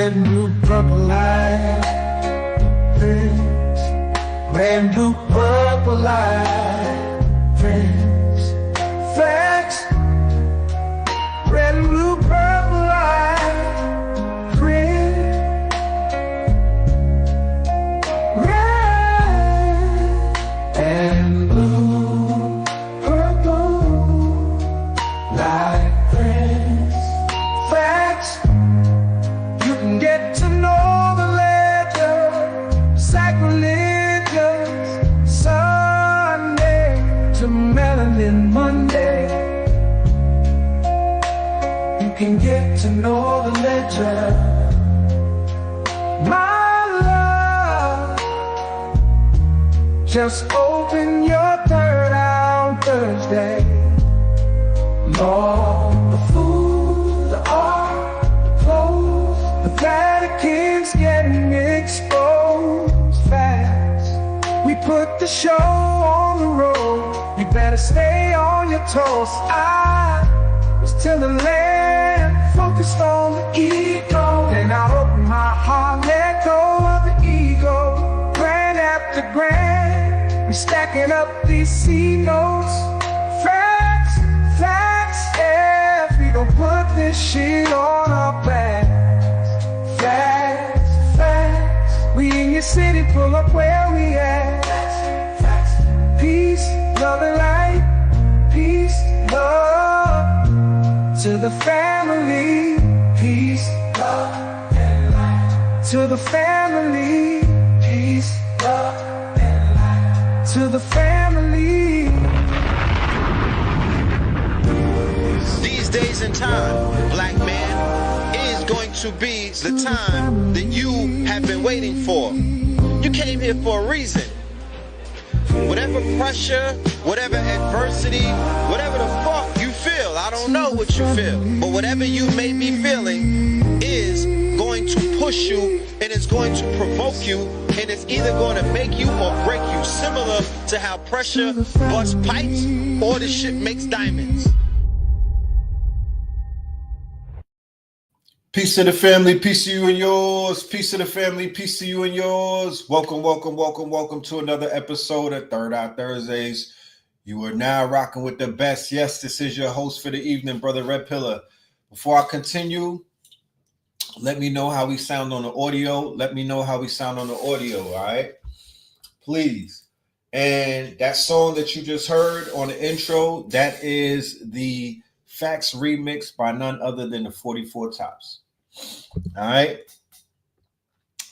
red, blue, purple light. Friends, red, blue, purple light. Friends, facts, red, blue, purple light. Friends, red and blue, purple light. Friends, facts. You can get to know the ledger, sacrilegious Sunday to melanin Monday. You can get to know the ledger, my love. Just open your third eye on Thursday. Lord, the food, the art, the clothes, the Vatican's getting exposed fast. We put the show on the road. You better stay on your toes. I was till the land focused on the ego. Then I opened my heart, let go of the ego. Grand after grand, we stacking up these C notes. Facts, facts, yeah. We gon' put this shit on our backs. Facts, facts. We in your city, pull up where we at. Facts, facts. Peace, love and light. Peace, love to the family. Peace, love and light to the family. Peace, love and light to the family. These days and time, black man, is going to be the time that you have been waiting for. You came here for a reason. Whatever pressure, whatever adversity, whatever the fuck you feel, I don't know what you feel, but whatever you may be feeling is going to push you and it's going to provoke you and it's either going to make you or break you, similar to how pressure busts pipes or the shit makes diamonds. Peace to the family, peace to you and yours. Peace to the family, peace to you and yours. Welcome, welcome, welcome, welcome to another episode of Third Eye Thursdays. You are now rocking with the best. Yes, this is your host for the evening, Brother Red Pillar. Before I continue, let me know how we sound on the audio. Let me know how we sound on the audio, all right? Please. And that song that you just heard on the intro, that is the Fax remix by none other than the 44 Tops. All right.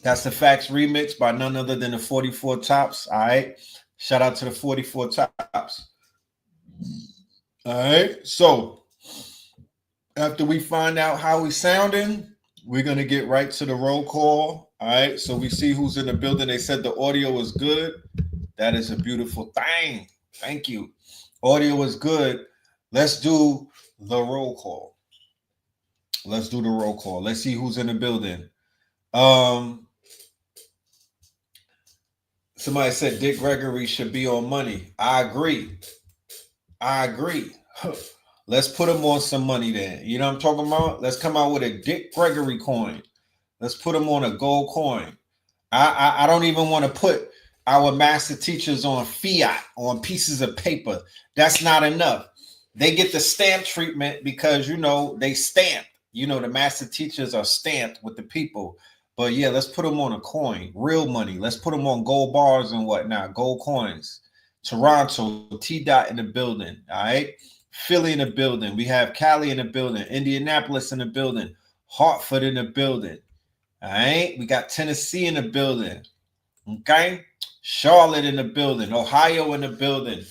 That's the Fax remix by none other than the 44 Tops. All right. Shout out to the 44 Tops. All right. So after we find out how we sounding, we're going to get right to the roll call. All right. So we see who's in the building. They said the audio was good. That is a beautiful thing. Thank you. Audio is good. Let's do the roll call. Let's do the roll call. Let's see who's in the building. Somebody said Dick Gregory should be on money. I agree. Let's put him on some money then. You know what I'm talking about? Let's come out with a Dick Gregory coin. Let's put him on a gold coin. I don't even want to put our master teachers on fiat, on pieces of paper. That's not enough. They get the stamp treatment because, you know, they stamped. You know, the master teachers are stamped with the people. But yeah, let's put them on a coin, real money. Let's put them on gold bars and whatnot, gold coins. Toronto, T-Dot in the building, all right? Philly in the building. We have Cali in the building. Indianapolis in the building. Hartford in the building, all right? We got Tennessee in the building, okay? Charlotte in the building. Ohio in the building.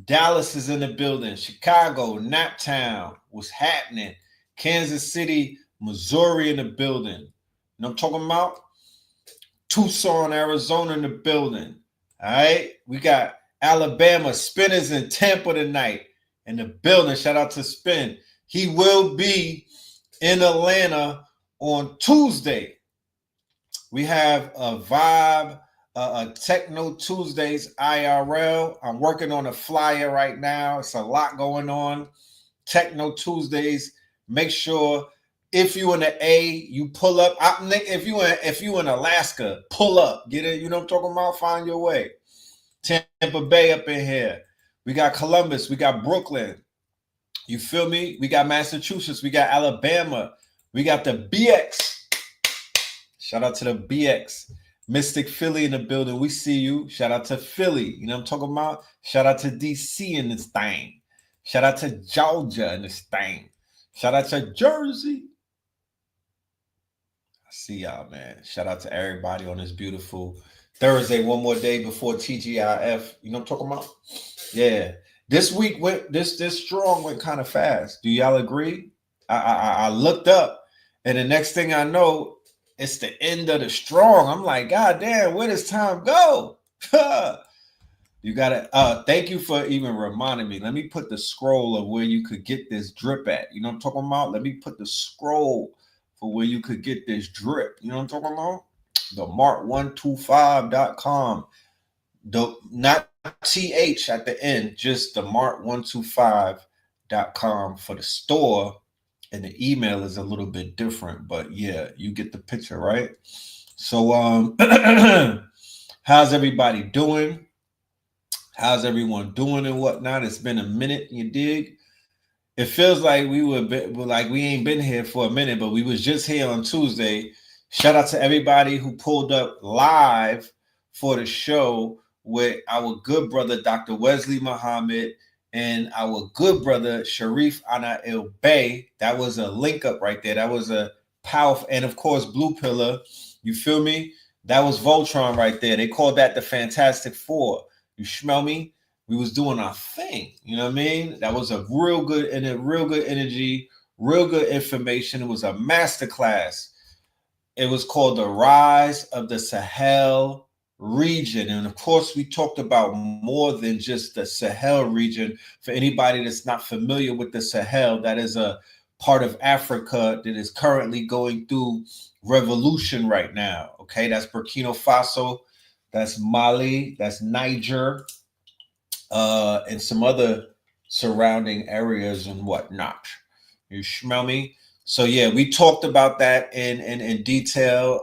Dallas is in the building. Chicago, Naptown, what's happening? Kansas City, Missouri in the building. You know what I'm talking about? Tucson, Arizona in the building. All right. We got Alabama, Spinners in Tampa tonight in the building. Shout out to Spin. He will be in Atlanta on Tuesday. We have a vibe. Techno Tuesdays IRL. I'm working on a flyer right now. It's a lot going on. Techno Tuesdays. Make sure If you in the A, you pull up. If you in Alaska, pull up. Get it? You know what I'm talking about? Find your way. Tampa Bay up in here. We got Columbus. We got Brooklyn. You feel me? We got Massachusetts. We got Alabama. We got the BX. Shout out to the BX. Mystic Philly in the building. We see you. Shout out to Philly. You know what I'm talking about? Shout out to DC in this thing. Shout out to Georgia in this thing. Shout out to Jersey. I see y'all, man. Shout out to everybody on this beautiful Thursday. One more day before TGIF. You know what I'm talking about? Yeah. This week went this strong went kind of fast. Do y'all agree? I looked up, and the next thing I know, it's the end of the strong. I'm like, God damn, where does time go? You gotta thank you for even reminding me. Let me put the scroll of where you could get this drip at. You know what I'm talking about? Let me put the scroll for where you could get this drip. You know what I'm talking about? The Mart125.com. Not TH at the end, just the Mart125.com for the store. And the email is a little bit different, but yeah, you get the picture, right? So how's everybody doing? How's everyone doing and whatnot? It's been a minute, you dig? It feels like we ain't been here for a minute, but we was just here on Tuesday. Shout out to everybody who pulled up live for the show with our good brother, Dr. Wesley Muhammad, and our good brother, Sharif Ana El Bey. That was a link up right there. That was a powerful, and of course, Blue Pillar. You feel me? That was Voltron right there. They called that the Fantastic Four. You smell me? We was doing our thing. You know what I mean? That was a real good energy, real good information. It was a masterclass. It was called The Rise of the Sahel region. And of course, we talked about more than just the Sahel region. For anybody that's not familiar with the Sahel, that is a part of Africa that is currently going through revolution right now. Okay, that's Burkina Faso, that's Mali, that's Niger, and some other surrounding areas and whatnot. You smell me? So yeah, we talked about that in detail.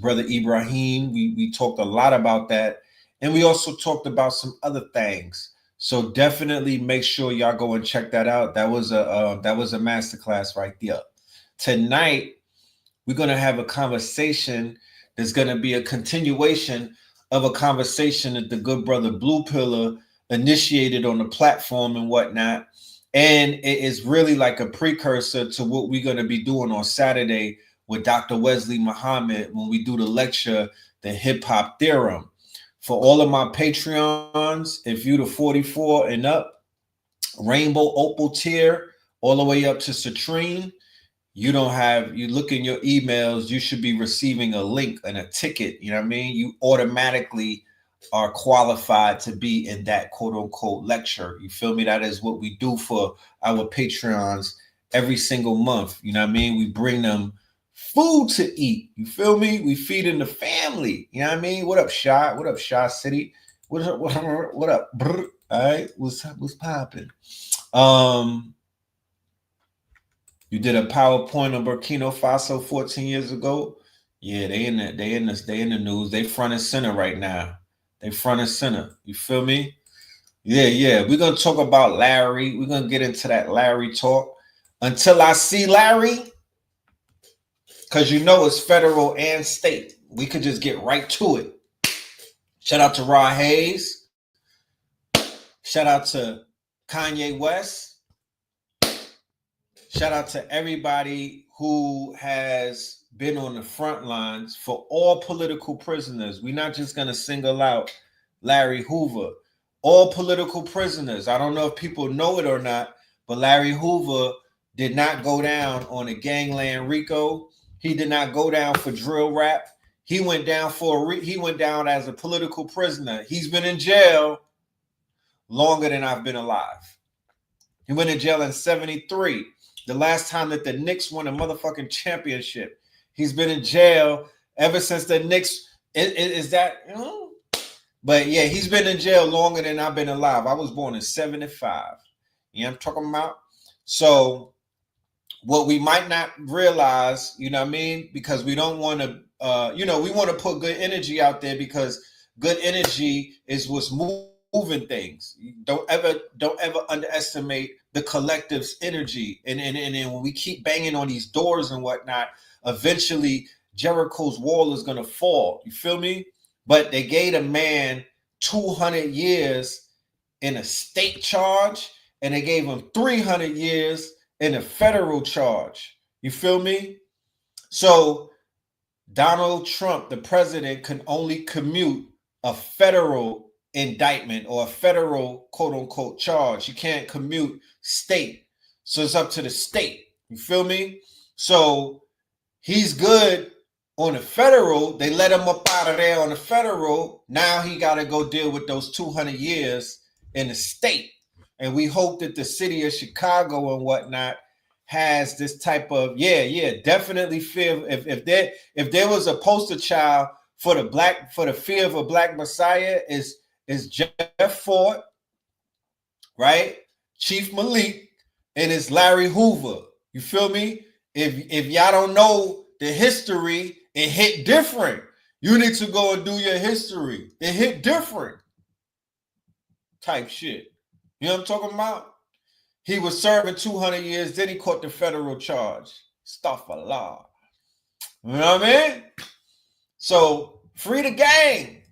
Brother Ibrahim, we talked a lot about that. And we also talked about some other things. So definitely make sure y'all go and check that out. That was a masterclass right there. Tonight, we're going to have a conversation that's going to be a continuation of a conversation that the good brother Blue Pillar initiated on the platform and whatnot. And it is really like a precursor to what we're going to be doing on Saturday with Dr. Wesley Muhammad when we do the lecture, the Hip Hop Theorem. For all of my Patreons, if you're the 44 and up, Rainbow Opal tier, all the way up to Citrine, you look in your emails, you should be receiving a link and a ticket. You know what I mean? You automatically are qualified to be in that quote unquote lecture. You feel me? That is what we do for our Patreons every single month. You know what I mean? We bring them food to eat. You feel me? We feed in the family. You know what I mean? What up, Shy? What up, Shy City? What up? What up? Brr. All right, what's popping? You did a PowerPoint on Burkina Faso 14 years ago. Yeah, they in the news. They front and center right now. They front and center. You feel me? Yeah. We're gonna talk about Larry. We're gonna get into that Larry talk. Until I see Larry, because you know it's federal and state. We could just get right to it. Shout out to Rod Hayes. Shout out to Kanye West. Shout out to everybody who has been on the front lines for all political prisoners. We're not just going to single out Larry Hoover. All political prisoners. I don't know if people know it or not, but Larry Hoover did not go down on a gangland RICO. He did not go down for drill rap. He went down as a political prisoner. He's been in jail longer than I've been alive. He went in jail in 73. The last time that the Knicks won a motherfucking championship. He's been in jail ever since the Knicks. Is that, you know? But yeah, he's been in jail longer than I've been alive. I was born in 75. You know what I'm talking about? So what we might not realize, you know what I mean? Because we don't want to, we want to put good energy out there because good energy is what's moving things. Don't ever underestimate the collective's energy. And when we keep banging on these doors and whatnot, eventually Jericho's wall is going to fall. You feel me? But they gave a man 200 years in a state charge, and they gave him 300 years in a federal charge. You feel me? So Donald Trump, the president, can only commute a federal indictment or a federal quote unquote charge. You can't commute state. So it's up to the state. You feel me? So he's good on the federal. They let him up out of there on the federal. Now he got to go deal with those 200 years in the state. And we hope that the city of Chicago and whatnot has this type of definitely fear. If there was a poster child for the fear of a black messiah is Jeff Ford, right? Chief Malik, and it's Larry Hoover. You feel me? If y'all don't know the history, it hit different. You need to go and do your history. It hit different. Type shit. You know what I'm talking about? He was serving 200 years, then he caught the federal charge. Stuff a law. You know what I mean? So free the gang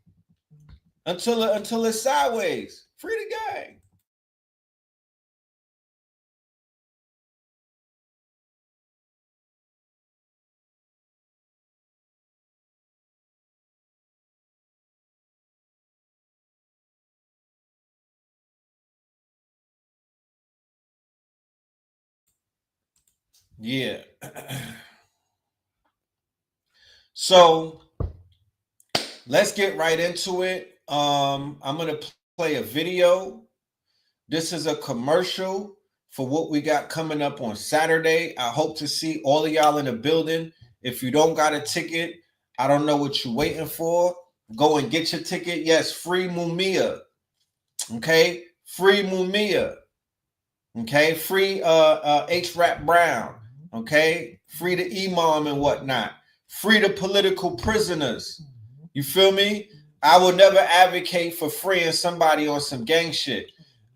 until it's sideways. Free the gang. Yeah. So let's get right into it. I'm going to play a video. This is a commercial for what we got coming up on Saturday. I hope to see all of y'all in the building. If you don't got a ticket, I don't know what you're waiting for. Go and get your ticket. Yes, free Mumia. Okay? Free Mumia. Okay? Free H-Rap Brown. Okay? Free the Imam and whatnot. Free the political prisoners. You feel me? I will never advocate for freeing somebody on some gang shit.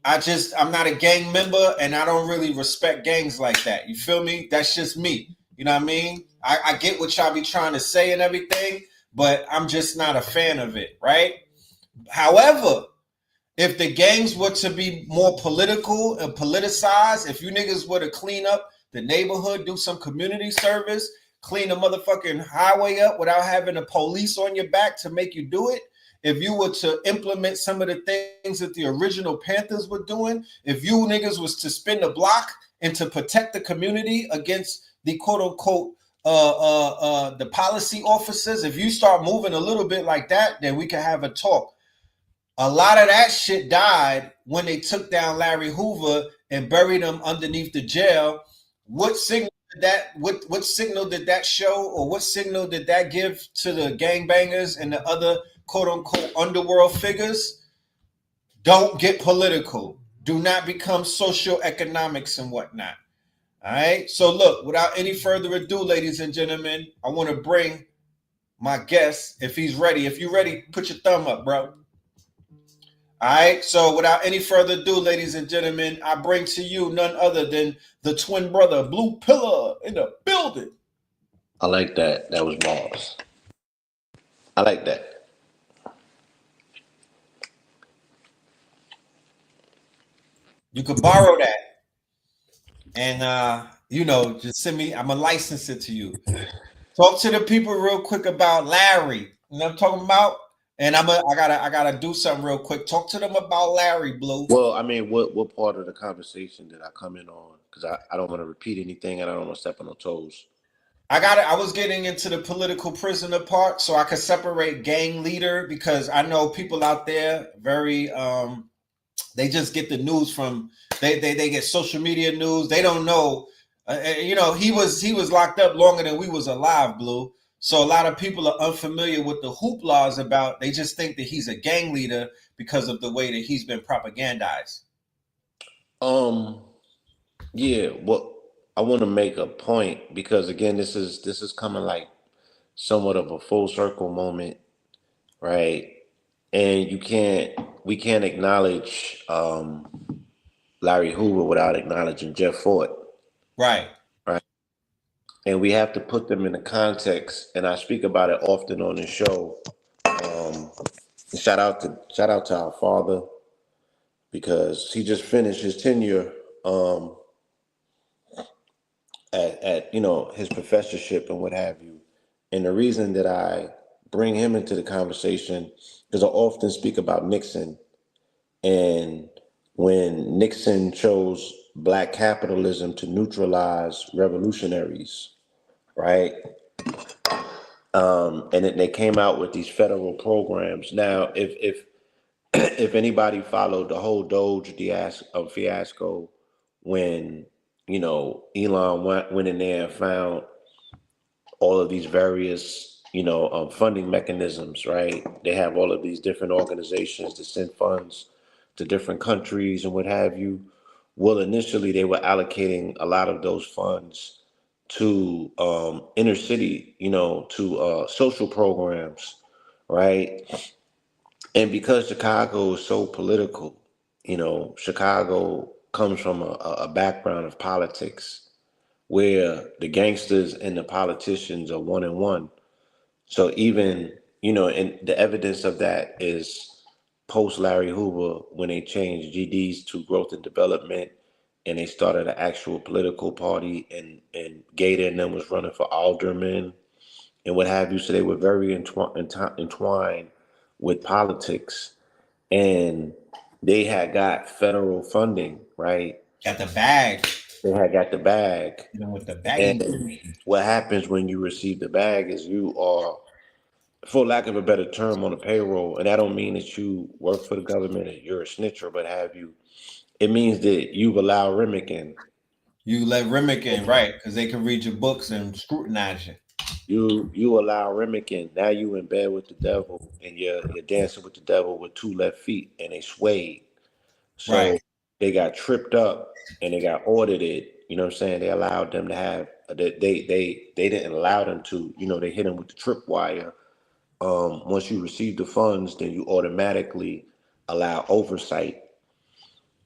I'm not a gang member, and I don't really respect gangs like that. You feel me? That's just me. You know what I mean? I get what y'all be trying to say and everything, but I'm just not a fan of it, right? However, if the gangs were to be more political and politicized, if you niggas were to clean up the neighborhood, do some community service, clean the motherfucking highway up without having the police on your back to make you do it, if you were to implement some of the things that the original Panthers were doing, if you niggas was to spin the block and to protect the community against the quote unquote the policy officers, if you start moving a little bit like that, then we can have a talk. A lot of that shit died when they took down Larry Hoover and buried him underneath the jail. What signal did what signal did that show, or what signal did that give to the gangbangers and the other quote unquote underworld figures? Don't get political. Do not become socioeconomics and whatnot. All right. So look, without any further ado, ladies and gentlemen, I want to bring my guest, if he's ready. If you're ready, put your thumb up, bro. All right. So without any further ado, ladies and gentlemen, I bring to you none other than the twin brother, Blue Pillar, in the building. I like that. That was Mars. I like that. You could borrow that. And just send me, I'm gonna license it to you. Talk to the people real quick about Larry. You know what I'm talking about? And I gotta do something real quick. Talk to them about Larry, Blue. Well, I mean, what part of the conversation did I come in on? Because I don't want to repeat anything, and I don't want to step on no toes. I was getting into the political prisoner part so I could separate gang leader, because I know people out there very they just get the news from they get social media news. They don't know he was locked up longer than we was alive, Blue. So a lot of people are unfamiliar with the hooplas about. They just think that he's a gang leader because of the way that he's been propagandized. Yeah. Well, I want to make a point because again, this is coming like somewhat of a full circle moment, right? And we can't acknowledge Larry Hoover without acknowledging Jeff Fort, Right. right? And we have to put them in the context. And I speak about it often on the show. Um, shout out to our father because he just finished his tenure um, at his professorship and what have you. And the reason that I bring him into the conversation because I often speak about Nixon and when Nixon chose black capitalism to neutralize revolutionaries, right? And then they came out with these federal programs. Now, if if anybody followed the whole Doge fiasco, when Elon went in there and found all of these various funding mechanisms, right? They have all of these different organizations to send funds to different countries and what have you. Well, initially they were allocating a lot of those funds to inner city, to social programs, right? And because Chicago is so political, Chicago comes from a background of politics where the gangsters and the politicians are one and one. So even, and the evidence of that is post Larry Hoover when they changed GDs to growth and development and they started an actual political party and Gator and them was running for alderman and what have you. So they were very entwined with politics and they had got federal funding, right? Got the bag. They had got the bag. With the baggy. And what happens when you receive the bag is you are, for lack of a better term, on a payroll. And I don't mean that you work for the government and you're a snitch or what have you. It means that you've allowed Remick in. You let Remick in, right? Because they can read your books and scrutinize you. You allow Remick in. Now you in bed with the devil and you're dancing with the devil with two left feet and they swayed. So Right. they got tripped up and they got audited. You know what I'm saying? They allowed them to have they didn't allow them to, they hit them with the tripwire. Once you receive the funds, then you automatically allow oversight.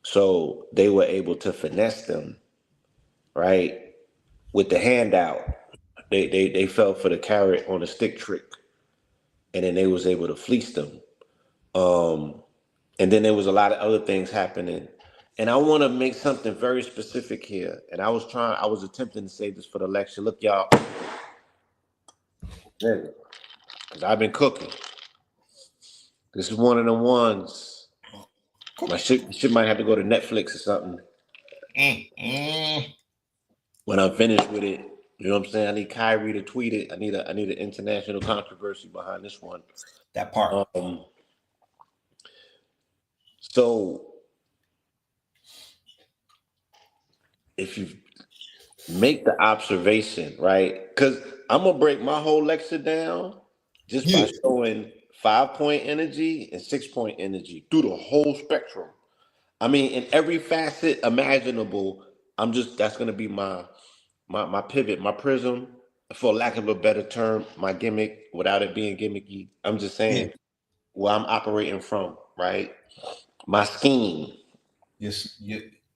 So they were able to finesse them, right? With the handout. They fell for the carrot on the stick trick. And then they was able to fleece them. And then there was a lot of other things happening. And I want to make something very specific here. And I was attempting to say this for the lecture. Look, y'all, because I've been cooking. This is one of the ones. My shit might have to go to Netflix or something. When I'm finished with it, you know what I'm saying? I need Kyrie to tweet it. I need an international controversy behind this one. That part. So if you make the observation, right? Because I'm gonna break my whole lecture down just by showing 5-point energy and 6-point energy through the whole spectrum. I mean, in every facet imaginable, that's gonna be my pivot, my prism, for lack of a better term, my gimmick, without it being gimmicky. I'm just saying where I'm operating from, right? My scheme. Yes.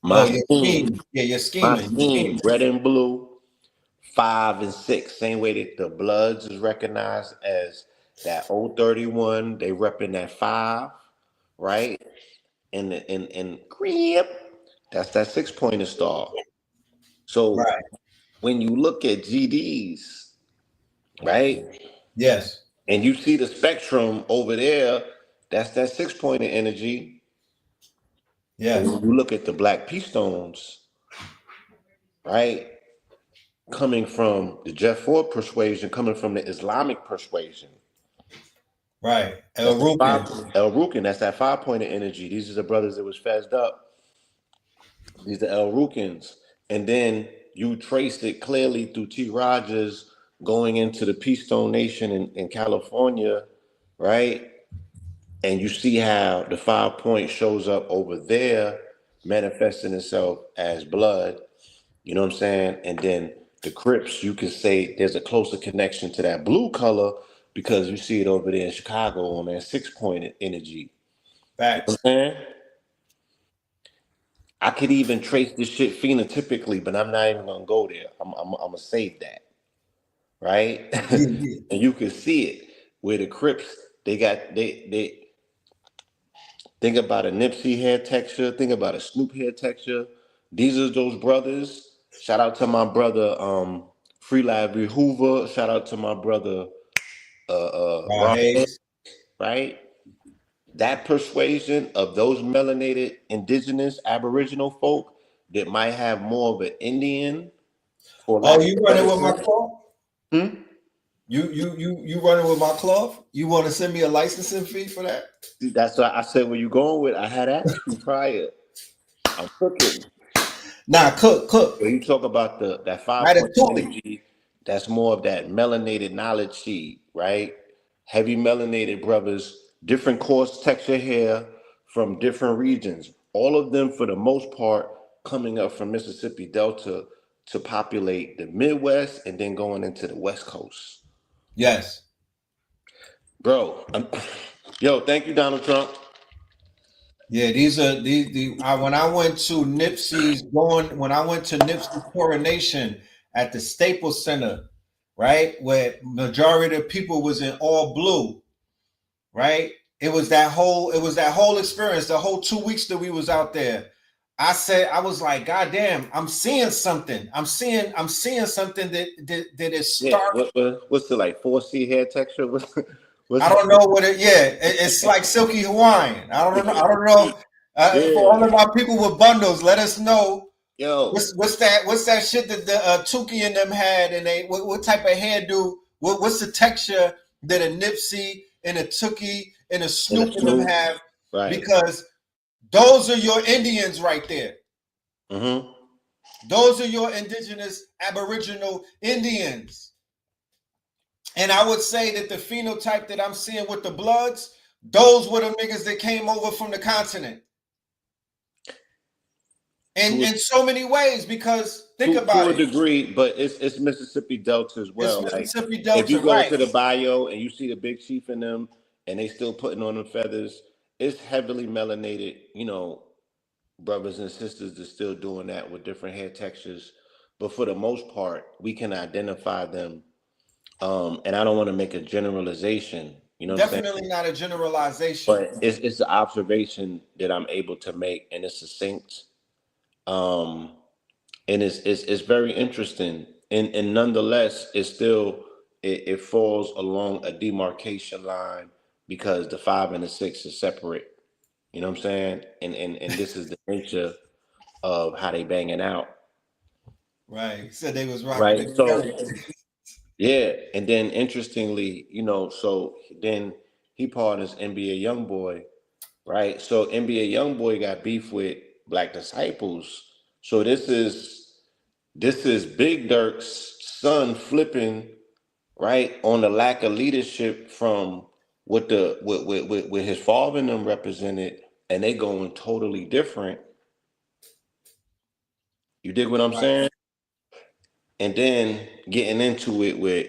My Your scheme. Yeah, you're My scheming. scheme, red and blue, 5 and 6. Same way that the Bloods is recognized as that 031. They repping that 5, right? And grip, that's that 6-pointer star. So Right. when you look at GDs, right? Yes. And you see the spectrum over there, that's that 6-pointer energy. Yes. And when you look at the black P stones, right? Coming from the Jeff Ford persuasion, coming from the Islamic persuasion. Right. El Rukin, that's that 5-pointer energy. These are the brothers that was fezzed up. These are El Rukins. And then you traced it clearly through T. Rogers going into the Peace Stone Nation in California, right? And you see how the 5-point shows up over there, manifesting itself as blood. You know what I'm saying? And then the Crips, you can say there's a closer connection to that blue color because you see it over there in Chicago on that 6 Point energy. You know what Facts. I'm saying? I could even trace this shit phenotypically, but I'm not even gonna go there. I'm gonna save that, right? Yeah, yeah. And you can see it where the Crips they think about a Nipsey hair texture, think about a Snoop hair texture. These are those brothers. Shout out to my brother, Free Library Hoover. Shout out to my brother, Ron, Hayes. right? That persuasion of those melanated indigenous aboriginal folk that might have more of an Indian, for Oh, lack of you a running better with my term. cloth? Hmm? You running with my cloth? You want to send me a licensing fee for that? See, that's what I said. Where you going with? I had asked you prior. I'm cooking. Nah, cook. When you talk about that five point Ratatouille. energy, that's more of that melanated knowledge seed, right? Heavy melanated brothers, different coarse texture hair from different regions. All of them, for the most part, coming up from Mississippi Delta to populate the Midwest and then going into the West Coast. Yes. Bro, yo, thank you, Donald Trump. Yeah, these are when I went to when I went to Nipsey's coronation at the Staples Center, right, where majority of the people was in all blue, right? It was that whole experience, the whole 2 weeks that we was out there. I was like, God damn, I'm seeing something. I'm seeing something that is Yeah, stark. what's the like 4C hair texture? I What's don't know what it. Yeah, it's like silky Hawaiian. I don't know. I don't know. For all yeah, of my people with bundles, let us know yo, what's that shit that the Tukey and them had, and what type of hairdo? What's the texture that a Nipsey and a Tukey and a and a Snoop and them Snoop, have? right? Because those are your Indians right there. Mm-hmm. Those are your indigenous Aboriginal Indians. And I would say that the phenotype that I'm seeing with the Bloods, those were the niggas that came over from the continent. And in so many ways, because think To about a it. degree, but it's Mississippi Delta as It's well. Like Mississippi if you Delta, go right? to the bio and you see the big chief in them, and they still putting on them feathers, it's heavily melanated. Brothers and sisters are still doing that with different hair textures, but for the most part, we can identify them. And I don't want to make a generalization. You know what I'm saying? Definitely not a generalization. But it's the observation that I'm able to make, and it's succinct. Um, and it's very interesting. And nonetheless, it falls along a demarcation line because the 5 and the 6 is separate. You know what I'm saying? And this is the nature of how they banging out. Right. He said they was rocking Right. the So Jerry. yeah, and then interestingly, so then he partners NBA Youngboy, right? So NBA Youngboy got beef with Black Disciples. So this is Big Dirk's son flipping, right, on the lack of leadership from what his father and them represented, and they going totally different. You dig what I'm Right. saying? And then getting into it with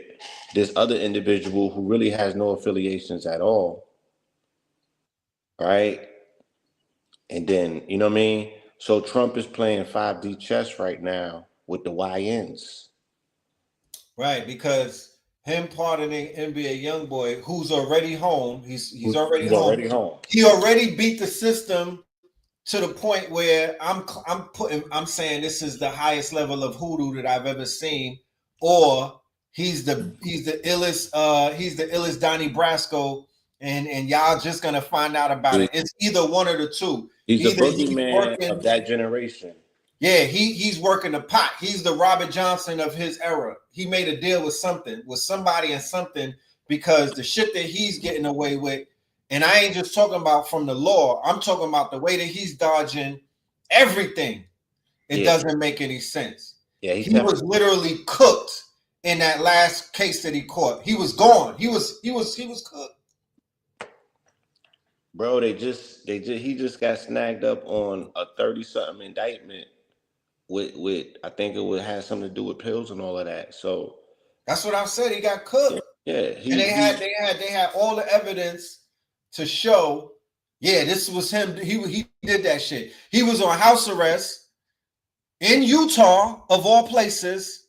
this other individual who really has no affiliations at all, right? And then, you know what I mean? So Trump is playing 5D chess right now with the YNs. Right. Because him pardoning NBA Youngboy, who's already home, he's Who's already he's home. already home. He already beat the system to the point where I'm saying this is the highest level of hoodoo that I've ever seen, or he's the illest Donnie Brasco, and y'all just gonna find out about it. It's either one of the two. He's a Either he's boogeyman working, of that generation. yeah, he's working the pot. He's the Robert Johnson of his era. He made a deal with somebody and something, because the shit that he's getting away with, and I ain't just talking about from the law, I'm talking about the way that he's dodging everything. It Yeah, doesn't make any sense. yeah, he's He having, was literally cooked in that last case that he caught. He was gone. He was cooked. bro. He just got snagged up on a 30 something indictment with I think it would have something to do with pills and all of that. So that's what I said. He got cooked. yeah, And they had all the evidence to show, yeah, this was him. He did that shit. He was on house arrest in Utah, of all places,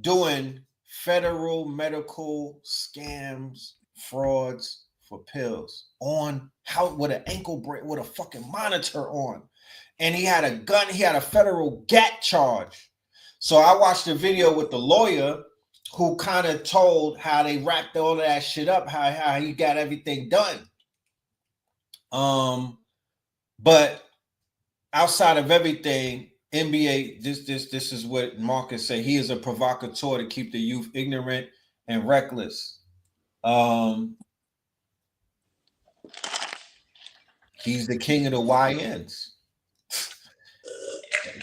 doing federal medical scams, frauds for pills on how with an ankle brace, with a fucking monitor on. And he had a gun, he had a federal GAT charge. So I watched a video with the lawyer who kind of told how they wrapped all of that shit up, how he got everything done. But outside of everything, NBA, this is what Marcus said. He is a provocateur to keep the youth ignorant and reckless. He's the king of the YNs.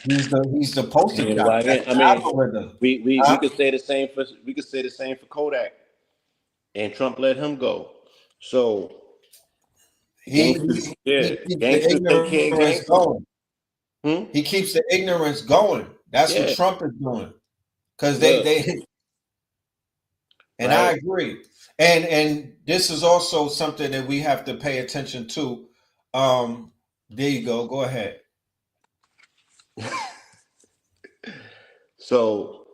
He's the poster child. I mean, we could say the same for Kodak, and Trump let him go. So he keeps the ignorance going. He keeps the ignorance going. That's what Trump is doing. Because they and right. I agree. And this is also something that we have to pay attention to. There you go. Go ahead. So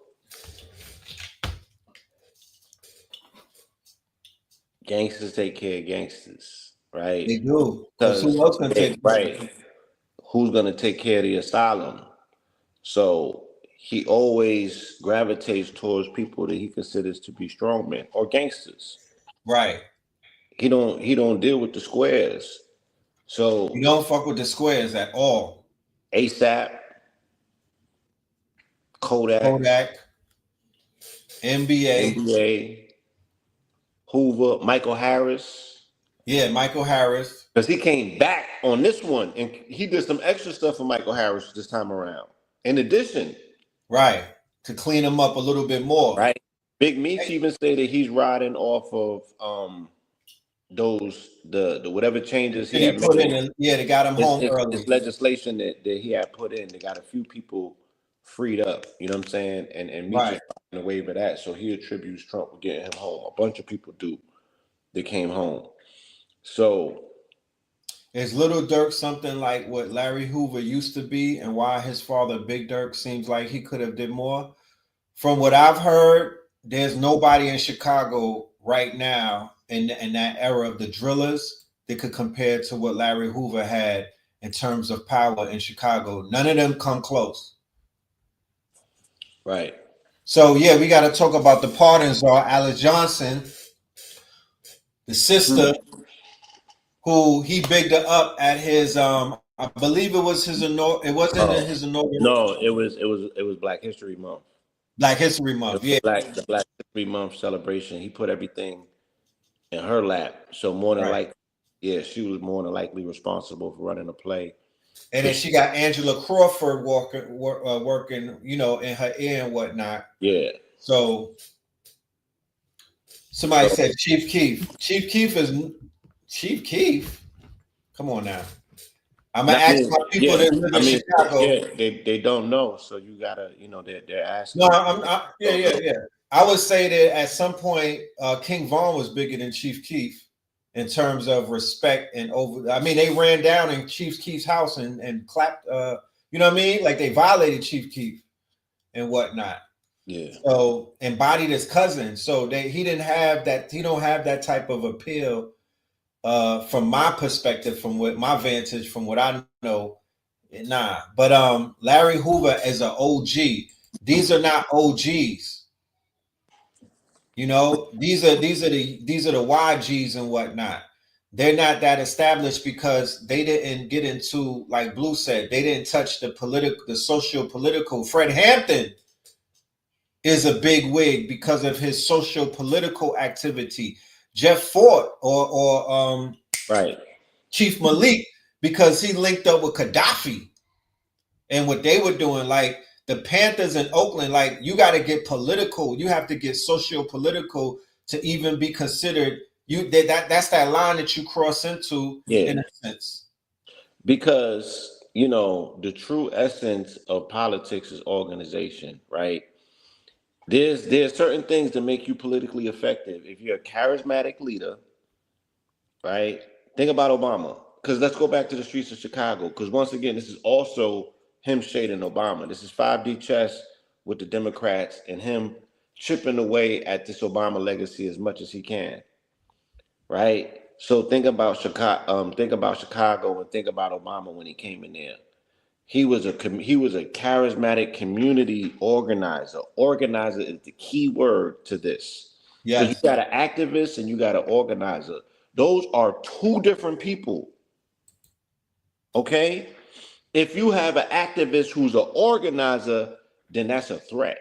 gangsters take care of gangsters, right? They do. Because who else gonna take right? Who's gonna take care of the asylum? So he always gravitates towards people that he considers to be strongmen or gangsters. Right. He don't deal with the squares. So you don't fuck with the squares at all. ASAP, Kodak, NBA, Hoover, Michael Harris. Yeah, Michael Harris. Because he came back on this one and he did some extra stuff for Michael Harris this time around. In addition. Right. To clean him up a little bit more. Right. Big Meech even say that he's riding off of the whatever changes he had put in. They got him home early. This legislation that he had put in, they got a few people freed up. You know what I'm saying? And Meech is in the wave of that. So he attributes Trump with getting him home. A bunch of people do. They came home. So is Little Dirk something like what Larry Hoover used to be, and why his father Big Dirk seems like he could have did more? From what I've heard, there's nobody in Chicago right now in that era of the drillers that could compare to what Larry Hoover had in terms of power in Chicago. None of them come close. Right. So yeah, we got to talk about the pardon czar, Alice Johnson, the sister. Who he bigged her up at his I believe it was his his inaugural. No, it was Black History Month. Black History Month, yeah. The Black History Month celebration. He put everything in her lap. So more than likely, she was more than likely responsible for running the play. And then she got Angela Crawford working, you know, in her ear and whatnot. Yeah. So somebody said Chief Keef. Chief Keef? Come on now. I'm gonna ask my people that live in Chicago. Yeah, they don't know, so you gotta, you know, they're asking. No, I would say that at some point, King Von was bigger than Chief Keef in terms of respect and over. I mean, they ran down in Chief Keef's house and clapped. You know what I mean? Like they violated Chief Keef and whatnot. Yeah. So embodied his cousin. So he didn't have that. He don't have that type of appeal. From my perspective, from what my vantage, from what I know, nah. But Larry Hoover is an OG. These are not OGs. You know, these are the YGs and whatnot. They're not that established because they didn't get into, like Blue said, they didn't touch the social political. Fred Hampton is a big wig because of his social political activity. Jeff Fort or Chief Malik, because he linked up with Gaddafi and what they were doing. Like the Panthers in Oakland, like you got to get political. You have to get socio-political to even be considered. That's that line that you cross into in a sense. Because you know, the true essence of politics is organization, right? There's certain things that make you politically effective. If you're a charismatic leader, right? Think about Obama. Because let's go back to the streets of Chicago. Because once again, this is also him shading Obama. This is 5D chess with the Democrats and him chipping away at this Obama legacy as much as he can, right? So think about Chicago. Think about Chicago, and think about Obama when he came in there. He was a charismatic community organizer. Organizer is the key word to this. Because you Yes. got an activist and you got an organizer. Those are two different people. Okay? If you have an activist who's an organizer, then that's a threat.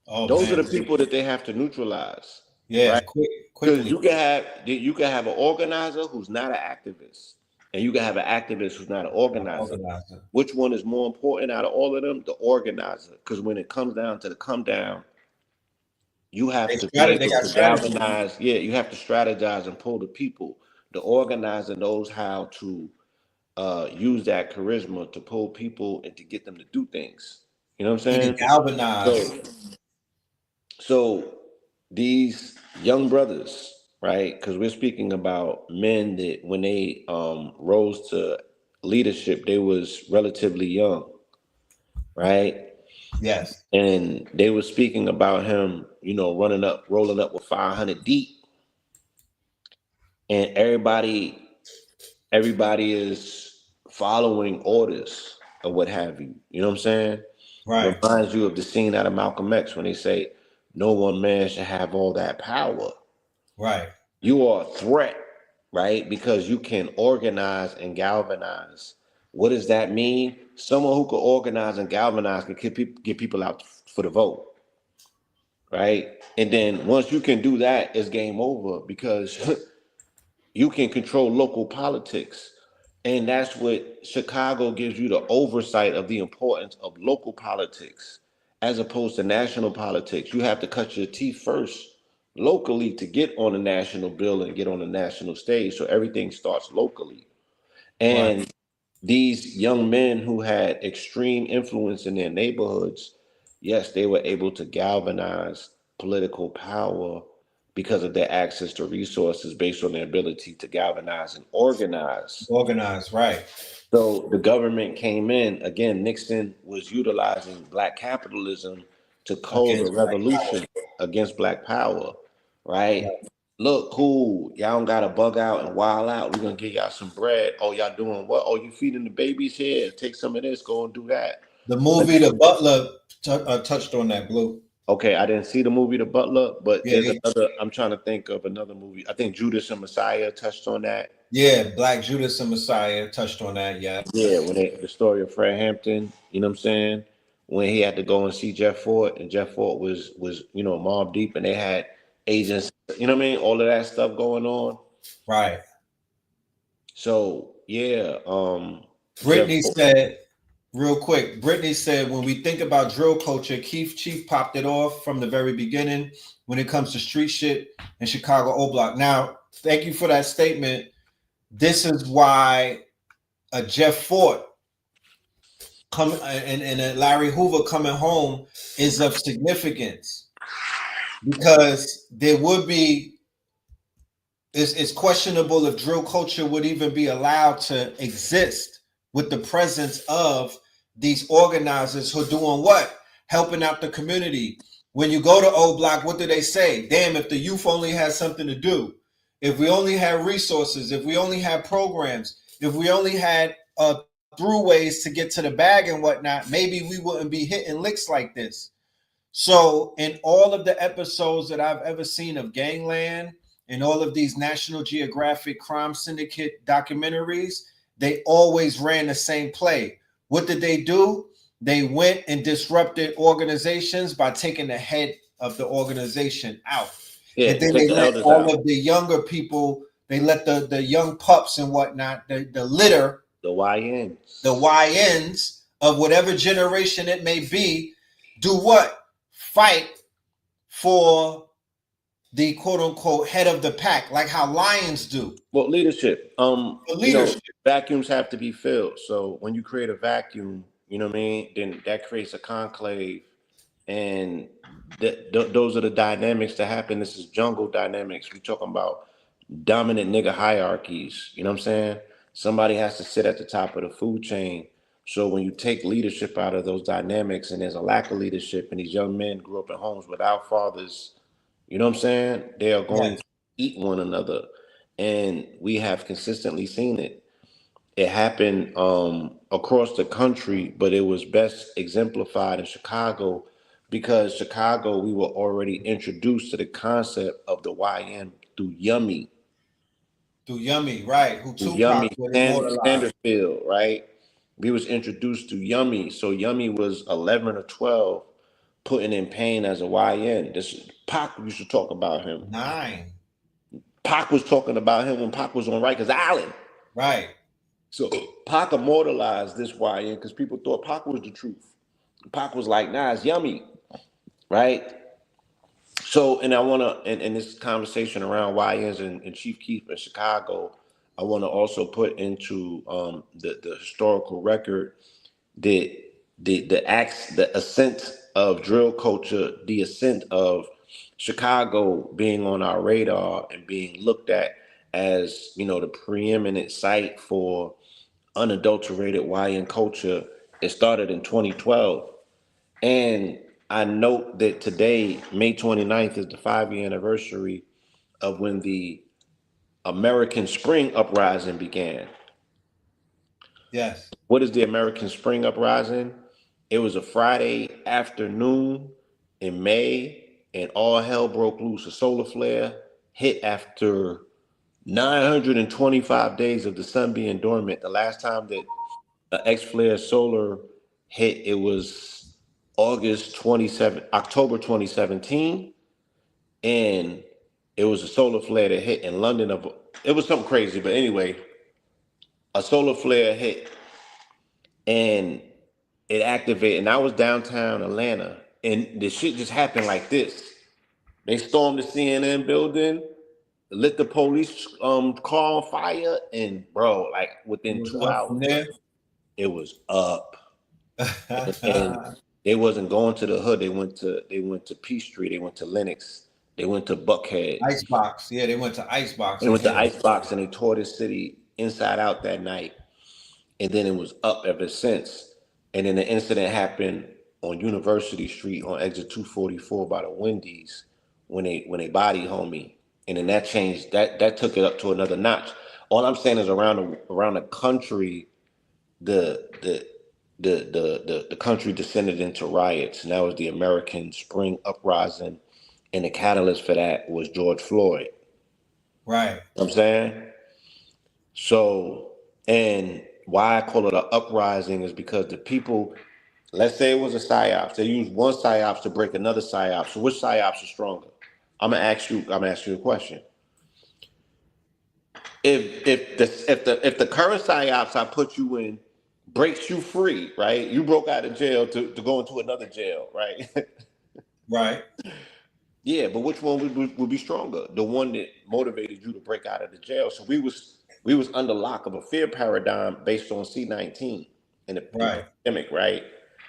Oh Those are man. the people that they have to neutralize. Yeah. Right? Because Quickly. you can have an organizer who's not an activist, and you can have an activist who's not an organizer. Organizer. Which one is more important out of all of them? The organizer. Because when it comes down to the come down, you have to be They able got to strategy. galvanize. Yeah, you have to strategize and pull the people. The organizer knows how to use that charisma to pull people and to get them to do things. You know what I'm He can saying? galvanize. So these young brothers, right? Because we're speaking about men that when they rose to leadership, they was relatively young, right? Yes. And they were speaking about him, you know, rolling up with 500 deep, and everybody is following orders or what have you. You know what I'm saying? Right. Reminds you of the scene out of Malcolm X when they say, "No one man should have all that power." Right. You are a threat, right? Because you can organize and galvanize. What does that mean? Someone who can organize and galvanize can get people out for the vote, right? And then once you can do that, it's game over because you can control local politics. And that's what Chicago gives you, the oversight of the importance of local politics as opposed to national politics. You have to cut your teeth first locally to get on the national bill and get on the national stage. So everything starts locally. Right. And these young men who had extreme influence in their neighborhoods, yes, they were able to galvanize political power because of their access to resources based on their ability to galvanize and organize. Organize. Right. So the government came in. Again, Nixon was utilizing black capitalism to code a Against Black revolution against black power, right? Power. Look, cool. Y'all don't gotta bug out and wild out. We're gonna give y'all some bread. Oh, y'all doing what? Oh, you feeding the babies here? Take some of this, go and do that. The But movie The Butler touched on that, Blue. okay, I didn't see the movie The Butler, but Yeah. there's another. I'm trying to think of another movie. I think Judas and Messiah touched on that. Yeah. Black Judas and Messiah touched on that. Yeah. Yeah, when the story of Fred Hampton, you know what I'm saying? When he had to go and see Jeff Fort, and Jeff Fort was mob deep, and they had agents, you know what I mean? All of that stuff going on. Right. So yeah, Jeff Brittany Fort, said, real quick, Brittany said, when we think about drill culture, Keith Chief popped it off from the very beginning when it comes to street shit in Chicago O Block. Now, thank you for that statement. This is why a Jeff Fort and a Larry Hoover coming home is of significance because there would be it's questionable if drill culture would even be allowed to exist with the presence of these organizers who are doing what? Helping out the community. When you go to O Block, what do they say? Damn, if the youth only had something to do, if we only had resources, if we only had programs, if we only had throughways to get to the bag and whatnot, maybe we wouldn't be hitting licks like this. So in all of the episodes that I've ever seen of Gangland and all of these National Geographic Crime Syndicate documentaries, they always ran the same play. What did they do? They went and disrupted organizations by taking the head of the organization out. yeah, And then take they the let elders all out. of the younger people, they let the young pups and whatnot, the litter, The YNs. the YNs of whatever generation it may be, do what? Fight for the quote unquote head of the pack, like how lions do. Well, leadership. The leadership. Vacuums have to be filled. So when you create a vacuum, you know what I mean, then that creates a conclave, and those are the dynamics that happen. This is jungle dynamics. We talking about dominant nigga hierarchies. You know what I'm saying? Somebody has to sit at the top of the food chain. So when you take leadership out of those dynamics, and there's a lack of leadership, and these young men grew up in homes without fathers, you know what I'm saying? They are going Yes. to eat one another. And we have consistently seen it. It happened across the country, but it was best exemplified in Chicago, because Chicago, we were already introduced to the concept of the YN through Yummy, Through Yummy, right? Who through Tupac Yummy would immortalize. Sanderfield, right? We was introduced to Yummy. So Yummy was 11 or 12, putting in pain as a YN. This Pac used to talk about him. 9. Pac was talking about him when Pac was on Rikers Island. Right. So Pac immortalized this YN because people thought Pac was the truth. Pac was like, nah, it's Yummy, right? So, and I want to, in this conversation around YNs and Chief Keef in Chicago, I want to also put into the historical record the ascent of drill culture, the ascent of Chicago being on our radar and being looked at as, you know, the preeminent site for unadulterated YN culture. It started in 2012. And I note that today, May 29th, is the 5-year anniversary of when the American Spring Uprising began. Yes. What is the American Spring Uprising? It was a Friday afternoon in May, and all hell broke loose. A solar flare hit after 925 days of the sun being dormant. The last time that an X-flare solar hit, it was October 2017, and it was a solar flare that hit in London. It was something crazy, but anyway, a solar flare hit, and it activated. And I was downtown Atlanta, and the shit just happened like this. They stormed the CNN building, lit the police car on fire, and bro, like within 2 hours, it was up. And they wasn't going to the hood. They went to Peachtree. They went to Lenox. They went to Buckhead. Icebox. Yeah, they went to Icebox. They went to Icebox, and they tore this city inside out that night. And then it was up ever since. And then the incident happened on University Street on exit 244 by the Wendy's when they bodied homie. And then that changed. That took it up to another notch. All I'm saying is around the country, the country descended into riots, and that was the American Spring Uprising, and the catalyst for that was George Floyd. Right. You know what I'm saying? So, and why I call it an uprising is because the people, let's say it was a psyops, they used one psyops to break another psyops. So which psyops is stronger? I'm gonna ask you a question. If the current psyops I put you in breaks you free, right? You broke out of jail to go into another jail, right? Right. Yeah, but which one would be stronger? The one that motivated you to break out of the jail. So we was under lock of a fear paradigm based on C-19 in the pandemic, right?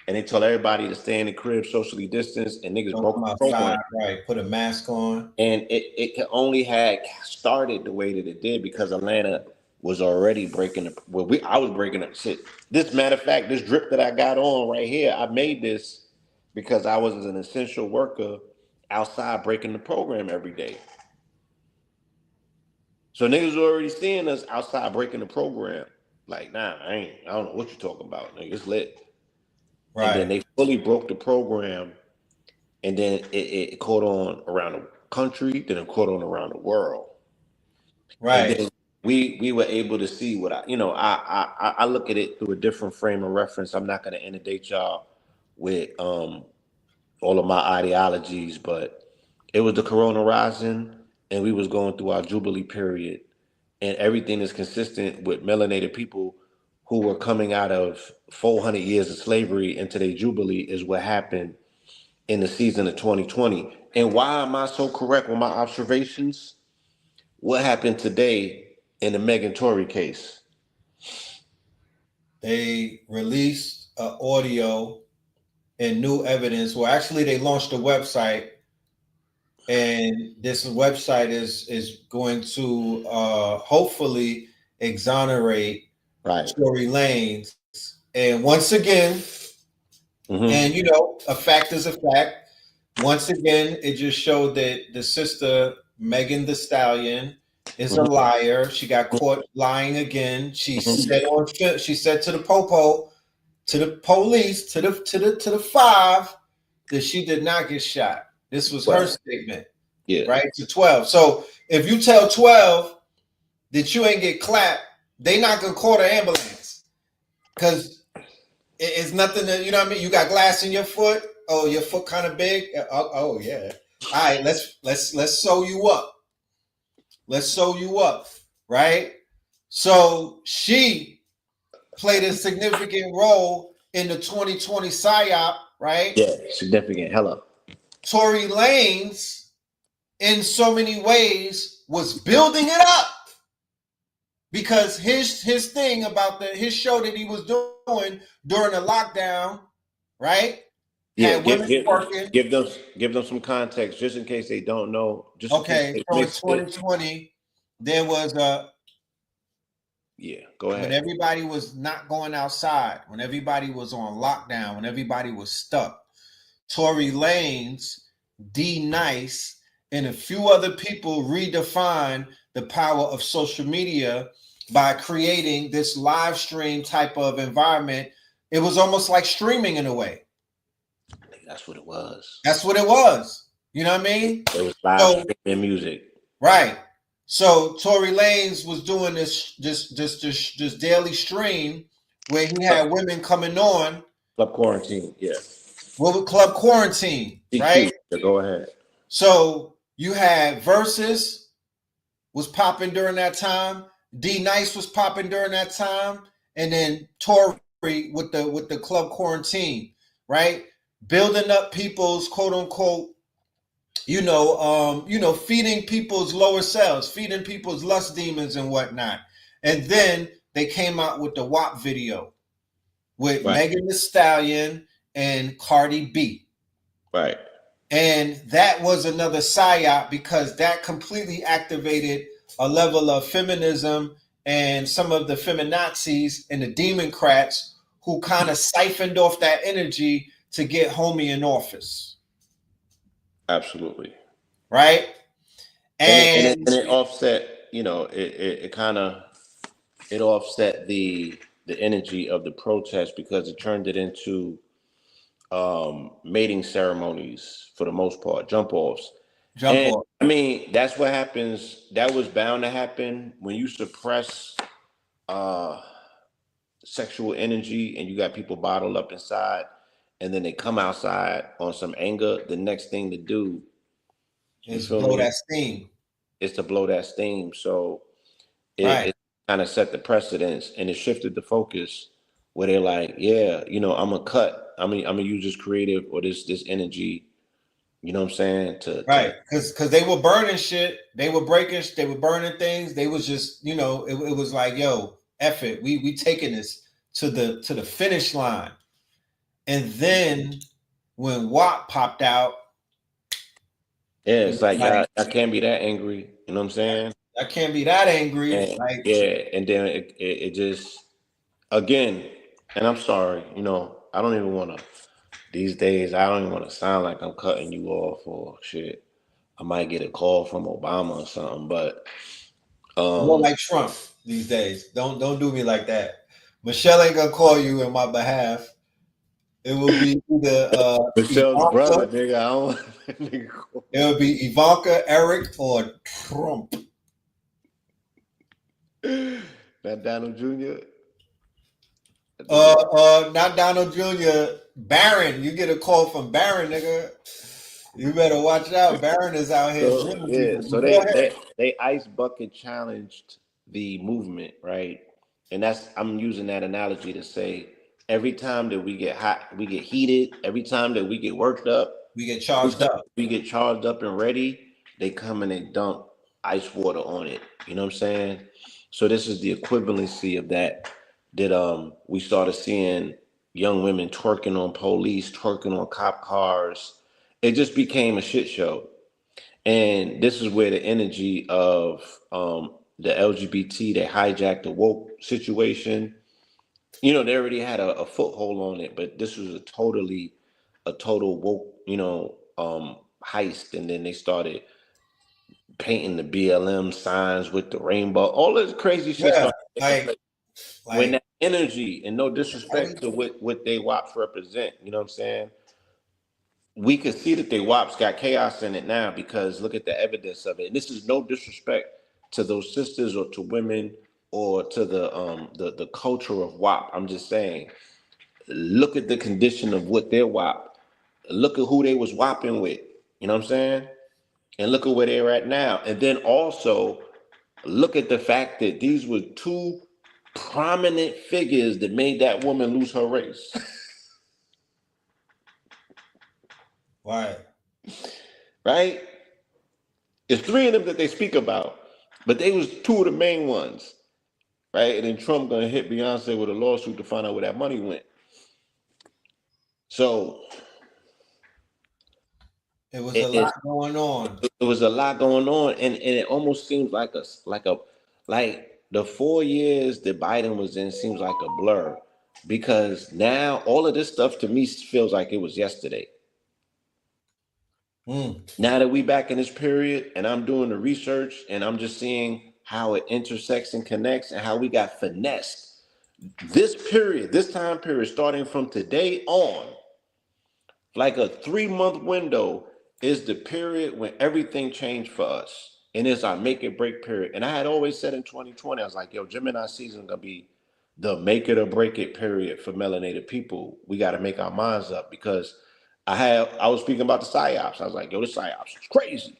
And they told everybody to stay in the crib, socially distanced, and niggas broke the program. Right, put a mask on. And it can only had started the way that it did because Atlanta was already breaking the, I was breaking up shit. This matter of fact, this drip that I got on right here, I made this because I was an essential worker outside breaking the program every day. So niggas were already seeing us outside breaking the program. Like, nah, I don't know what you're talking about. Nigga, it's lit. Right. And then they fully broke the program, and then it caught on around the country, then it caught on around the world. Right. And then we were able to see what I look at it through a different frame of reference. I'm not gonna inundate y'all with all of my ideologies, but it was the Corona rising, and we was going through our Jubilee period, and everything is consistent with melanated people who were coming out of 400 years of slavery into their Jubilee is what happened in the season of 2020. And why am I so correct with my observations? What happened today in the Megan Tory case? They released audio and new evidence. Well, actually, they launched a website, and this website is going to hopefully exonerate Right. Tory Lanez. And once again, and you know, a fact is a fact. Once again, it just showed that the sister Megan the Stallion is a liar. She got caught lying again. She said on she said to the popo, to the police, to the five, that she did not get shot. This was her statement, right? To 12. So if you tell 12 that you ain't get clapped, they not gonna call the ambulance because it's nothing that, you know what I mean. You got glass in your foot. Oh, your foot kind of big. Oh yeah. All right, let's sew you up. Let's sew you up, right? So she played a significant role in the 2020 PSYOP, right? Yeah, significant. Hella. Tory Lanez, in so many ways, was building it up because his thing about his show that he was doing during the lockdown, right? Yeah, Had women working. give them some context just in case they don't know. Just in case Okay, so in 2020, there was a go ahead. when everybody was not going outside, when everybody was on lockdown, when everybody was stuck, Tory Lanez, D Nice, and a few other people redefined the power of social media by creating this live stream type of environment. It was almost like streaming in a way. I think that's what it was. That's what it was. You know what I mean? It was live streaming music. Right. So Tory Lanez was doing this daily stream where he had women coming on. Club Quarantine, yeah. What was Club Quarantine, right? Yeah, go ahead. So you had Versus was popping during that time. D Nice was popping during that time, and then Tory with the Club Quarantine, right? Building up people's quote unquote, feeding people's lower selves, feeding people's lust demons and whatnot. And then they came out with the WAP video with Megan Thee Stallion and Cardi B. Right. And that was another psyop because that completely activated a level of feminism and some of the feminazis and the democrats who kind of siphoned off that energy to get homie in office. Absolutely. Right. And it offset, it kind of offset the energy of the protest because it turned it into mating ceremonies for the most part, jump offs. I mean, that's what happens. That was bound to happen when you suppress sexual energy and you got people bottled up inside and then they come outside on some anger. The next thing to do is blow that steam. It's to blow that steam. So it kind of set the precedence and it shifted the focus where they're like, yeah, I'm gonna cut. I'm gonna use this creative or this energy. You know what I'm saying? Because they were burning shit. They were breaking. They were burning things. They was just, it was like, yo, F it. We taking this to the finish line. And then when WAP popped out, it's like I can't be that angry. You know what I'm saying? I can't be that angry. And then it just again, and I'm sorry, I don't even want to. These days, I don't even want to sound like I'm cutting you off or shit. I might get a call from Obama or something, but more like Trump these days. Don't do me like that. Michelle ain't gonna call you in my behalf. It will be either Michelle's Ivanka, brother, nigga. I don't want that nigga call. It would be Ivanka, Eric, or Trump. That Donald Jr. Not Donald Jr. Barron. You get a call from Barron, nigga. You better watch out. Barron is out here. So they ice bucket challenged the movement, right? And I'm using that analogy to say every time that we get hot, we get heated. Every time that we get worked up, We get charged up. We get charged up and ready. They come and they dump ice water on it. You know what I'm saying? So this is the equivalency of that. That we started seeing young women twerking on police, twerking on cop cars. It just became a shit show. And this is where the energy of the LGBT, they hijacked the woke situation. You know, they already had a foothold on it, but this was a total woke, heist. And then they started painting the BLM signs with the rainbow. All this crazy shit Yeah, started taking place. When like that energy, and no disrespect to what they WAPs represent, you know what I'm saying? We could see that they WAPs got chaos in it now because look at the evidence of it. And this is no disrespect to those sisters or to women or to the culture of WAP. I'm just saying, look at the condition of what they're WAP. Look at who they was WAPing with. You know what I'm saying? And look at where they're at now. And then also look at the fact that these were two prominent figures that made that woman lose her race. why? Right? It's three of them that they speak about, but they was two of the main ones. Right? And then Trump gonna hit Beyonce with a lawsuit to find out where that money went. So It was a lot going on. it was a lot going on, and it almost seems like like the 4 years that Biden was in seems like a blur because now all of this stuff to me feels like it was yesterday. Now that we back in this period and I'm doing the research and I'm just seeing how it intersects and connects and how we got finessed. This time period, starting from today on, like a 3-month window is the period when everything changed for us. And it's our make it break period. And I had always said in 2020, I was like, yo, Gemini season gonna be the make it or break it period for melanated people. We got to make our minds up because I was speaking about the psyops. I was like, yo, the psyops is crazy.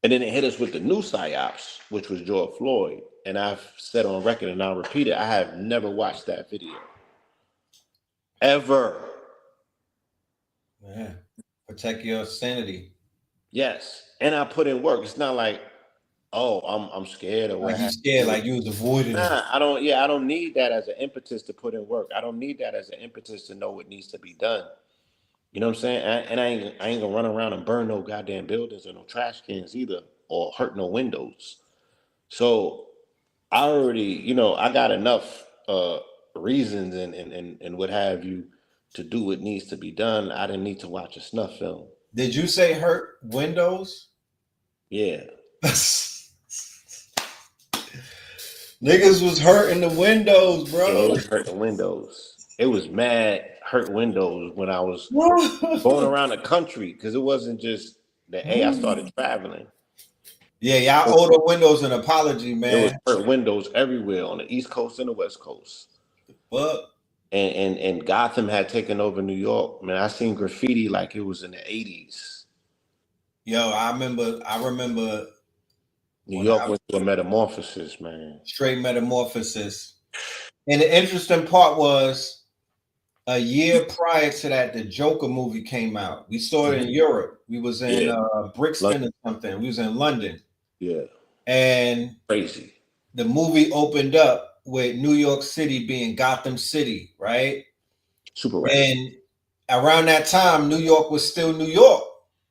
And then it hit us with the new psyops, which was George Floyd. And I've said on record and I'll repeat it, I have never watched that video. Ever. Yeah. Protect your sanity. Yes. And I put in work. It's not like, oh, I'm scared or what. Like you scared, like you was avoiding it. I don't need that as an impetus to put in work. I don't need that as an impetus to know what needs to be done. You know what I'm saying? And I ain't gonna run around and burn no goddamn buildings or no trash cans either, or hurt no windows. So I already, I got enough reasons and what have you to do what needs to be done. I didn't need to watch a snuff film. Did you say hurt windows? Yeah. Niggas was hurting the windows, bro. Yeah, it was hurting windows. It was mad hurt windows when I was going around the country because it wasn't just the I started traveling. Yeah, y'all owe the windows an apology, man. There was hurt windows everywhere on the East Coast and the West Coast. What? And Gotham had taken over New York. Man, I seen graffiti like it was in the 80s. Yo, I remember New York went through a metamorphosis, man. Straight metamorphosis. And the interesting part was a year prior to that, the Joker movie came out. We saw it in Europe. We was in Brixton or something. We was in London. Yeah. And crazy. The movie opened up with New York City being Gotham City, right? Super right. And around that time, New York was still New York.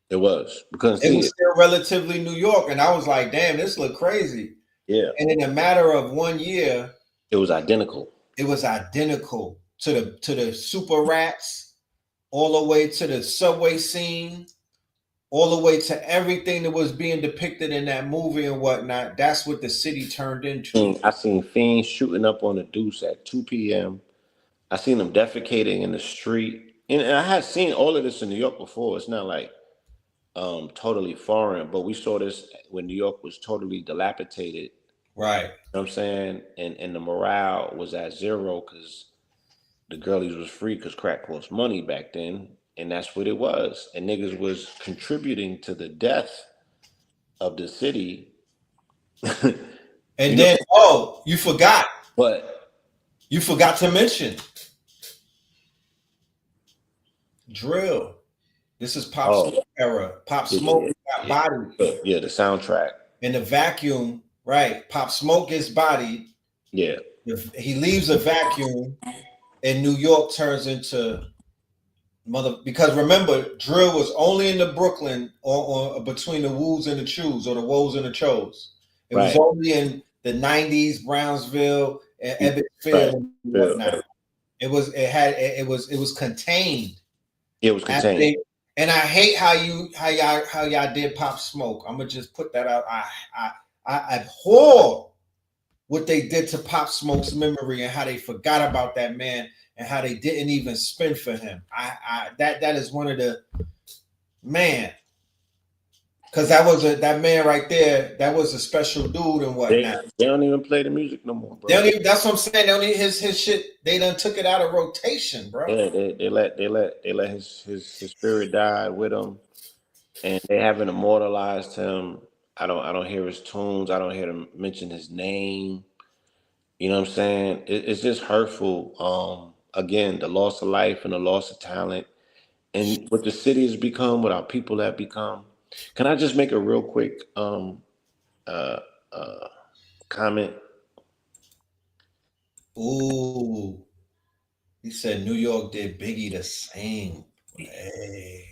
It was. Because it was still relatively New York. And I was like, damn, this look crazy. Yeah. And in a matter of 1 year, it was identical. It was identical to the super rats, all the way to the subway scene, all the way to everything that was being depicted in that movie and whatnot. That's what the city turned into. I seen fiends shooting up on the deuce at 2 p.m. I seen them defecating in the street. And I had seen all of this in New York before. It's not like totally foreign, but we saw this when New York was totally dilapidated. Right. You know what I'm saying? And the morale was at zero because the girlies was free because crack cost money back then. And that's what it was. And niggas was contributing to the death of the city. And then, you forgot. What? You forgot to mention. Drill. This is Pop Oh, Smoke era. Pop yeah, Smoke got yeah, bodied yeah, the soundtrack. in the vacuum. Right. Pop Smoke gets bodied. Yeah, He leaves a vacuum, and New York turns into because remember, drill was only in the Brooklyn or between the woos and the chews or the woes and the chos. It was right, only in the 90s, Brownsville and Ebbsfield right. and Yeah. whatnot. It was contained. It was contained. And I hate how y'all did Pop Smoke. I'm gonna just put that out. I abhor what they did to Pop Smoke's memory and how they forgot about that man and how they didn't even spin for him. That is one of the man, because that man right there. That was a special dude and whatnot. They don't even play the music no more, bro. They don't even, that's what I'm saying. They don't even, his shit. They done took it out of rotation, bro. Yeah, they let his spirit die with him, and they haven't immortalized him. I don't hear his tunes. I don't hear them mention his name. You know what I'm saying? It's just hurtful. Again, the loss of life and the loss of talent, and what the city has become, what our people have become. Can I just make a real quick uh, uh, comment? Ooh, he said New York did Biggie the same way.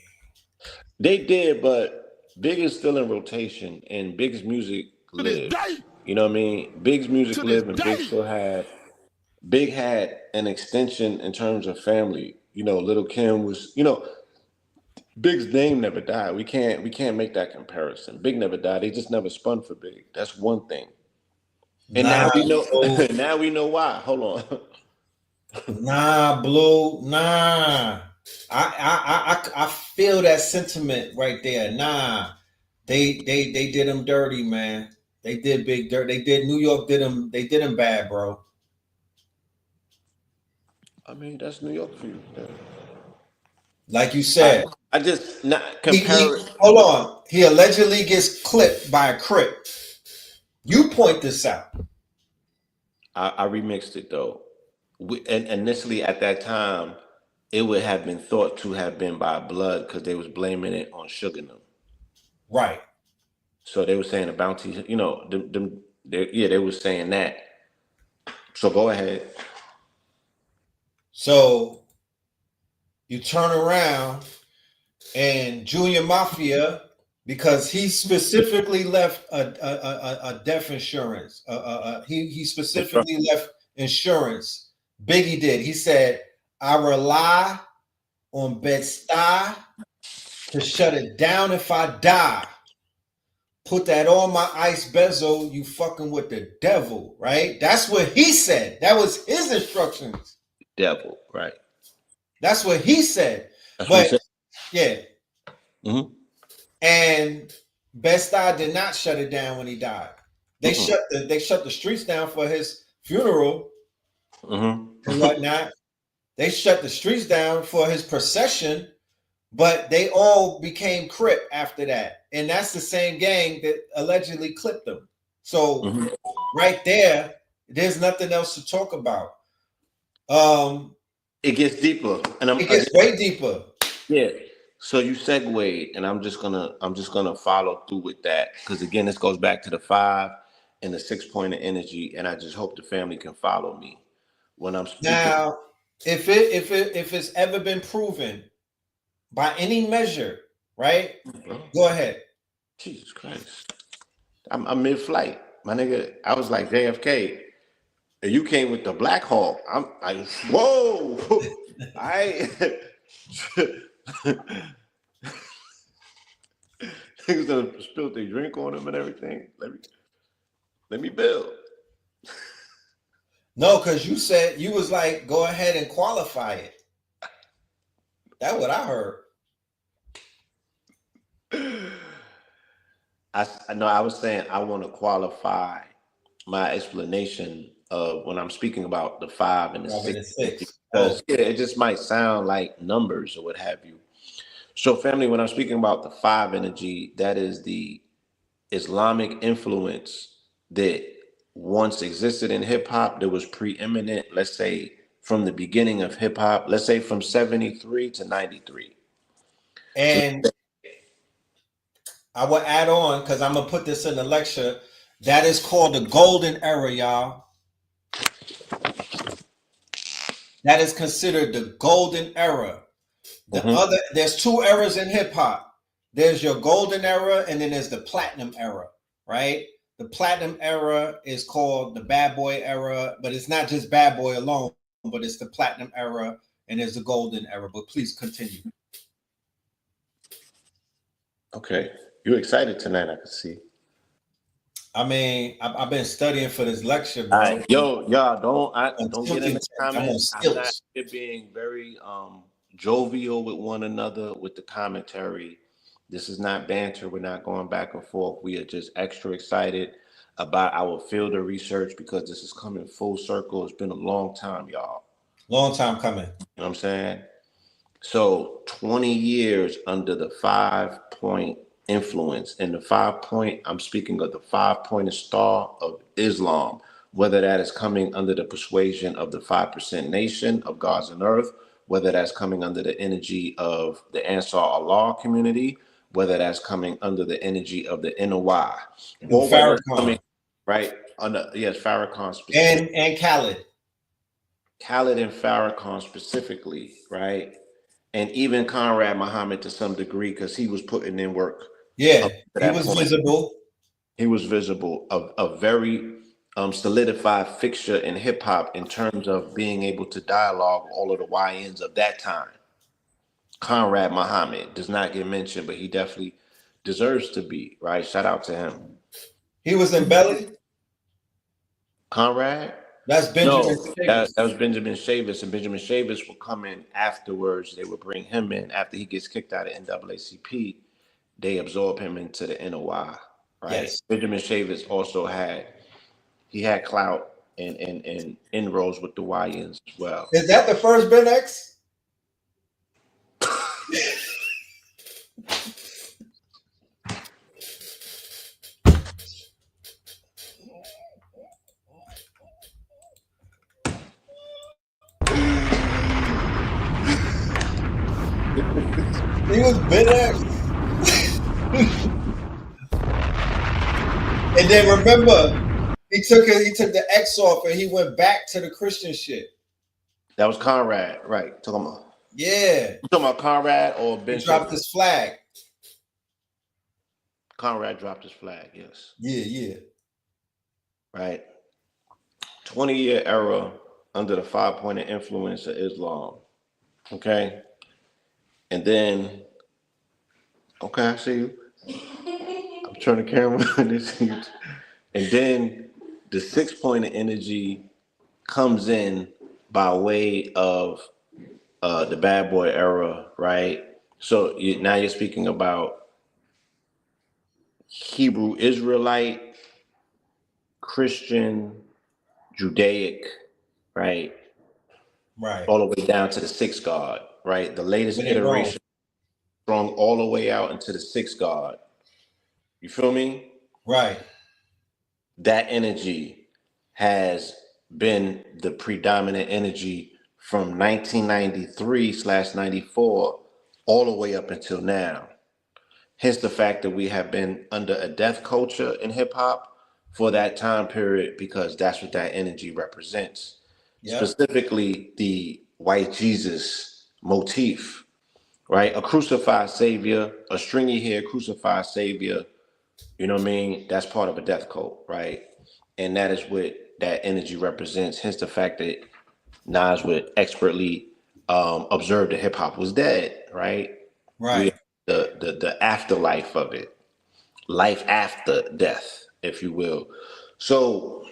They did, but Big is still in rotation, and Big's music lived. You know what I mean? Big's music lived, and Big had an extension in terms of family. You know, Little Kim was. You know, Big's name never died. We can't make that comparison. Big never died. They just never spun for Big. That's one thing. And now Nah, we know. bro. Now we know why. Hold on. Nah, Blue. Nah. I feel that sentiment right there. Nah. They did him dirty, man. They did Big dirt. They did New York did him. They did him bad, bro. I mean, that's New York for you. Yeah. Like you said, I just not he compare it. hold on. He allegedly gets clipped by a Crip. You point this out. I remixed it though. And initially at that time, it would have been thought to have been by blood because they was blaming it on Sugar and them. Right. So they were saying the bounty, you know, they were saying that. So go ahead. So you turn around and Junior Mafia, because he specifically left a death insurance. He specifically left insurance. Biggie did. He said, "I rely on Bed-Stuy to shut it down if I die. Put that on my ice bezel. You fucking with the devil, right?" That's what he said. That was his instructions. Devil, right? That's what he said. That's what he But said. yeah, Mm-hmm. and Bed-Stuy did not shut it down when he died. They shut the streets down for his funeral and whatnot. They shut the streets down for his procession, but they all became Crip after that. And that's the same gang that allegedly clipped them. So right there, there's nothing else to talk about. It gets deeper, and It gets way deeper. yeah. So you segued, and I'm just gonna follow through with that because again, this goes back to the 5 and the 6 point of energy, and I just hope the family can follow me when I'm speaking. Now, if it's ever been proven by any measure, right? Go ahead. Jesus Christ, I'm mid-flight, my nigga. I was like JFK, and you came with the Black Hawk. I'm like, whoa, I. Niggas done spilled their drink on him and everything. Let me build. No, because you said you was like, go ahead and qualify it. That's what I heard. I know I was saying I want to qualify my explanation of when I'm speaking about the 5 and the 6. Because yeah, it just might sound like numbers or what have you. So family, when I'm speaking about the 5 energy, that is the Islamic influence that once existed in hip hop that was preeminent, let's say from the beginning of hip hop, let's say from 73 to 93. And I will add on, because I'm gonna put this in the lecture. That is called the golden era, y'all. That is considered the golden era. There's two eras in hip hop. There's your golden era, and then there's the platinum era, right? The platinum era is called the bad boy era, but it's not just bad boy alone, but it's the platinum era and there's the golden era. But please continue. Okay. You're excited tonight, I can see. I mean, I've been studying for this lecture, bro. Right. Yo, y'all don't get in the comments. I'm not being very jovial with one another with the commentary. This is not banter. We're not going back and forth. We are just extra excited about our field of research because this is coming full circle. It's been a long time, y'all. Long time coming. You know what I'm saying? So 20 years under the 5-point influence. And the 5-point, I'm speaking of the 5-pointed star of Islam, whether that is coming under the persuasion of the 5% nation of God's and earth, whether that's coming under the energy of the Ansar Allah community, whether that's coming under the energy of the NOI. Or Farrakhan. Right? Yes, Farrakhan specifically. And Khaled. Khaled and Farrakhan specifically, right? And even Conrad Muhammad to some degree, because he was putting in work. Yeah, he was visible. He was visible. A very solidified fixture in hip hop in terms of being able to dialogue all of the YNs of that time. Conrad Muhammad does not get mentioned, but he definitely deserves to be, right? Shout out to him. He was in Belly? Conrad? That's Benjamin Shavis. That was Benjamin Shavis, and Benjamin Shavis will come in afterwards. They will bring him in after he gets kicked out of NAACP. They absorb him into the NOI, right? Yes. Benjamin Shavis also had clout and inroads with the YNs as well. Is that the first Ben X? He was Ben X. And then remember, he took the X off and he went back to the Christian shit. That was Conrad, right? Talking about. Yeah. You talking about Conrad or Ben? He dropped his flag. Conrad dropped his flag, yes. Yeah. Right. 20-year era under the 5-pointed influence of Islam. Okay. And then, okay, I see you. I'm turning the camera. And then the 6-pointed energy comes in by way of the bad boy era, right? So now you're speaking about Hebrew Israelite, Christian, Judaic, right? Right. All the way down to the 6th God, right? The latest iteration strong all the way out into the 6th God. You feel me? Right. That energy has been the predominant energy from 1993/94 all the way up until now. Hence the fact that we have been under a death culture in hip hop for that time period, because that's what that energy represents. Yep. Specifically the white Jesus motif, right? A crucified savior, a stringy hair crucified savior, you know what I mean? That's part of a death cult, right? And that is what that energy represents. Hence the fact that Nas would expertly observe that hip hop was dead, right? Right. The afterlife of it, life after death, if you will. So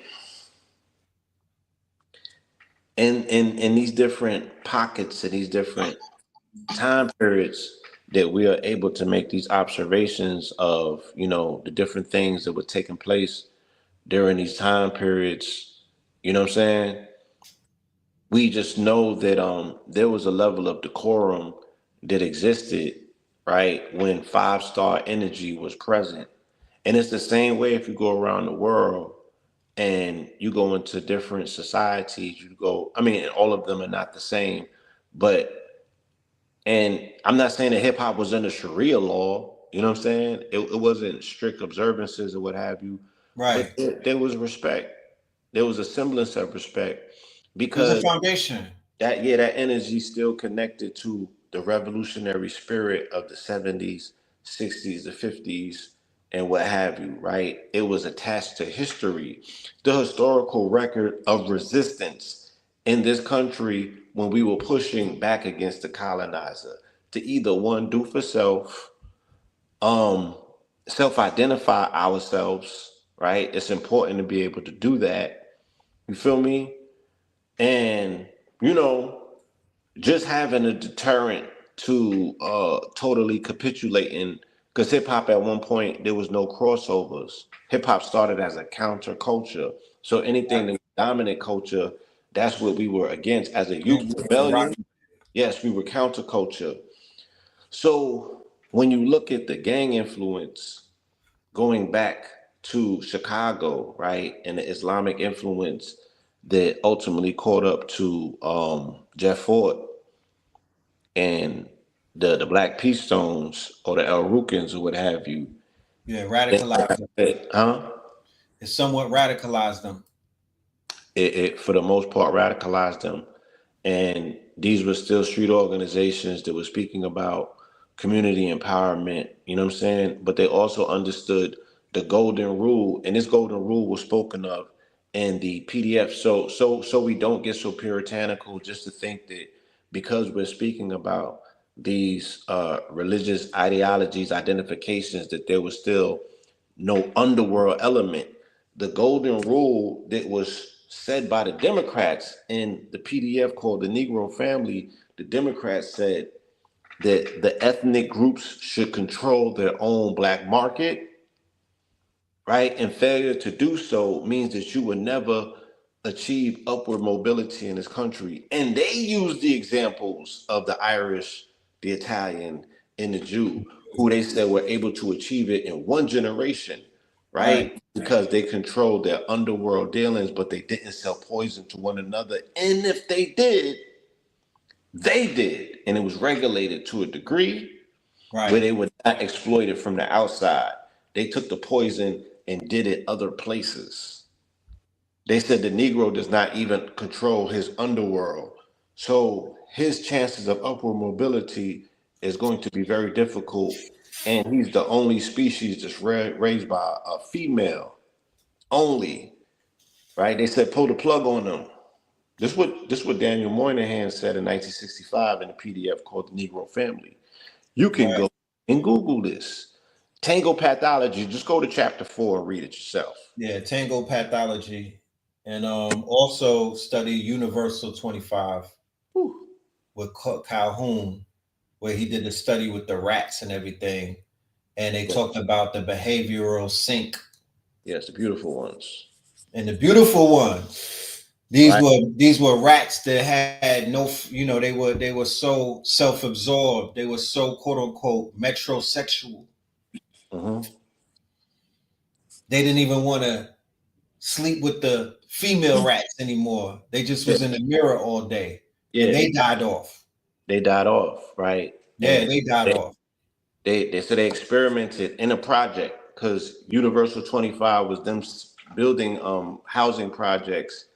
in these different pockets and these different time periods that we are able to make these observations of, you know, the different things that were taking place during these time periods, you know what I'm saying? We just know that there was a level of decorum that existed, right, when 5-star energy was present. And it's the same way if you go around the world and you go into different societies, I mean, all of them are not the same, but, and I'm not saying that hip hop was under Sharia law, you know what I'm saying? It wasn't strict observances or what have you, but Right. there was respect. There was a semblance of respect There's a because foundation. that energy still connected to the revolutionary spirit of the 70s, 60s, the 50s, and what have you, right? It was attached to history, the historical record of resistance in this country when we were pushing back against the colonizer to either one, do for self, um, self-identify ourselves, right? It's important to be able to do that. You feel me? And you know, just having a deterrent to totally capitulating, because hip hop at one point there was no crossovers. Hip hop started as a counterculture, so anything that was dominant culture, that's what we were against as a youth Rock. rebellion. Yes, we were counterculture. So when you look at the gang influence going back to Chicago, right, and the Islamic influence that ultimately caught up to Jeff Ford and the Black Peace Stones or the El Rukins or what have you. Yeah, radicalized them. Huh? It somewhat radicalized them. It for the most part radicalized them. And these were still street organizations that were speaking about community empowerment, you know what I'm saying? But they also understood the golden rule, and this golden rule was spoken of in the PDF. So we don't get so puritanical just to think that because we're speaking about these religious ideologies, identifications, that there was still no underworld element. The golden rule that was said by the Democrats in the PDF called the Negro Family, the Democrats said that the ethnic groups should control their own black market, right? And failure to do so means that you will never achieve upward mobility in this country. And they use the examples of the Irish, the Italian, and the Jew, who they said were able to achieve it in one generation, Right. right? Because they controlled their underworld dealings, but they didn't sell poison to one another. And if they did, they did. And it was regulated to a degree where Right. they were not exploited from the outside. They took the poison and did it other places. They said the Negro does not even control his underworld. So his chances of upward mobility is going to be very difficult. And he's the only species that's raised by a female only, right? They said pull the plug on them. This what Daniel Moynihan said in 1965 in a PDF called The Negro Family. You can Right. go and Google this. Tango pathology, just go to chapter 4 and read it yourself. Yeah, tango pathology. And also study Universal 25 Whew. with Calhoun, where he did the study with the rats and everything. And they Yeah. talked about the behavioral sink. Yes, the beautiful ones. And the beautiful ones, Right. these were rats that had no, they were so self-absorbed. They were so quote unquote metrosexual. Mm-hmm. They didn't even want to sleep with the female rats anymore. They just Yeah. was in the mirror all day, and Yeah. they died off. They died off, right? Yeah, And they died they off. they experimented in a project because Universal 25 was them building housing projects,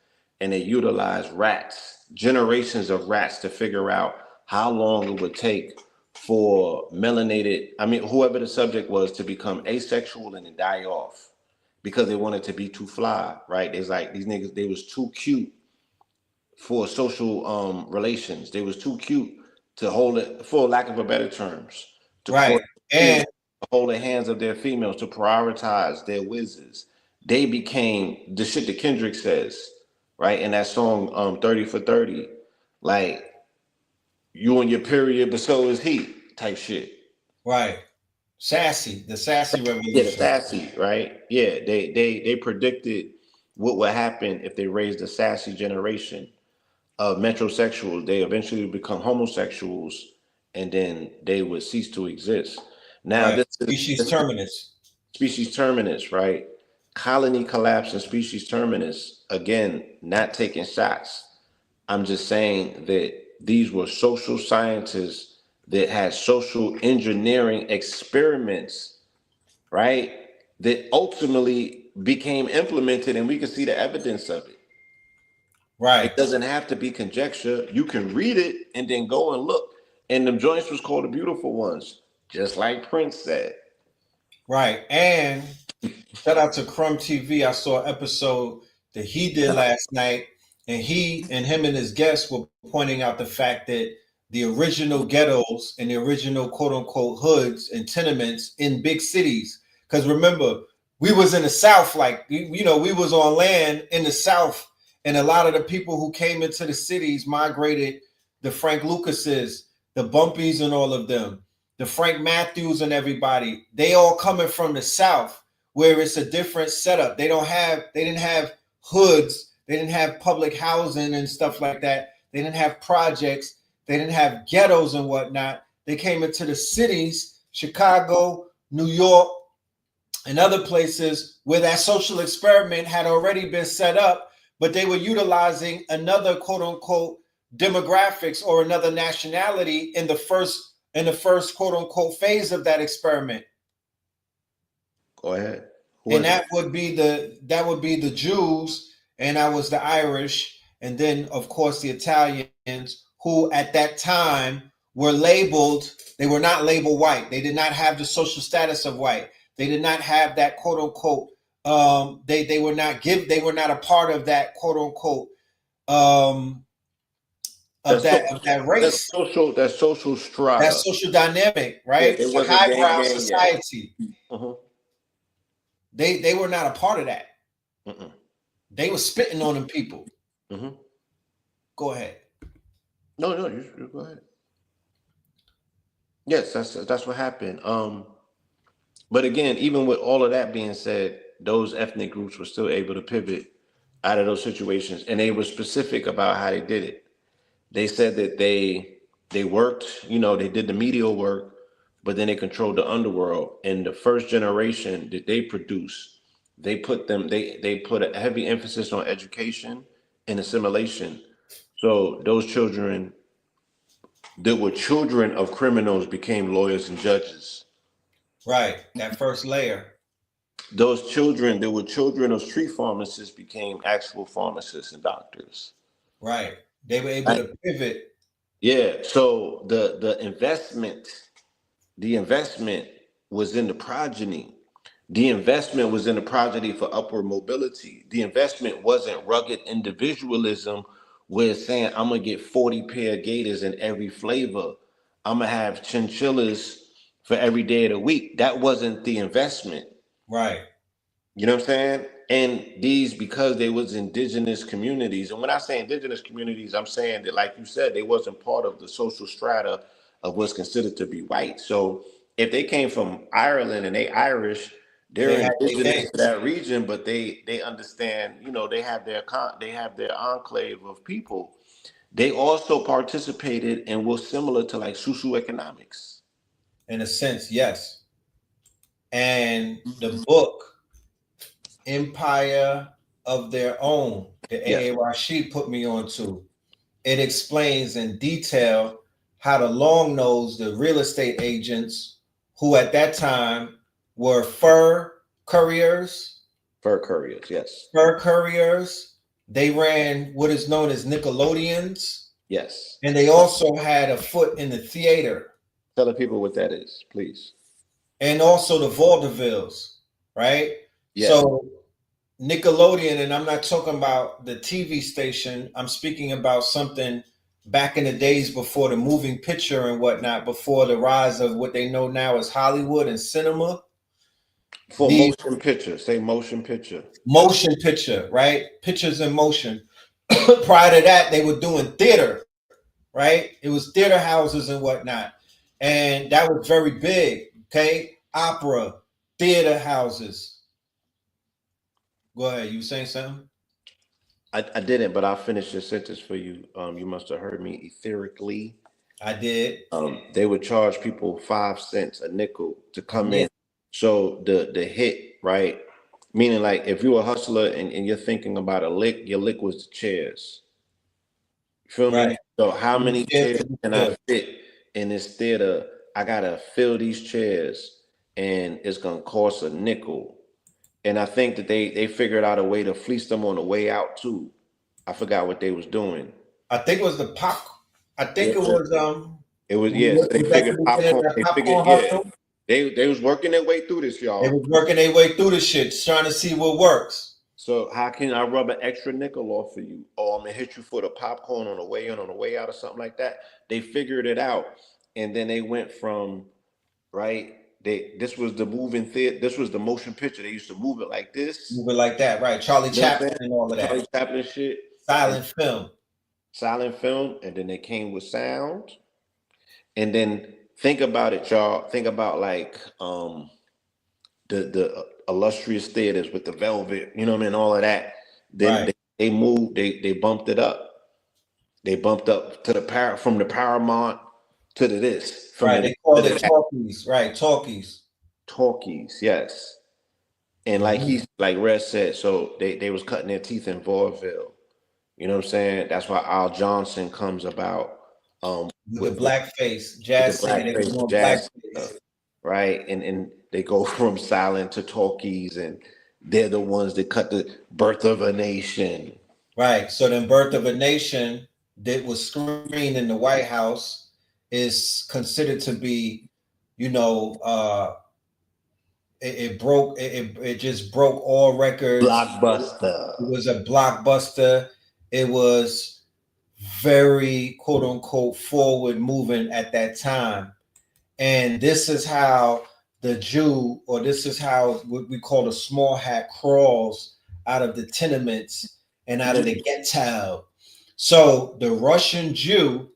and they utilized rats, generations of rats, to figure out how long it would take for melanated, I mean, whoever the subject was, to become asexual and then die off because they wanted to be too fly, right? It's like these niggas, they was too cute for social relations. They was too cute to hold it, for lack of a better terms, to Right. court females, And to hold the hands of their females, to prioritize their whizzes. They became the shit that Kendrick says, right? In that song 30 for 30. Like, you on your period, but so is he, type shit. right. The sassy Yeah, the revolution. sassy, right? Yeah, they predicted what would happen if they raised a sassy generation of metrosexuals. They eventually become homosexuals, and then they would cease to exist. Now, Right. this Species is terminus. species terminus, right? colony collapse and species terminus, again, not taking shots. I'm just saying that these were social scientists that had social engineering experiments, right? That ultimately became implemented, and we can see the evidence of it. Right. It doesn't have to be conjecture. You can read it and then go and look. And the joints was called the beautiful ones, just like Prince said. Right. And shout out to Crumb TV. I saw an episode that he did last night, and him and his guests were pointing out the fact that the original ghettos and the original quote unquote hoods and tenements in big cities. Because remember, we was in the South, like we was on land in the South, and a lot of the people who came into the cities migrated. The Frank Lucases, the Bumpies, and all of them, the Frank Matthews, and everybody. They all coming from the South, where it's a different setup. They didn't have hoods, they didn't have public housing and stuff like that. They didn't have projects, they didn't have ghettos and whatnot. They came into the cities, Chicago, New York, and other places where that social experiment had already been set up, but they were utilizing another quote unquote demographics or another nationality in the first quote unquote phase of that experiment. Go ahead. And that would be the Jews, and I was the Irish, and then of course the Italians, who at that time were labeled. They were not labeled white. They did not have the social status of white. They did not have that quote unquote. They were not a part of that quote unquote of that race. That social strata. That social dynamic, right? Yeah, the highbrow society. They were not a part of that. They were spitting on them people. Go ahead. No, you go ahead. Yes, that's what happened. But again, even with all of that being said, those ethnic groups were still able to pivot out of those situations, and they were specific about how they did it. They said that they worked, they did the medial work, but then they controlled the underworld. And the first generation that they produced, they put a heavy emphasis on education and assimilation. So those children that were children of criminals became lawyers and judges. Right, that first layer. Those children that were children of street pharmacists became actual pharmacists and doctors. Right, they were able to pivot. Yeah, so the investment was in the progeny. The investment was in the progeny for upward mobility. The investment wasn't rugged individualism where it's saying, I'm going to get 40 pair of gators in every flavor. I'm going to have chinchillas for every day of the week. That wasn't the investment. Right. You know what I'm saying? And these, because they was indigenous communities, and when I say indigenous communities, I'm saying that, like you said, they wasn't part of the social strata of what's considered to be white. So if they came from Ireland and they Irish, they're indigenous to that region, but they understand, they have their enclave of people. They also participated and were similar to like socioeconomics. In a sense, yes. And the book Empire of Their Own, that A.A. Rashid put me onto, it explains in detail how the long-nosed, the real estate agents, who at that time were fur couriers. Yes. Fur couriers. They ran what is known as Nickelodeons. Yes. And they also had a foot in the theater. Tell the people what that is, please. And also the vaudevilles, right? Yes. So Nickelodeon, and I'm not talking about the TV station. I'm speaking about something back in the days before the moving picture and whatnot, before the rise of what they know now as Hollywood and cinema. For motion picture, say motion picture. Motion picture, right? Pictures in motion. Prior to that, they were doing theater, right? It was theater houses and whatnot. And that was very big, okay? Opera, theater houses. Go ahead. You saying something? I didn't, but I'll finish your sentence for you. You must have heard me etherically. I did. They would charge people 5 cents, a nickel to come in. So the hit, right? Meaning, like, if you're a hustler and you're thinking about a lick, your lick was the chairs. Feel Right. me? So how many Chairs chairs to be can I filled. fit in this theater? I gotta fill these chairs, and it's gonna cost a nickel. And I think that they figured out a way to fleece them on the way out too. I forgot what they was doing. I think it was the pop. I think Yeah, it was it was, yeah. So they was that figured the beginning of popcorn. that They figured, popcorn yeah. hustle? They was working their way through this, They y'all. was working their way through the shit, trying to see what works. So how can I rub an extra nickel off for you? Oh, I'm gonna hit you for the popcorn on the way in, on the way out, or something like that. They figured it out, and then they went from right. This was the moving theater. This was the motion picture. They used to move it like this. Move it like that, right? Charlie You know what I'm Chaplin saying? and all of Charlie that. Chaplin shit. And Silent film. silent film, and then they came with sound. And then think about it, y'all. Think about like the illustrious theaters with the velvet, you know what I mean, all of that. Then Right. they moved, they bumped it up. They bumped up to the from the Paramount to the this, from Right. the They called to it the talkies. Right. Talkies. talkies, yes. And like Mm-hmm. he's like Red said, so they was cutting their teeth in vaudeville. You know what I'm saying? That's why Al Johnson comes about With the with blackface, the jazz singer, they were blackface, the doing jazz blackface. stuff, right? And they go from silent to talkies, and they're the ones that cut the Birth of a Nation. Right. So then Birth of a Nation that was screened in the White House is considered to be, you know, it broke it just broke all records. Blockbuster. It was a blockbuster. It was very quote unquote forward moving at that time. And this is how the Jew, or this is how what we call the small hat, crawls out of the tenements and out of the ghetto. So the Russian Jew,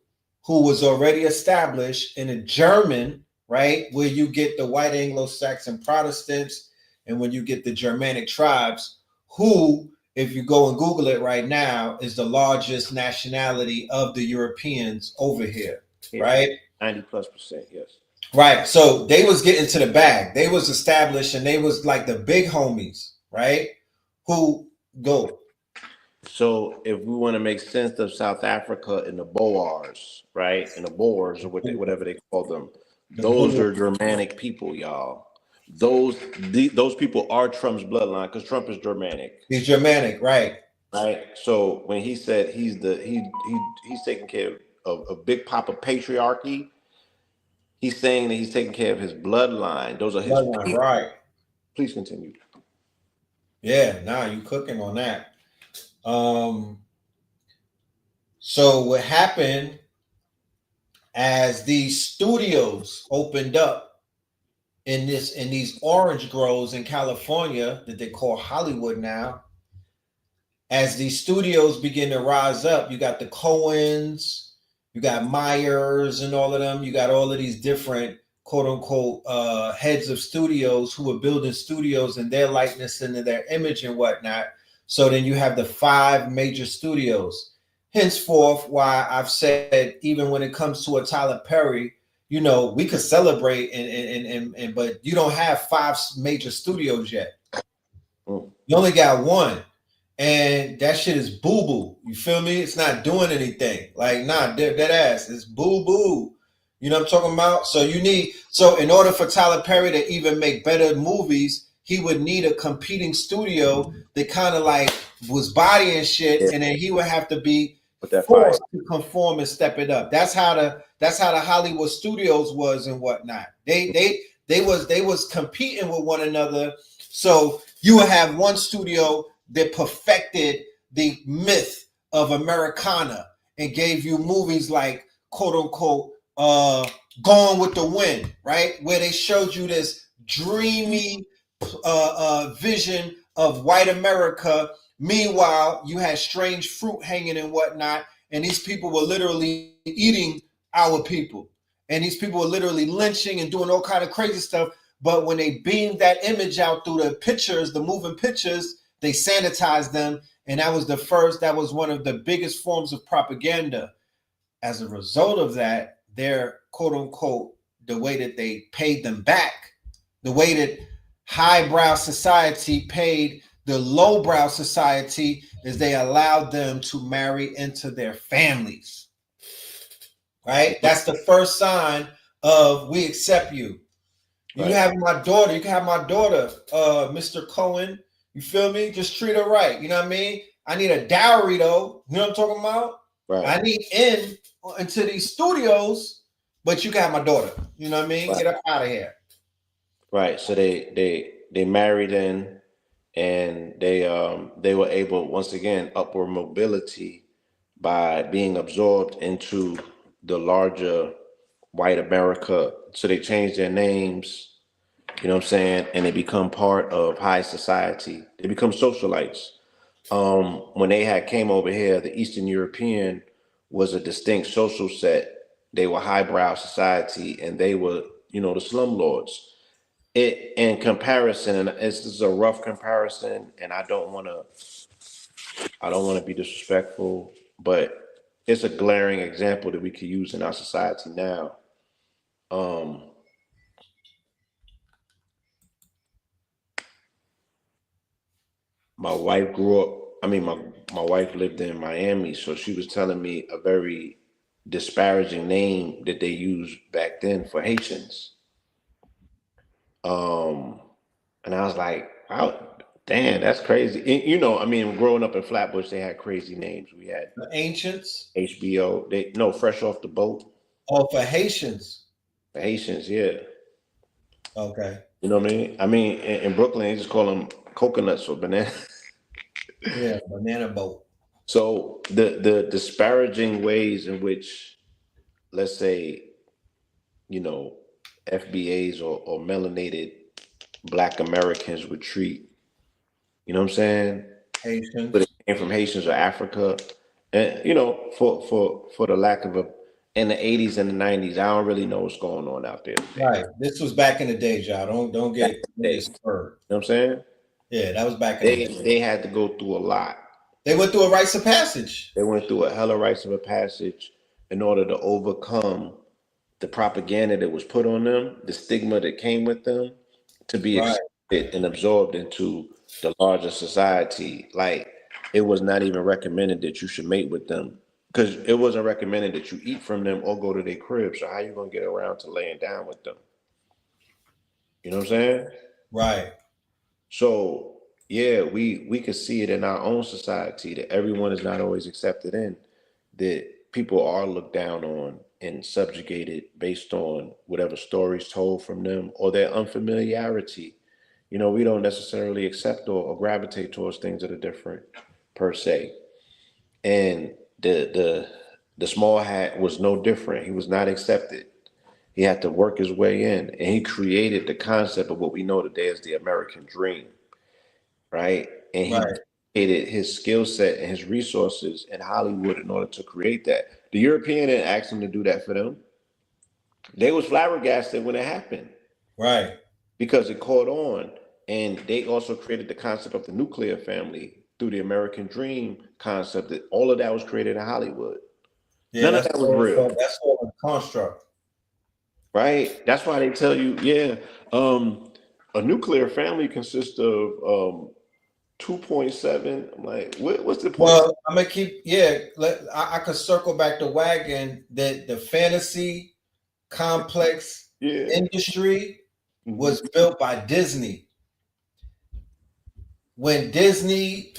who was already established, in a German, right, where you get the white Anglo-Saxon Protestants and when you get the Germanic tribes, who, if you go and Google it right now, is the largest nationality of the Europeans over here, Yeah, right? 90+%, yes. Right. So they was getting to the bag. They was established and they was like the big homies, right? Who go. So if we want to make sense of South Africa and the Boers, right, and the Boers or whatever they call them, The those bull. are Germanic people, y'all. Those people are Trump's bloodline because Trump is Germanic, He's Germanic, right? right? So when he said he's taking care of a big papa patriarchy, he's saying that he's taking care of his bloodline. Those are his Bloodline, people. right. Please continue. Yeah, nah, you cooking on that. So what happened as these studios opened up in these orange groves in California that they call Hollywood now, as these studios begin to rise up, you got the Coens, you got Myers and all of them, you got all of these different quote unquote heads of studios who were building studios in their likeness and in their image and whatnot. So then you have the 5 major studios. Henceforth, why I've said, even when it comes to a Tyler Perry, you know, we could celebrate and but you don't have 5 major studios yet. You only got 1. And that shit is boo boo. You feel me? It's not doing anything. Like, nah, dead ass. It's boo boo. You know what I'm talking about? So in order for Tyler Perry to even make better movies, he would need a competing studio that kind of like was bodying shit, Yeah. and then he would have to be With that forced fire. to conform and step it up. That's how the Hollywood studios was and whatnot. They was competing with one another. So you would have one studio that perfected the myth of Americana and gave you movies like quote unquote Gone with the Wind, right? Where they showed you this dreamy vision of white America. Meanwhile, you had strange fruit hanging and whatnot, and these people were literally eating our people. And these people were literally lynching and doing all kind of crazy stuff. But when they beamed that image out through the pictures, the moving pictures, they sanitized them, and that was one of the biggest forms of propaganda. As a result of that, their quote unquote, the way that they paid them back, the way that highbrow society paid the lowbrow society is they allowed them to marry into their families. Right? That's the first sign of we accept you. You Right. have my daughter. You can have my daughter, Mr. Cohen. You feel me? Just treat her right. You know what I mean? I need a dowry though. You know what I'm talking about? Right. I need into these studios, but you can have my daughter. You know what I mean? Right. Get up out of here. Right. So they married in, and they were able, once again, upward mobility by being absorbed into the larger white America. So they changed their names, you know what I'm saying, and they become part of high society. They become socialites. When they had came over here, the Eastern European was a distinct social set. They were highbrow society, and they were, the slumlords. It in comparison, and this is a rough comparison, and I don't want to be disrespectful, but it's a glaring example that we could use in our society now. My wife grew up. I mean, my wife lived in Miami, so she was telling me a very disparaging name that they used back then for Haitians. And I was like, wow, damn, that's crazy. I mean, growing up in Flatbush, they had crazy names. We had The ancients. HBO. They no fresh off the boat. Oh, for Haitians. The Haitians, yeah. Okay. You know what I mean? I mean, in Brooklyn, they just call them coconuts or bananas. Yeah, banana boat. So the disparaging ways in which, let's say, FBAs or melanated Black Americans would treat, you know what I'm saying? But it Haitians. came from Haitians or Africa, and for the lack of in the 80s and the 90s, I don't really know what's going on out there today. Right. This was back in the day, y'all. Don't get spurred. You know what I'm saying? Yeah, that was back in the day. They had to go through a lot. They went through a rites of passage. They went through a hella rites of a passage in order to overcome the propaganda that was put on them, the stigma that came with them, to be Right. accepted and absorbed into the larger society. Like, it was not even recommended that you should mate with them, because it wasn't recommended that you eat from them or go to their crib. So how you gonna get around to laying down with them? You know what I'm saying? Right. So yeah, we could see it in our own society that everyone is not always accepted in, that people are looked down on and subjugated based on whatever stories told from them or their unfamiliarity. We don't necessarily accept or gravitate towards things that are different per se. And the small hat was no different. He was not accepted. He had to work his way in, and he created the concept of what we know today as the American dream, right? And he Right. created his skill set and his resources in Hollywood in order to create that. The European didn't ask him to do that for them. They was flabbergasted when it happened. Right. Because it caught on. And they also created the concept of the nuclear family through the American dream concept. That all of that was created in Hollywood. Yeah, None of that was real. That's all a construct. Right? That's why they tell you, a nuclear family consists of 2.7. I'm like, what's the point? Well, I'm gonna keep. Yeah, I could circle back the wagon that the fantasy complex industry was built by Disney. When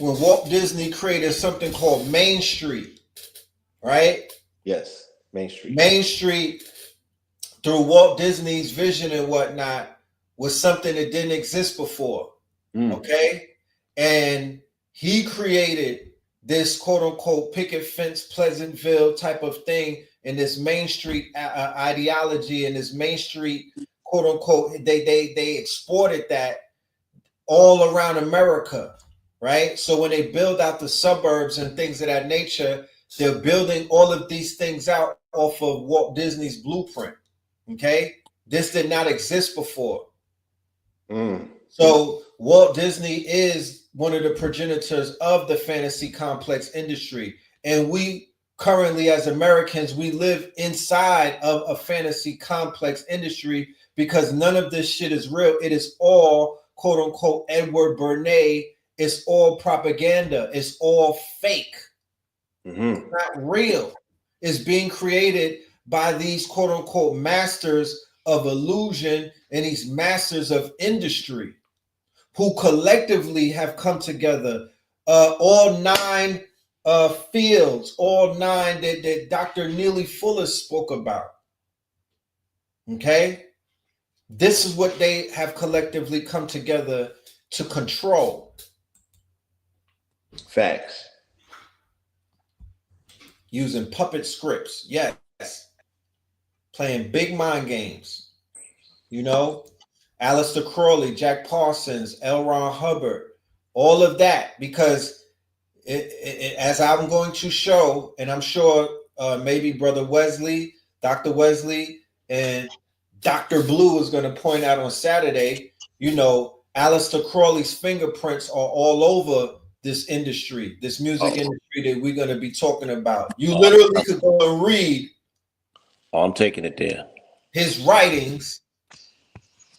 Walt Disney created something called Main Street, right? Yes, Main Street. Main Street, through Walt Disney's vision and whatnot, was something that didn't exist before. Okay, and he created this quote unquote picket fence Pleasantville type of thing, and this Main Street ideology, and this Main Street quote unquote they exported that all around America, right? So when they build out the suburbs and things of that nature, they're building all of these things out off of Walt Disney's blueprint. Okay, this did not exist before. So Walt Disney is one of the progenitors of the fantasy complex industry, and we currently, as Americans, we live inside of a fantasy complex industry because none of this shit is real. It is all quote unquote Edward Bernays, it's all propaganda. It's all fake. It's not real. It's being created by these quote unquote masters of illusion and these masters of industry who collectively have come together. All 9 fields, all 9 that Dr. Neely Fuller spoke about. Okay? This is what they have collectively come together to control. Facts. Using puppet scripts. Yes. Playing big mind games. You know? Aleister Crowley, Jack Parsons, L. Ron Hubbard, all of that, because as I'm going to show, and I'm sure maybe Brother Wesley, Dr. Wesley, and Dr. Blue is going to point out on Saturday, you know, Aleister Crowley's fingerprints are all over this industry, this music industry that we're going to be talking about. You literally could go and read. I'm taking it there. His writings,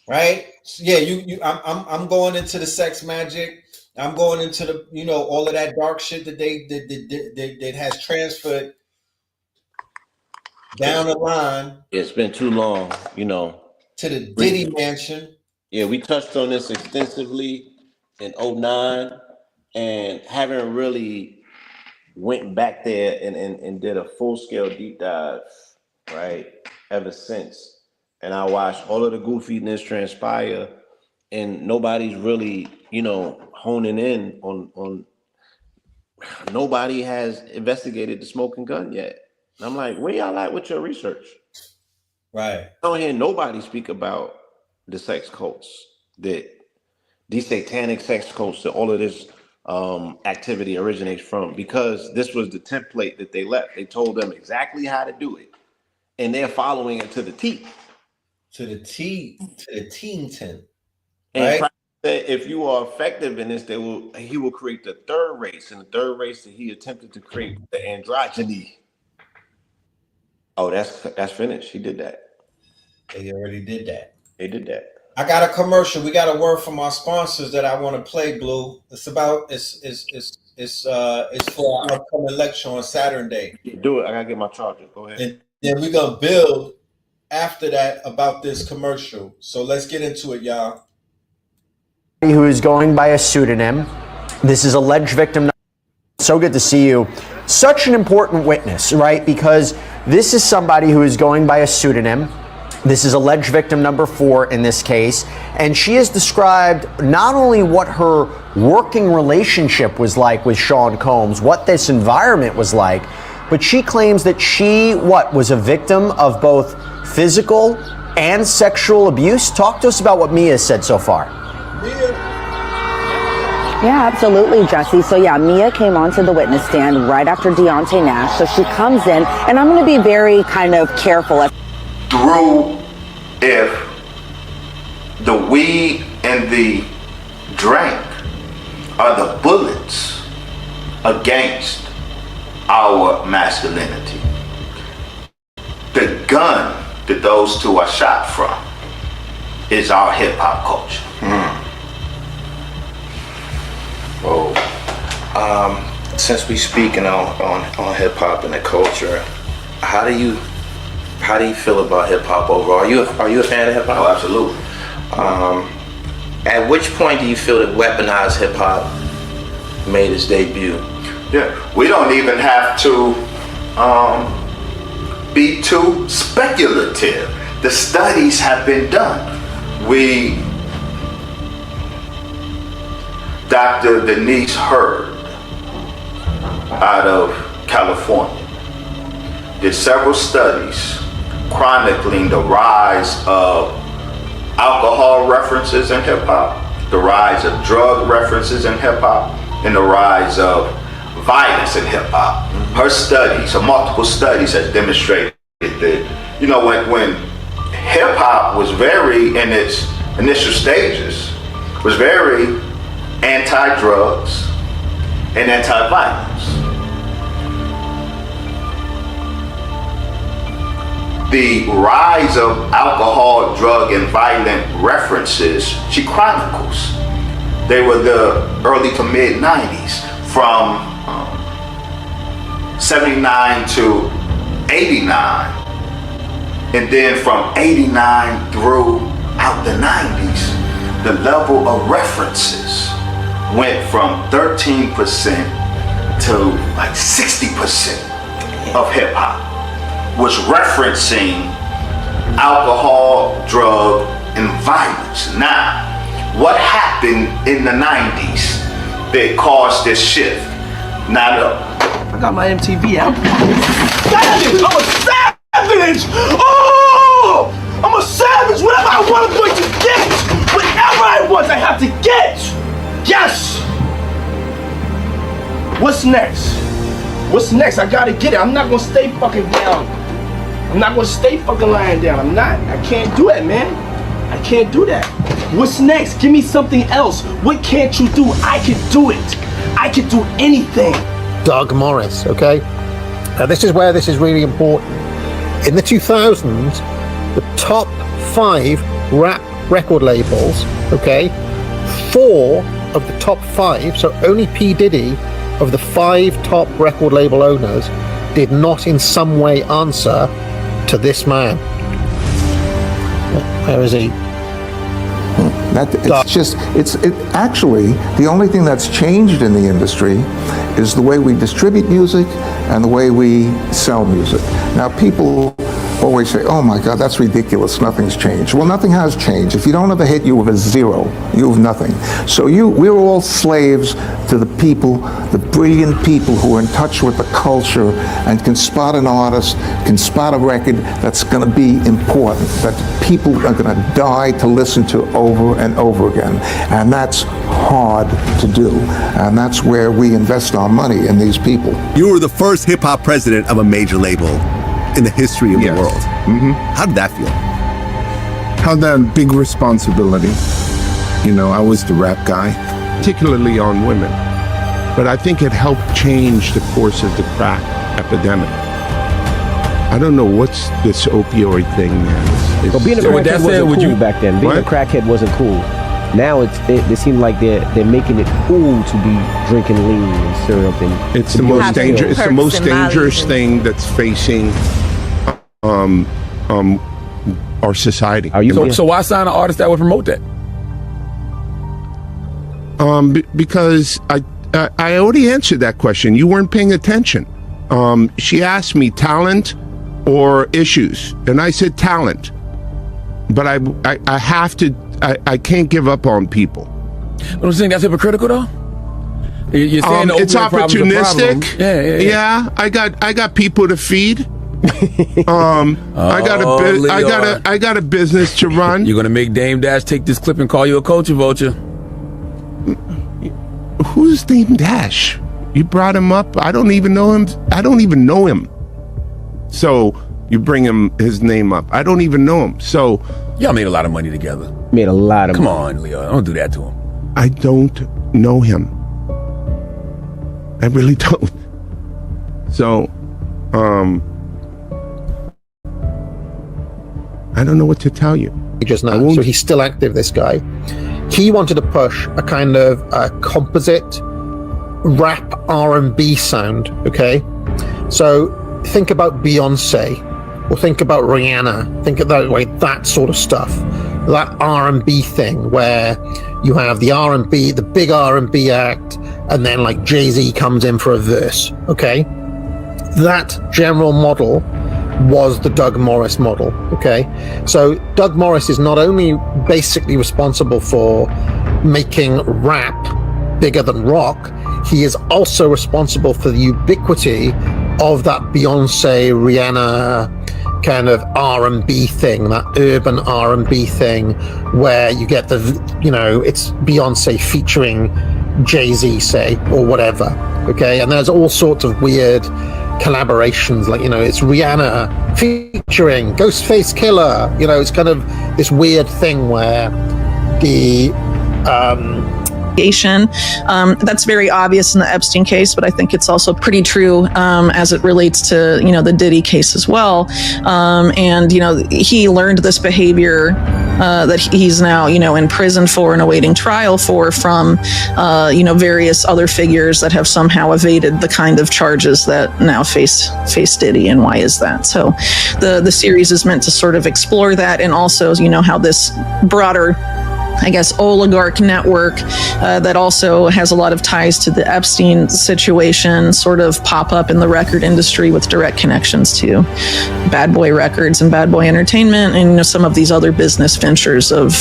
right? So yeah, I'm going into the sex magic. I'm going into the, you know, all of that dark shit that that has transferred down the line. It's been too long, you know. To the Diddy Mansion. Yeah, we touched on this extensively in 2009 and haven't really went back there and did a full-scale deep dive, right, ever since. And I watched all of the goofiness transpire, and nobody's really, you know, honing in on nobody has investigated the smoking gun yet. And I'm like, where y'all at with your research? Right. I don't hear nobody speak about the sex cults, that these satanic sex cults, that all of this activity originates from, because this was the template that they left. They told them exactly how to do it, and they're following it to the T. To the teen. Right? And if you are effective in this, he will create the third race, and the third race that he attempted to create, the androgyny. Oh, that's finished. He did that. They already did that. They did that. I got a commercial. We got a word from our sponsors that I want to play, Blue. It's about it's for our upcoming lecture on Saturday. Do it. I gotta get my charger. Go ahead. And then we're gonna build after that about this commercial. So let's get into it, y'all. Who is going by a pseudonym. This is alleged victim. So good to see you. Such an important witness, right? Because this is somebody who is going by a pseudonym. This is alleged victim number 4 in this case. And she has described not only what her working relationship was like with Sean Combs, what this environment was like, but she claims that she, was a victim of both physical and sexual abuse. Talk to us about what Mia said so far. Yeah, absolutely, Jesse. So yeah, Mia came onto the witness stand right after Deontay Nash. So she comes in, and I'm going to be very kind of careful. Through if the weed and the drink are the bullets against our masculinity. The gun that those two are shot from is our hip hop culture. Well, since we speaking on hip hop and the culture, how do you feel about hip hop overall? Are you a fan of hip hop? Oh, absolutely. At which point do you feel that weaponized hip hop made its debut? Yeah, we don't even have to be too speculative. The studies have been done. Dr. Denise Hurd out of California did several studies chronicling the rise of alcohol references in hip hop, the rise of drug references in hip hop, and the rise of violence in hip hop. Her multiple studies has demonstrated that, you know, when hip hop was very, in its initial stages, was very anti-drugs and anti-violence. the rise of alcohol, drug, and violent references she chronicles. They were the early to mid 90s, from 79 to 89. And then from 89 throughout the 90s, the level of references went from 13% to like 60% of hip hop was referencing alcohol, drug, and violence. Now, what happened in the 90s that caused this shift? Now, I got my MTV out. Savage! I'm a savage! Oh! I'm a savage! Whatever I want, I'm going to get! Whatever I want, I have to get! Yes! What's next? What's next? I gotta get it. I'm not gonna stay fucking down. I'm not gonna stay fucking lying down. I'm not. I can't do that, man. I can't do that. What's next? Give me something else. What can't you do? I can do it. I can do anything. Doug Morris, okay? Now this is where this is really important. In the 2000s, the top 5 rap record labels, okay? 4 of the top 5, so only P. Diddy of the 5 top record label owners did not in some way answer to this man. Where is he? Actually, the only thing that's changed in the industry is the way we distribute music and the way we sell music. Now, people always say, oh my God, that's ridiculous, nothing's changed. Well, nothing has changed. If you don't have a hit, you have a zero. You have nothing. So we're all slaves to the people, the brilliant people who are in touch with the culture and can spot an artist, can spot a record that's going to be important, that people are going to die to listen to over and over again. And that's hard to do. And that's where we invest our money, in these people. You were the first hip-hop president of a major label in the history of the world. Mm-hmm. How did that feel? Held that big responsibility. You know, I was the rap guy, particularly on women. But I think it helped change the course of the crack epidemic. I don't know what's this opioid thing, man. But being a crackhead wasn't cool back then. Being a crackhead wasn't cool. Now it seems like they're making it cool to be drinking lean and syrup and it's the most dangerous. It's the most dangerous thing that's facing our society. So why sign an artist that would promote that? Because I already answered that question. You weren't paying attention. She asked me talent or issues, and I said talent. But I have to. I can't give up on people. But I'm saying that's hypocritical, though. You're saying it's opportunistic. Yeah. I got people to feed. I got a business to run. You're gonna make Dame Dash take this clip and call you a culture vulture. Who's Dame Dash? You brought him up. I don't even know him. So you bring his name up. I don't even know him. So y'all made a lot of money together. Made a lot of money. Come on, Leo. Don't do that to him. I don't know him. I really don't. So, I don't know what to tell you. Just now. So he's still active, this guy. He wanted to push a kind of composite rap R&B sound, okay? So think about Beyonce, or think about Rihanna, think of that sort of stuff. That R&B thing where you have the R&B, the big R&B act, and then like Jay-Z comes in for a verse, okay? That general model was the Doug Morris model, okay? So Doug Morris is not only basically responsible for making rap bigger than rock, he is also responsible for the ubiquity of that Beyonce, Rihanna kind of R&B thing, that urban R&B thing where you get it's Beyonce featuring Jay-Z, say, or whatever, okay? And there's all sorts of weird collaborations, like, it's Rihanna featuring Ghostface Killer, it's kind of this weird thing where the That's very obvious in the Epstein case, but I think it's also pretty true as it relates to, the Diddy case as well. And he learned this behavior that he's now, in prison for and awaiting trial for from, various other figures that have somehow evaded the kind of charges that now face Diddy. And why is that? So the series is meant to sort of explore that, and also, how this broader, I guess, oligarch network that also has a lot of ties to the Epstein situation sort of pop up in the record industry with direct connections to Bad Boy Records and Bad Boy Entertainment, and some of these other business ventures of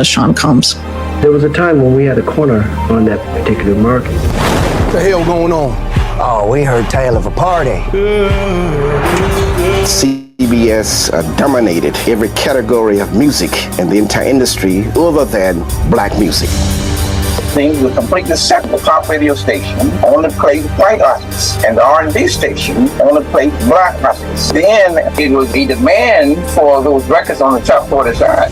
Sean Combs. There was a time when we had a corner on that particular market. What the hell going on? Oh, we heard tale of a party. CBS dominated every category of music in the entire industry other than black music. Things were completely set. The pop radio station only played white artists, and the R&B station only played black artists. Then it was a demand for those records on the top 40 side.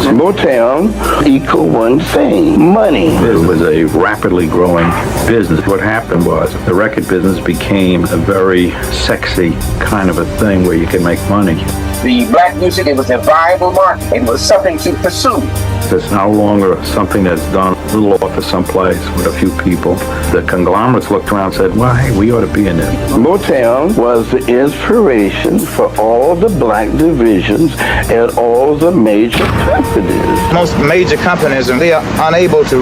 Motown equal one thing: money. It was a rapidly growing business. What happened was the record business became a very sexy kind of a thing where you can make money. The black music, it was a viable market. It was something to pursue. It's no longer something that's done a little off of someplace with a few people. The conglomerates looked around and said, well, hey, we ought to be in it. Motown was the inspiration for all the black divisions and all the major companies. Most major companies, they are unable to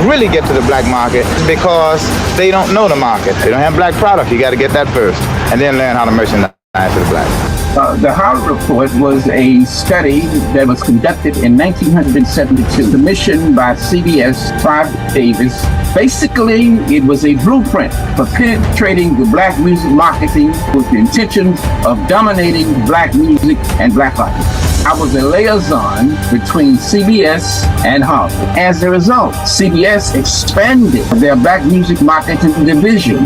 really get to the black market because they don't know the market. They don't have black product. You got to get that first, and then learn how to merchandise to the black. The Howard Report was a study that was conducted in 1972, commissioned by CBS, Clive Davis. Basically, it was a blueprint for penetrating the black music marketing with the intention of dominating black music and black artists. I was a liaison between CBS and Howard. As a result, CBS expanded their black music marketing division.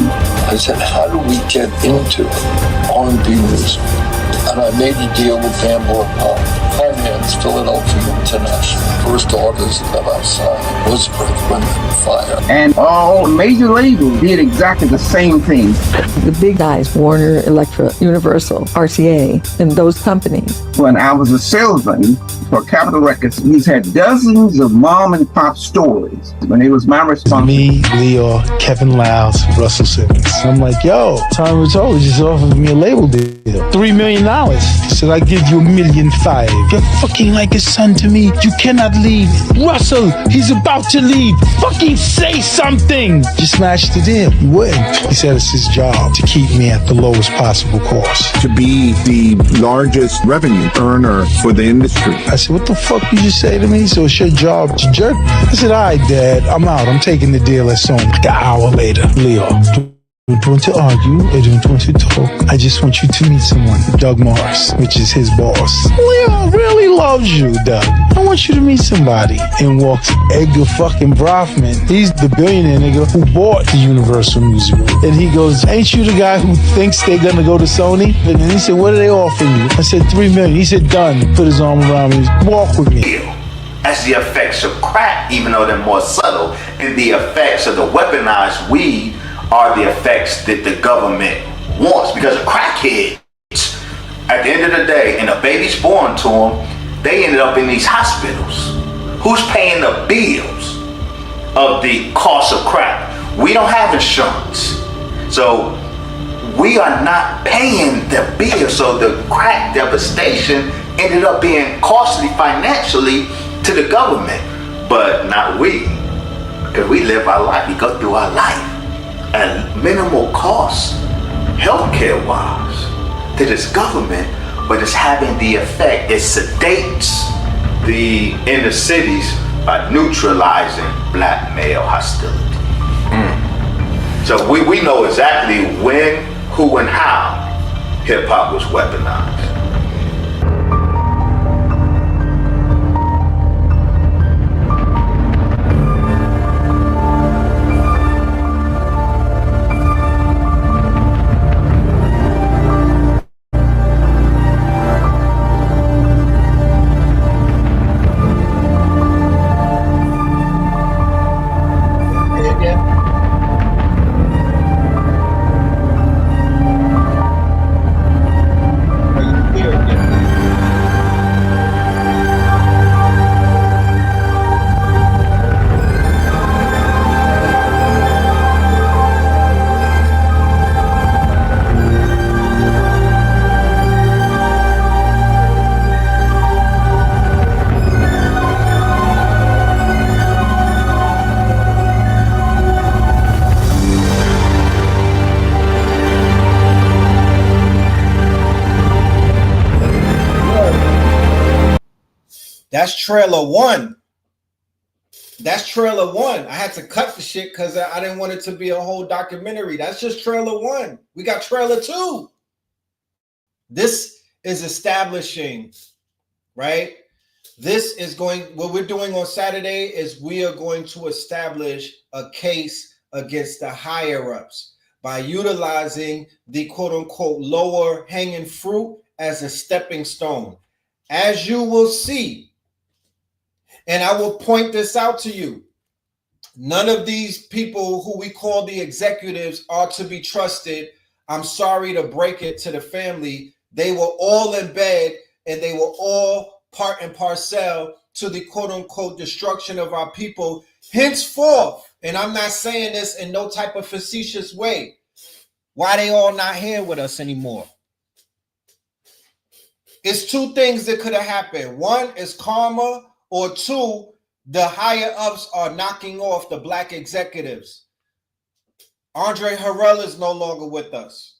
I said, how do we get into R&B music? And I made a deal with Van Finance, Philadelphia International. First orders that I signed was Earth, Wind and Fire. And all major labels did exactly the same thing. The big guys, Warner, Elektra, Universal, RCA, and those companies. When I was a salesman for Capitol Records, we had dozens of mom and pop stores. When it was my responsibility. Me, Leo, Kevin Lyles, Russell Simmons. I'm like, yo, Tom Rizzoli just offered me a label deal. $3 million. He said, I give you $1.5 million. You're fucking like a son to me. You cannot leave. Russell, he's about to leave. Fucking say something. Just smashed the deal. He wouldn't. He said it's his job to keep me at the lowest possible cost. To be the largest revenue earner for the industry. I said, what the fuck you just say to me? So it's your job to jerk me. I said, all right, Dad, I'm out. I'm taking the deal as soon. Like an hour later, Leo. I don't want to argue, I don't want to talk. I just want you to meet someone, Doug Morris, which is his boss. Leo really loves you, Doug. I want you to meet somebody. And walks Edgar fucking Brofman. He's the billionaire nigga who bought the Universal Music Group. And he goes, ain't you the guy who thinks they're gonna go to Sony? And then he said, what are they offering you? I said, $3 million. He said, done. Put his arm around me. Walk with me. As the effects of crack, even though they're more subtle, and the effects of the weaponized weed are the effects that the government wants, because crackheads, at the end of the day, and a baby's born to them, they ended up in these hospitals. Who's paying the bills of the cost of crack? We don't have insurance, so we are not paying the bill. So the crack devastation ended up being costly financially to the government, but not we, because we live our life, we go through our life at minimal cost, healthcare wise, to this government, but it's having the effect, it sedates the inner cities by neutralizing black male hostility. So we know exactly when, who, and how hip hop was weaponized. That's trailer one. That's trailer one. I had to cut the shit because I didn't want it to be a whole documentary. That's just trailer one. We got trailer two. This is establishing, right? This is what we're doing on Saturday is we are going to establish a case against the higher ups by utilizing the quote unquote lower hanging fruit as a stepping stone. As you will see, and I will point this out to you, none of these people who we call the executives are to be trusted. I'm sorry to break it to the family. They were all in bed and they were all part and parcel to the quote unquote destruction of our people. Henceforth, and I'm not saying this in no type of facetious way, why they all not here with us anymore? It's two things that could have happened. One is karma, or two, the higher ups are knocking off the black executives. Andre Harrell is no longer with us.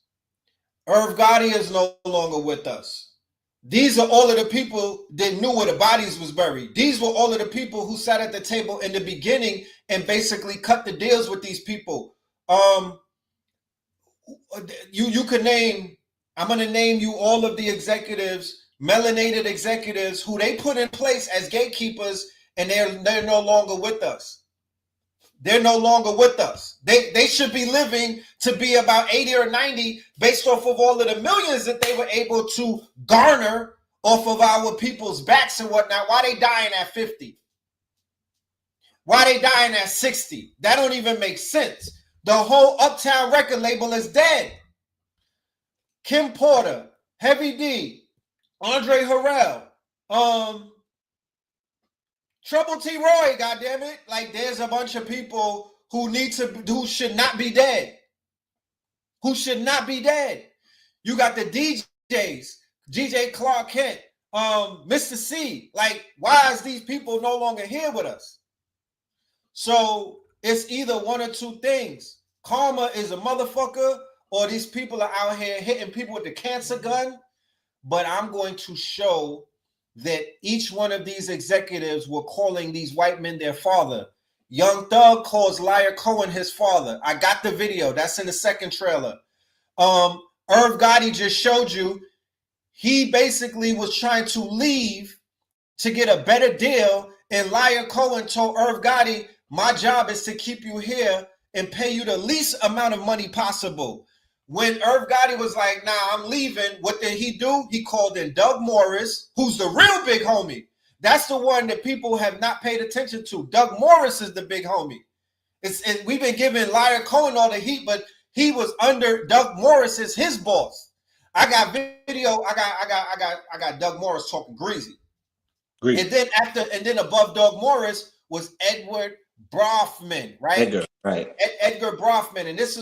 Irv Gotti is no longer with us. These are all of the people that knew where the bodies was buried. These were all of the people who sat at the table in the beginning and basically cut the deals with these people. You could name, I'm going to name you all of the executives, melanated executives who they put in place as gatekeepers, and they're no longer with us. They're no longer with us. They should be living to be about 80 or 90 based off of all of the millions that they were able to garner off of our people's backs and whatnot. Why they dying at 50? Why they dying at 60? That don't even make sense. The whole Uptown record label is dead. Kim Porter, Heavy D, Andre Harrell, Trouble T. Roy, goddammit. Like, there's a bunch of people who who should not be dead. Who should not be dead. You got the DJs, DJ Clark Kent, Mr. C. Like, why is these people no longer here with us? So it's either one or two things. Karma is a motherfucker, or these people are out here hitting people with the cancer gun. But I'm going to show that each one of these executives were calling these white men their father. Young Thug calls Liar Cohen his father. I got the video. That's in the second trailer. Irv Gotti just showed you. He basically was trying to leave to get a better deal, and Liar Cohen told Irv Gotti, my job is to keep you here and pay you the least amount of money possible. When Irv Gotti was like, nah, I'm leaving, what did he do? He called in Doug Morris, who's the real big homie. That's the one that people have not paid attention to. Doug Morris is the big homie. We've been giving Liar Cohen all the heat, but he was under Doug Morris as his boss. I got video. I got Doug Morris talking greasy. And then above Doug Morris was Edward Brofman, right? Edgar, right. Edgar Brofman, and there's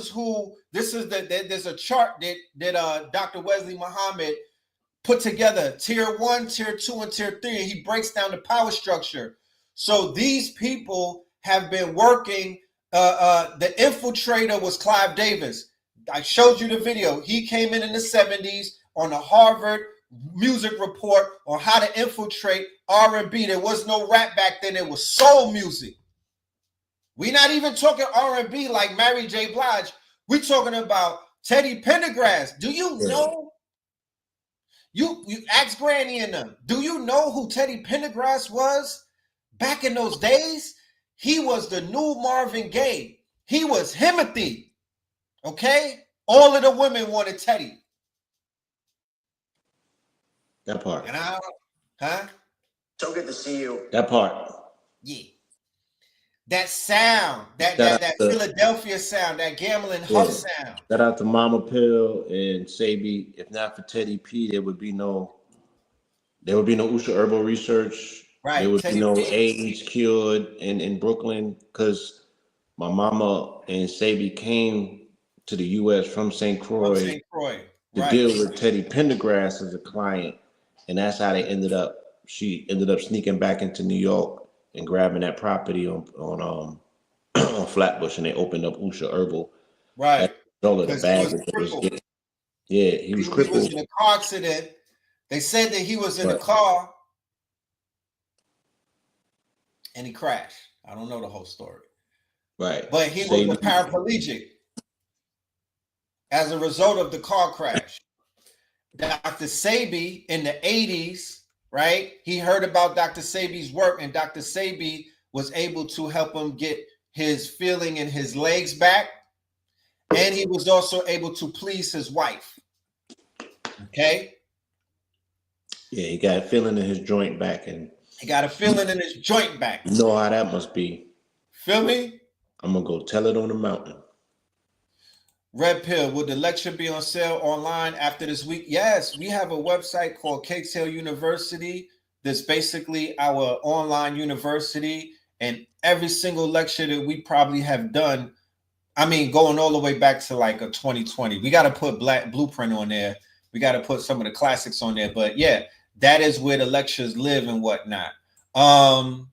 a chart that Dr. Wesley Muhammad put together, tier 1, tier 2, and tier 3, and he breaks down the power structure. So these people have been working. The infiltrator was Clive Davis. I showed you the video. He came in the 70s on the Harvard Music Report on how to infiltrate R&B. There was no rap back then. It was soul music. We're not even talking R&B like Mary J. Blige. We're talking about Teddy Pendergrass. Do you know? You ask Granny and them. Do you know who Teddy Pendergrass was back in those days? He was the new Marvin Gaye. He was Himothy. Okay? All of the women wanted Teddy. That part. Huh? So good to see you. That part. Yeah. That sound, that Philadelphia sound, that gambling huff sound. Shout out to Mama Pill and Sabi. If not for Teddy P, there would be no Usha Herbal Research. Right. There would Teddy be no P. AIDS cured in Brooklyn, because my mama and Sabi came to the U.S. from St. Croix to deal with Teddy Pendergrass as a client, and that's how they ended up. She ended up sneaking back into New York and grabbing that property on Flatbush, and they opened up Usha Herbal. Right. All of the bag that they was getting. Yeah, he was crippled. He was in a car accident. They said that he was in a car. and he crashed. I don't know the whole story. Right. But he was a paraplegic as a result of the car crash. Dr. Sebi in the 80s, right? He heard about Dr. Sebi's work, and Dr. Sebi was able to help him get his feeling in his legs back. And he was also able to please his wife. Okay? Yeah, he got a feeling in his joint back, and he got a feeling in his joint back. You know how that must be. Feel me? I'm gonna go tell it on the mountain. Red Pill, will the lecture be on sale online after this week? Yes, we have a website called Caketail University. That's basically our online university, and every single lecture that we probably have done, I mean, going all the way back to like a 2020. We got to put Black Blueprint on there. We got to put some of the classics on there. But yeah, that is where the lectures live and whatnot. Come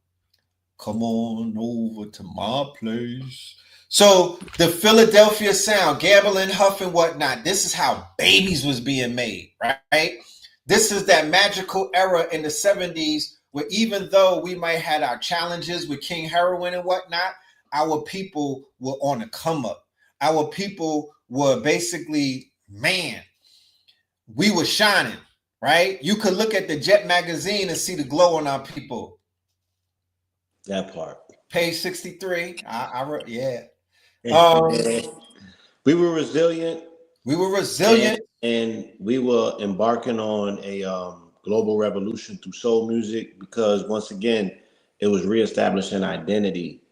on over to my place. So the Philadelphia sound, gambling, huff, and whatnot. This is how babies was being made, right? This is that magical era in the 70s where even though we might had our challenges with King Heroin and whatnot, our people were on a come up. Our people were basically, man, we were shining, right? You could look at the Jet magazine and see the glow on our people. That part. Page 63. I wrote, yeah. We were resilient. We were resilient. And we were embarking on a global revolution through soul music because, once again, it was reestablishing identity.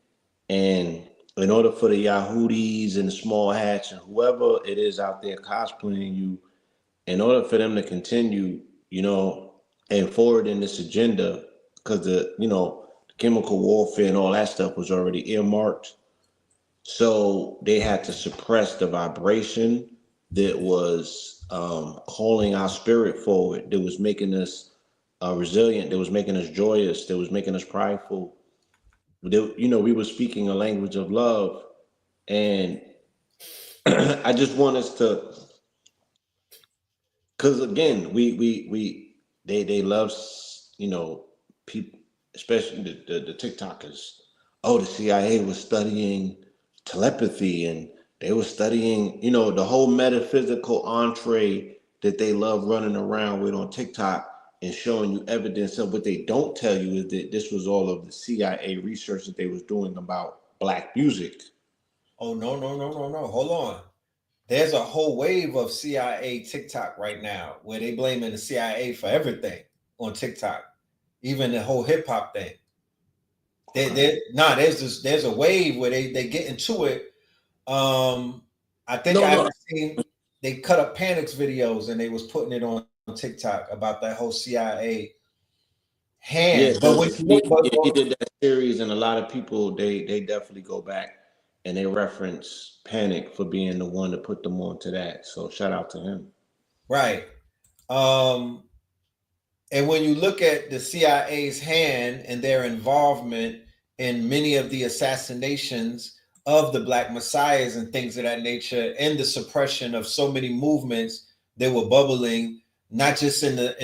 And in order for the Yahoodis and the small hats and whoever it is out there cosplaying you, in order for them to continue, you know, and forward in this agenda, because the chemical warfare and all that stuff was already earmarked. So they had to suppress the vibration that was calling our spirit forward, that was making us resilient, that was making us joyous, that was making us prideful. We were speaking a language of love. And I just want us to, because again, they love, people, especially the TikTokers. Oh, the CIA was studying telepathy, and they were studying, the whole metaphysical entree that they love running around with on TikTok and showing you evidence of. What they don't tell you is that this was all of the CIA research that they was doing about Black music. Oh, no. Hold on. There's a whole wave of CIA TikTok right now where they blaming the CIA for everything on TikTok, even the whole hip hop thing. There's a wave where they get into it. I think I've seen they cut up Panic's videos and they was putting it on TikTok about that whole CIA hand. Yeah, he did that series, and a lot of people they definitely go back and they reference Panic for being the one to put them onto that. So shout out to him. Right. And when you look at the CIA's hand and their involvement in many of the assassinations of the Black messiahs and things of that nature, and the suppression of so many movements that were bubbling, not just on the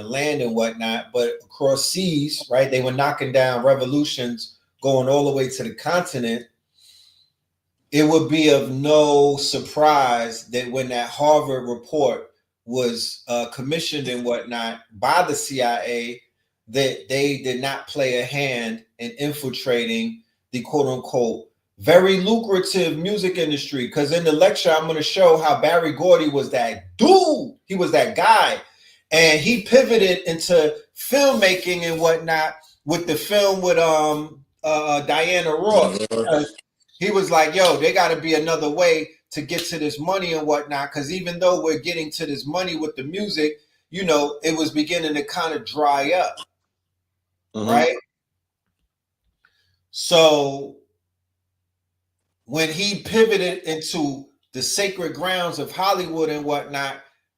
land and whatnot, but across seas, right? They were knocking down revolutions going all the way to the continent. It would be of no surprise that when that Harvard report was commissioned and whatnot by the CIA, that they did not play a hand in infiltrating the quote unquote very lucrative music industry. Because in the lecture, I'm going to show how Barry Gordy was that dude. He was that guy. And he pivoted into filmmaking and whatnot with the film with Diana Ross. He was like, yo, there got to be another way to get to this money and whatnot. Because even though we're getting to this money with the music, it was beginning to kind of dry up. Right? So when he pivoted into the sacred grounds of Hollywood and whatnot,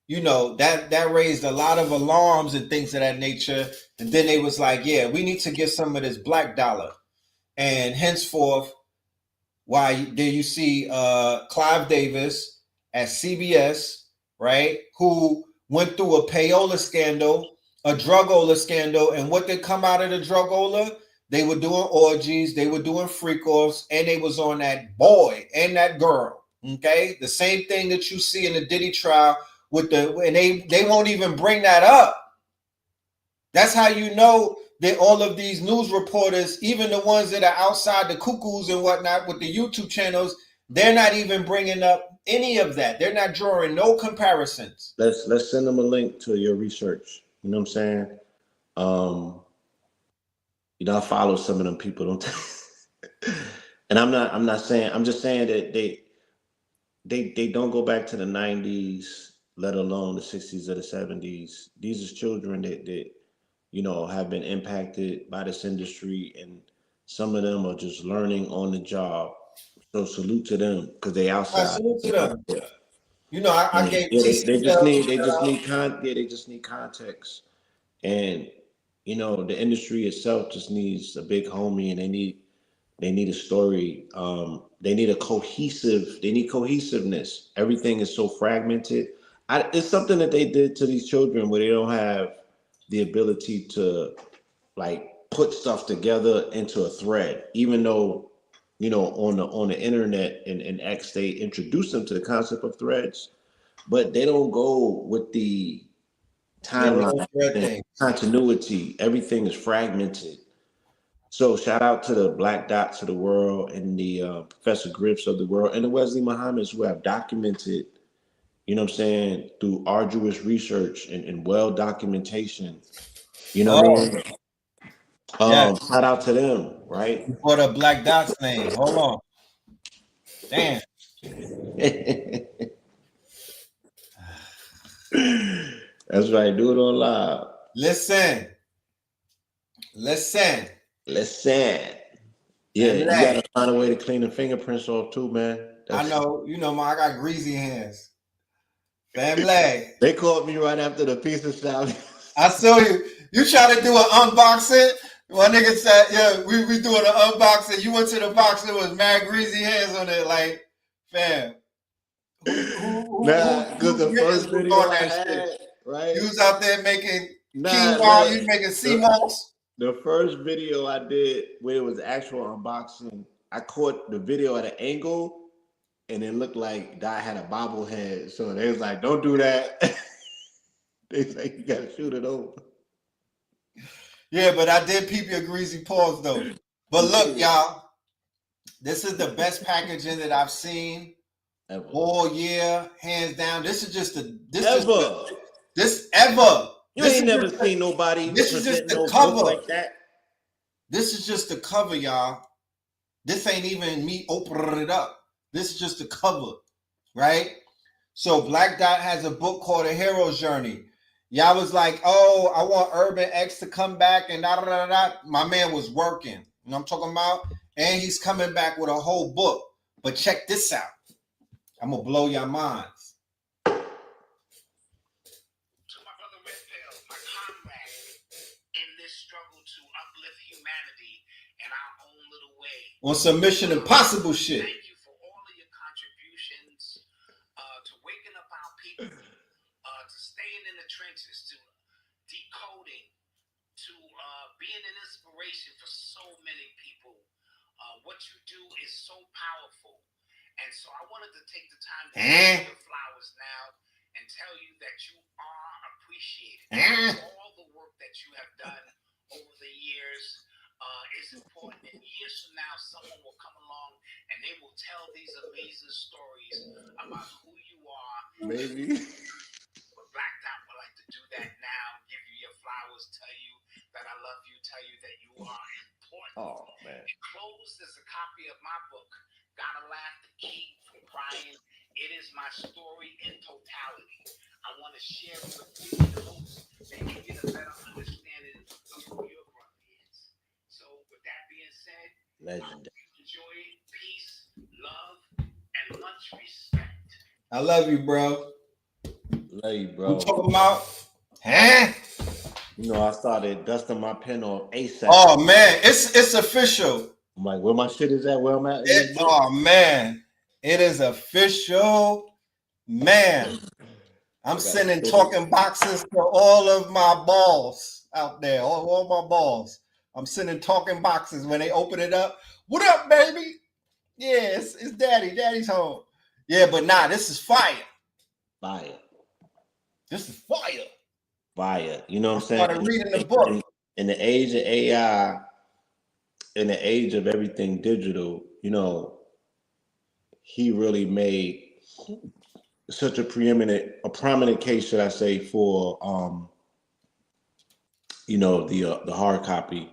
that raised a lot of alarms and things of that nature. And then they was like, yeah, we need to get some of this black dollar. And henceforth, why there you see Clive Davis at CBS, right, who went through a payola scandal a drugola scandal, and what did come out of the drugola? They were doing orgies, they were doing freak offs, and they was on that boy and that girl. Okay, the same thing that you see in the Diddy trial with the, and they won't even bring that up. That's how you know that all of these news reporters, even the ones that are outside the cuckoos and whatnot with the YouTube channels, they're not even bringing up any of that. They're not drawing no comparisons. Let's send them a link to your research. You know what I'm saying? You know, I follow some of them people, don't and I'm not saying, I'm just saying that they don't go back to the 90s, let alone the 60s or the 70s. These are children that you know have been impacted by this industry, and some of them are just learning on the job. So salute to them because they outside. Salute to them. You know, I gave they just need context. And you know, the industry itself just needs a big homie, and they need a story. They need cohesiveness. Everything is so fragmented. It's something that they did to these children where they don't have the ability to like put stuff together into a thread, even though, you know, on the internet and X, they introduce them to the concept of threads, but they don't go with the timeline and continuity. Everything is fragmented. So shout out to the Black Dots of the world and the Professor Griffs of the world and the Wesley Muhammads who have documented, you know what I'm saying, through arduous research and well documentation. You know what I mean? Shout out to them, right? For the Black Dots name. Hold on. Damn. That's right. Do it on live. Listen. Yeah, you gotta find a way to clean the fingerprints off too, man. I know, you know, I got greasy hands. Family. They called me right after the pizza shop. I saw you. You try to do an unboxing. One nigga said, "Yeah, we doing an unboxing." You went to the box. There was mad greasy hands on it. Like, fam. Nah, because the first video I had, right? You was out there making quinoa. You making sea moss. The first video I did where it was actual unboxing, I caught the video at an angle, and it looked like I had a bobblehead. So they was like, "Don't do that." They say you gotta shoot it over. Yeah, but I did peep your greasy paws though. But look, y'all, this is the best packaging that I've seen all year, hands down. This is just ever. You ain't never seen nobody. This is just the cover like that. This is just the cover, y'all. This ain't even me opening it up. This is just the cover, right? So Black Dot has a book called A Hero's Journey. Y'all was like, "Oh, I want Urban X to come back," and da da da da. My man was working. You know what I'm talking about? And he's coming back with a whole book. But check this out. I'm gonna blow your minds. On some Mission Impossible shit. Thank you for all of your contributions to waking up our people, to staying in the trenches, to decoding, to being an inspiration for so many people. What you do is so powerful. And so I wanted to take the time to give you flowers now and tell you that you are appreciated. All the work that you have done over the years is important. And years from now, someone will come along and they will tell these amazing stories about who you are. Maybe. But Black Dot would like to do that now, give you your flowers, tell you that I love you, tell you that you are important. Oh, man. Enclosed is a copy of my book, Gotta Laugh to Keep from Crying. It is my story in totality. I want to share it with you in hopes that you get a better understanding of who your brother is. So with that being said, legendary. Enjoy it. Peace, love, and much respect. I love you, bro. Love you, bro. You talking about? Huh? You know, I started dusting my pen off ASAP. Oh man, it's official. I'm like, where my shit is at? Where I'm at? Oh man, it is official, man. I'm sending talking boxes to all of my balls out there, all my balls. I'm sending talking boxes when they open it up. What up, baby? Yeah, it's daddy. Daddy's home. Yeah, but nah, this is fire. Fire. This is fire. Fire. You know what I'm saying? Started reading the book. In the age of AI, in the age of everything digital, you know, he really made such a prominent case, should I say, for you know, the hard copy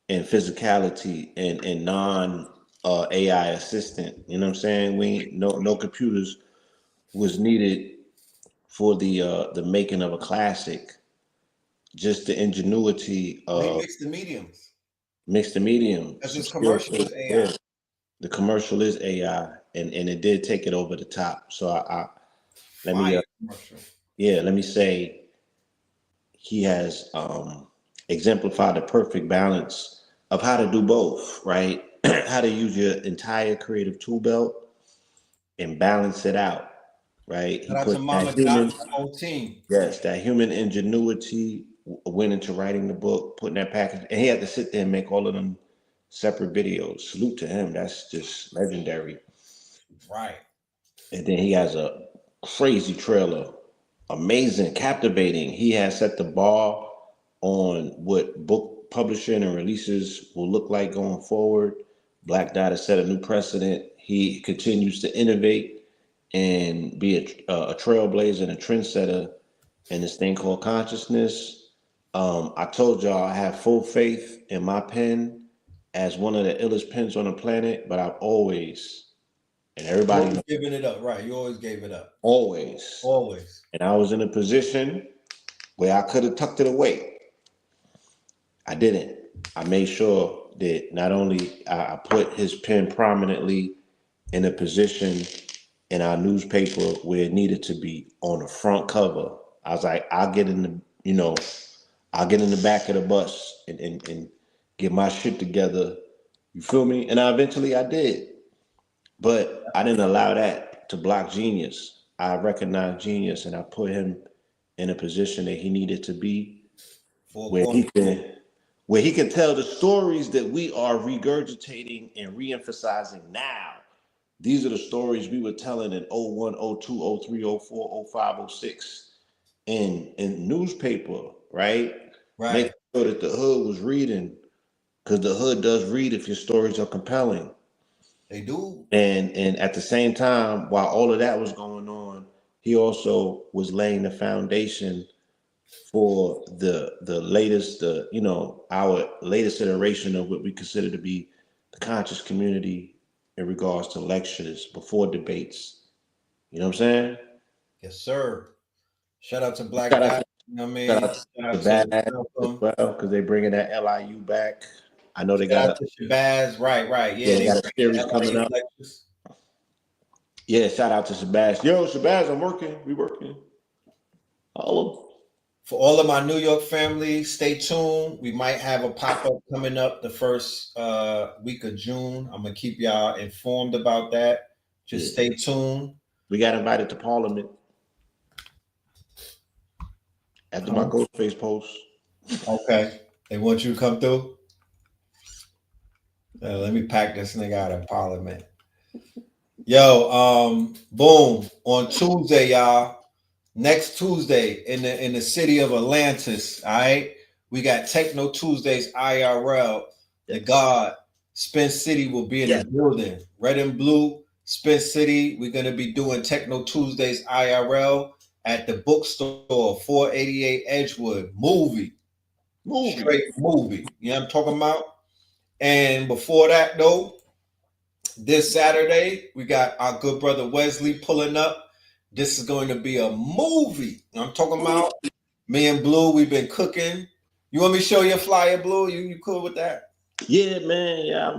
and physicality and non AI assistant. You know what I'm saying? No computers was needed for the making of a classic. Just the ingenuity He of mixed the mediums. Mixed the medium. Because his commercial is AI. Yeah, the commercial is AI, and it did take it over the top. So let me say he has exemplified the perfect balance of how to do both, right? How to use your entire creative tool belt and balance it out, right? Shout out to Mama Dot, the whole team. Yes, that human ingenuity went into writing the book, putting that package, and he had to sit there and make all of them separate videos. Salute to him. That's just legendary. Right. And then he has a crazy trailer. Amazing, captivating. He has set the bar on what book publishing and releases will look like going forward. Black Dot has set a new precedent. He continues to innovate and be a trailblazer and a trendsetter in this thing called consciousness. I told y'all I have full faith in my pen as one of the illest pens on the planet, but I've always, and everybody knows, giving it up, right? You always gave it up. Always. And I was in a position where I could have tucked it away. I didn't. I made sure that not only I put his pen prominently in a position in our newspaper where it needed to be on the front cover. I was like, I'll get in the back of the bus and get my shit together. You feel me? And I did. But I didn't allow that to block genius. I recognized genius and I put him in a position that he needed to be where he can tell the stories that we are regurgitating and reemphasizing now. These are the stories we were telling in 01, 02, 03, 04, 05, 06 in newspaper, right? Make sure that the hood was reading, because the hood does read if your stories are compelling. They do. And at the same time, while all of that was going on, he also was laying the foundation for the latest, our latest iteration of what we consider to be the conscious community in regards to lectures before debates. You know what I'm saying? Yes, sir. Shout out to Black Dot. You know what I mean? Shout out to Shabazz as well, because they're bringing that LIU back. I know they got Shabazz. Right. Yeah, they got a series coming up. Yeah, shout out to Shabazz. Yo, Shabazz, I'm working. We working. For all of my New York family, stay tuned. We might have a pop-up coming up the first week of June. I'm gonna keep y'all informed about that. Just stay tuned. We got invited to Parliament after my Ghostface post. Okay. They want you to come through? Let me pack this nigga out of Parliament. Yo, boom. On Tuesday, y'all. Next Tuesday in the city of Atlantis, all right? We got Techno Tuesdays IRL. The God, Spence City will be in the building. Red and blue, Spence City. We're going to be doing Techno Tuesdays IRL at the bookstore, 488 Edgewood. Movie. Straight movie. You know what I'm talking about? And before that, though, this Saturday, we got our good brother Wesley pulling up. This is going to be a movie. I'm talking about me and Blue. We've been cooking. You want me to show you a flyer, Blue? You cool with that? Yeah, man. Yeah,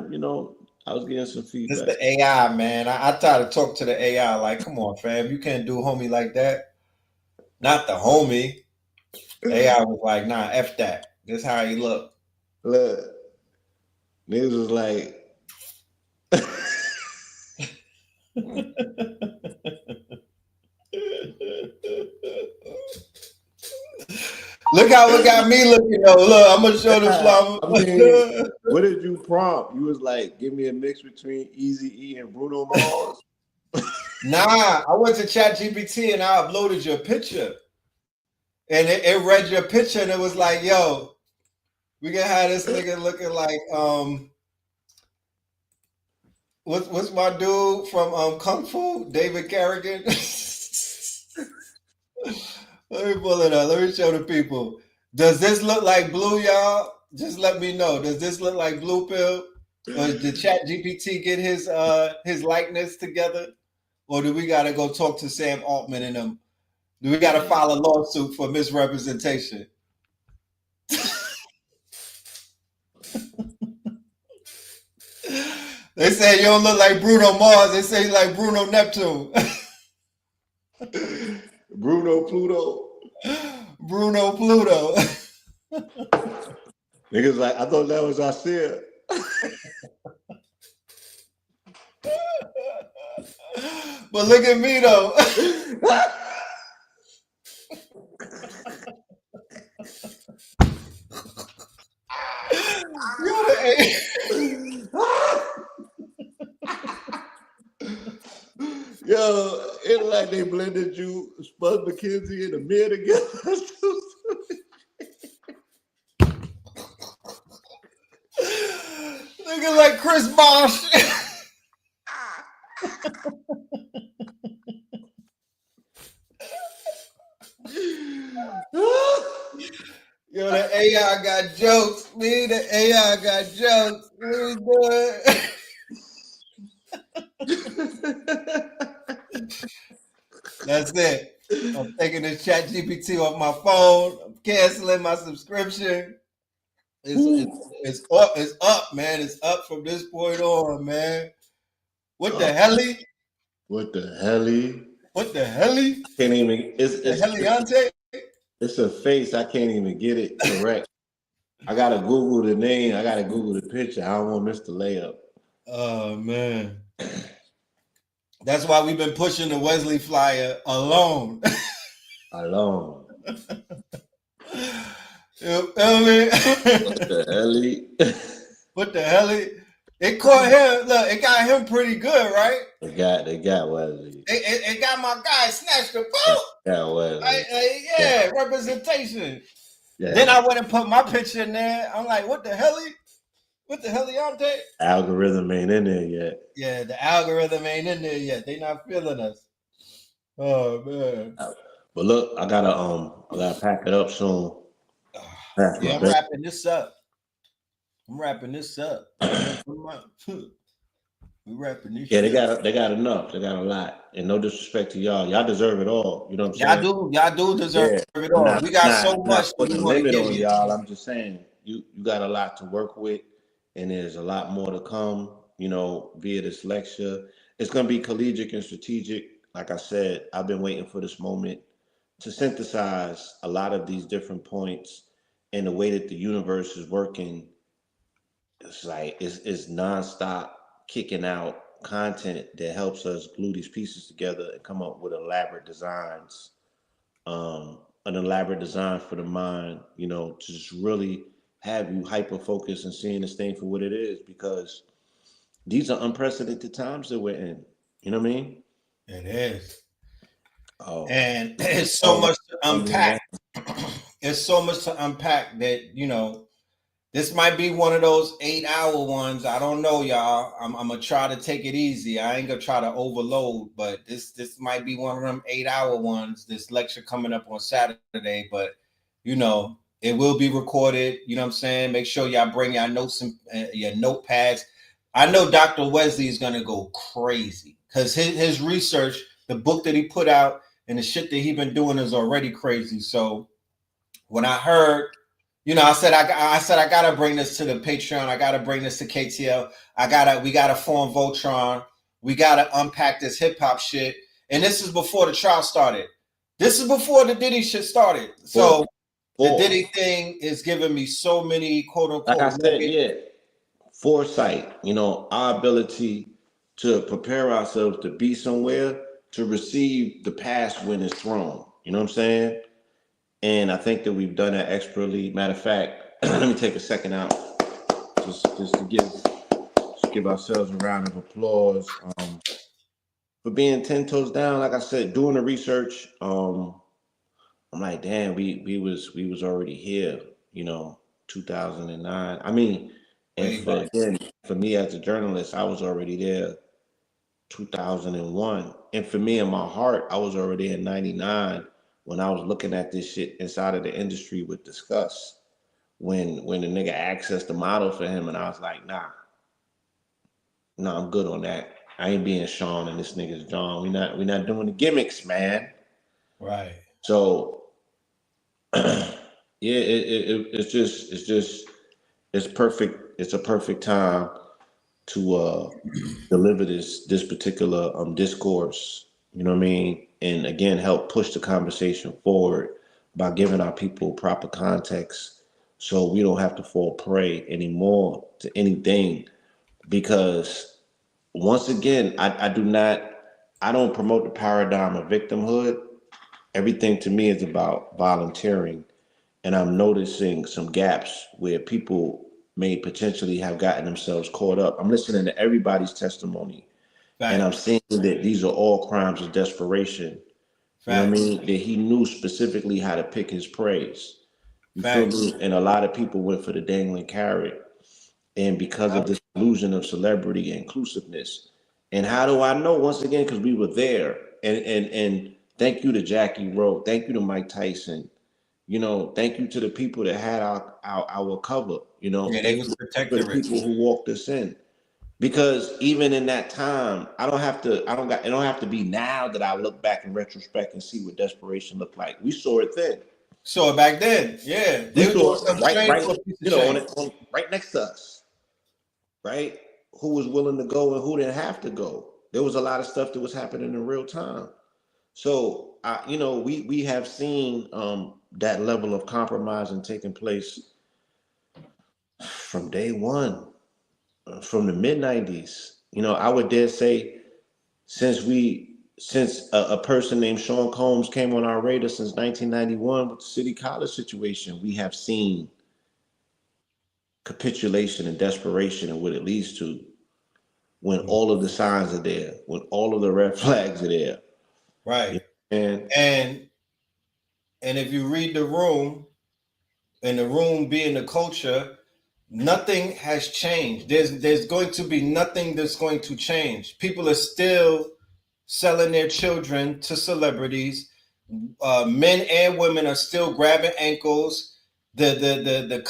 I was getting some feedback. It's the AI, man. I try to talk to the AI like, come on, fam. You can't do homie like that. Not the homie. AI was like, nah, F that. This is how he look. Look. Niggas was like, Look how it got me looking though. Look, I'm gonna show the flower. I mean, what did you prompt? You was like, give me a mix between Eazy-E and Bruno Mars. Nah, I went to ChatGPT and I uploaded your picture. And it read your picture and it was like, yo, we can have this nigga looking like what's my dude from Kung Fu? David Carrigan. Let me pull it up. Let me show the people. Does this look like Blue, y'all? Just let me know. Does this look like Blue Pill? Or did ChatGPT get his likeness together? Or do we gotta go talk to Sam Altman and them? Do we gotta file a lawsuit for misrepresentation? They say you don't look like Bruno Mars. They say you like Bruno Neptune. Bruno Pluto. Bruno Pluto. Niggas like, I thought that was Asir. But look at me though. Yo, it's like they blended you, Spud McKenzie, and Amir together. Nigga like Chris Bosh. Yo, the AI got jokes. Me, the AI got jokes. What we doing? That's it. I'm taking this ChatGPT off my phone. I'm canceling my subscription. It's up. It's up, man. It's up from this point on, man. What the helly? What the helly? What the helly? Can't even. It's Heliante. It's a face. I can't even get it correct. I gotta Google the name. I gotta Google the picture. I don't want to miss the layup. Oh man. That's why we've been pushing the Wesley flyer alone. Alone. You feel me? What the helly? What the helly? It caught him. Look, it got him pretty good, right? They got Wesley. It got my guy snatched the boat. Got Wesley. Yeah, representation. Yeah. Then I went and put my picture in there. I'm like, what the helly? What the heliante? Algorithm ain't in there yet. Yeah, the algorithm ain't in there yet. They not feeling us. Oh man. But look, I gotta pack it up soon. Yeah, I'm wrapping this up. We wrapping this Yeah, they got enough. They got a lot. And no disrespect to y'all. Y'all deserve it all. You know what I'm saying? Y'all do deserve it all. We got so much to we want to limit give on you. y'all. I'm just saying you got a lot to work with, and there's a lot more to come, you know, via this lecture. It's gonna be collegiate and strategic. Like I said, I've been waiting for this moment to synthesize a lot of these different points and the way that the universe is working. It's like it's nonstop kicking out content that helps us glue these pieces together and come up with elaborate designs. An elaborate design for the mind, you know, to just really have you hyper focused and seeing this thing for what it is, because these are unprecedented times that we're in. You know what I mean? It is. Oh, and it's so much to unpack. It's so much to unpack that, you know, this might be one of those 8-hour ones. I don't know, y'all. I'm gonna try to take it easy. I ain't gonna try to overload, but this might be one of them 8-hour ones. This lecture coming up on Saturday, but you know, it will be recorded. You know what I'm saying? Make sure y'all bring your notes and your notepads. I know Dr. Wesley is gonna go crazy because his research, the book that he put out, and the shit that he been doing is already crazy. So when I heard, you know, I said I gotta bring this to the Patreon. I gotta bring this to KTL. We gotta form Voltron. We gotta unpack this hip hop shit. And this is before the trial started. This is before the Diddy shit started. So the Diddy thing is giving me so many quote unquote. Like I said, foresight. You know, our ability to prepare ourselves to be somewhere, to receive the past when it's thrown. You know what I'm saying? And I think that we've done that expertly. Matter of fact, let me take a second out just to give ourselves a round of applause for being 10 toes down. Like I said, doing the research, I'm like, damn, we was already here, 2009. I mean, and for me as a journalist, I was already there 2001. And for me in my heart, I was already in 99 when I was looking at this shit inside of the industry with disgust. When the nigga accessed the model for him, and I was like, nah, I'm good on that. I ain't being Sean and this nigga's John. We not doing the gimmicks, man. Right. So yeah, it's perfect. It's a perfect time to deliver this particular discourse. You know what I mean? And again, help push the conversation forward by giving our people proper context, so we don't have to fall prey anymore to anything. Because once again, I don't promote the paradigm of victimhood. Everything to me is about volunteering. And I'm noticing some gaps where people may potentially have gotten themselves caught up. I'm listening to everybody's testimony. Fact. And I'm seeing that these are all crimes of desperation. Fact. You know what I mean? That he knew specifically how to pick his praise. You feel me? And a lot of people went for the dangling carrot. And because of this illusion of celebrity and inclusiveness. And how do I know? Once again, because we were there. And thank you to Jackie Rowe. Thank you to Mike Tyson. Thank you to the people that had our cover. They was protecting the people who walked us in. Because even in that time, it don't have to be now that I look back in retrospect and see what desperation looked like. We saw it then. Saw it back then, yeah. We saw it right next to us, right? Who was willing to go and who didn't have to go. There was a lot of stuff that was happening in real time. So, we have seen that level of compromising taking place from day one, from the mid-90s. I would dare say since a person named Sean Combs came on our radar since 1991 with the City College situation, we have seen capitulation and desperation and what it leads to when all of the signs are there, when all of the red flags are there. Right. And if you read the room, and the room being the culture, nothing has changed. There's going to be nothing that's going to change. People are still selling their children to celebrities. Men and women are still grabbing ankles. The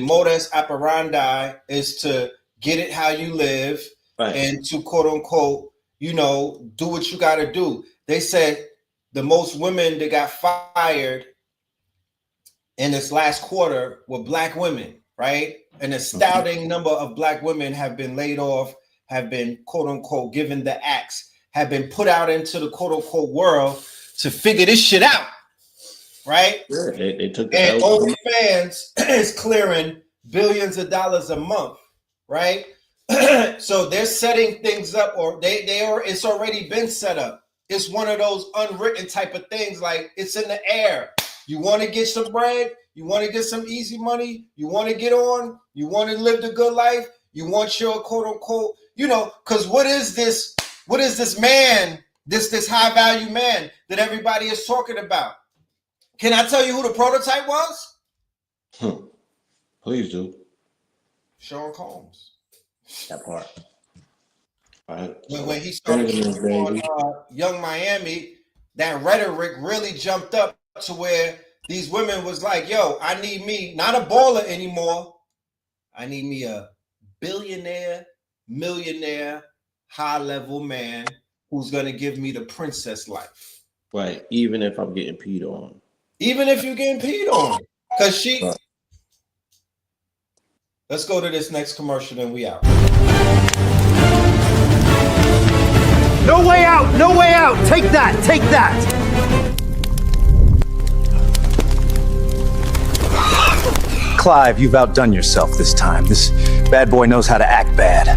modus operandi is to get it how you live, right, and to quote unquote, do what you got to do. They said the most women that got fired in this last quarter were Black women, right? An astounding number of Black women have been laid off, have been quote unquote given the axe, have been put out into the quote unquote world to figure this shit out, right? Sure. They took the and OnlyFans is clearing billions of dollars a month, right? So they're setting things up, or it's already been set up. It's one of those unwritten type of things, like it's in the air. You want to get some bread, you want to get some easy money, you want to get on, you want to live the good life, you want your quote unquote, because what is this man, this high value man that everybody is talking about? Can I tell you who the prototype was? Please do. Sean Combs. That part. All right. When he started on Young Miami, that rhetoric really jumped up to where these women was like, yo, I need me, not a baller anymore. I need me a billionaire, millionaire, high-level man who's going to give me the princess life. Right, even if I'm getting peed on. Even if you're getting peed on. Because she... Right. Let's go to this next commercial and we out. No way out! No way out! Take that! Take that! Clive, you've outdone yourself this time. This bad boy knows how to act bad.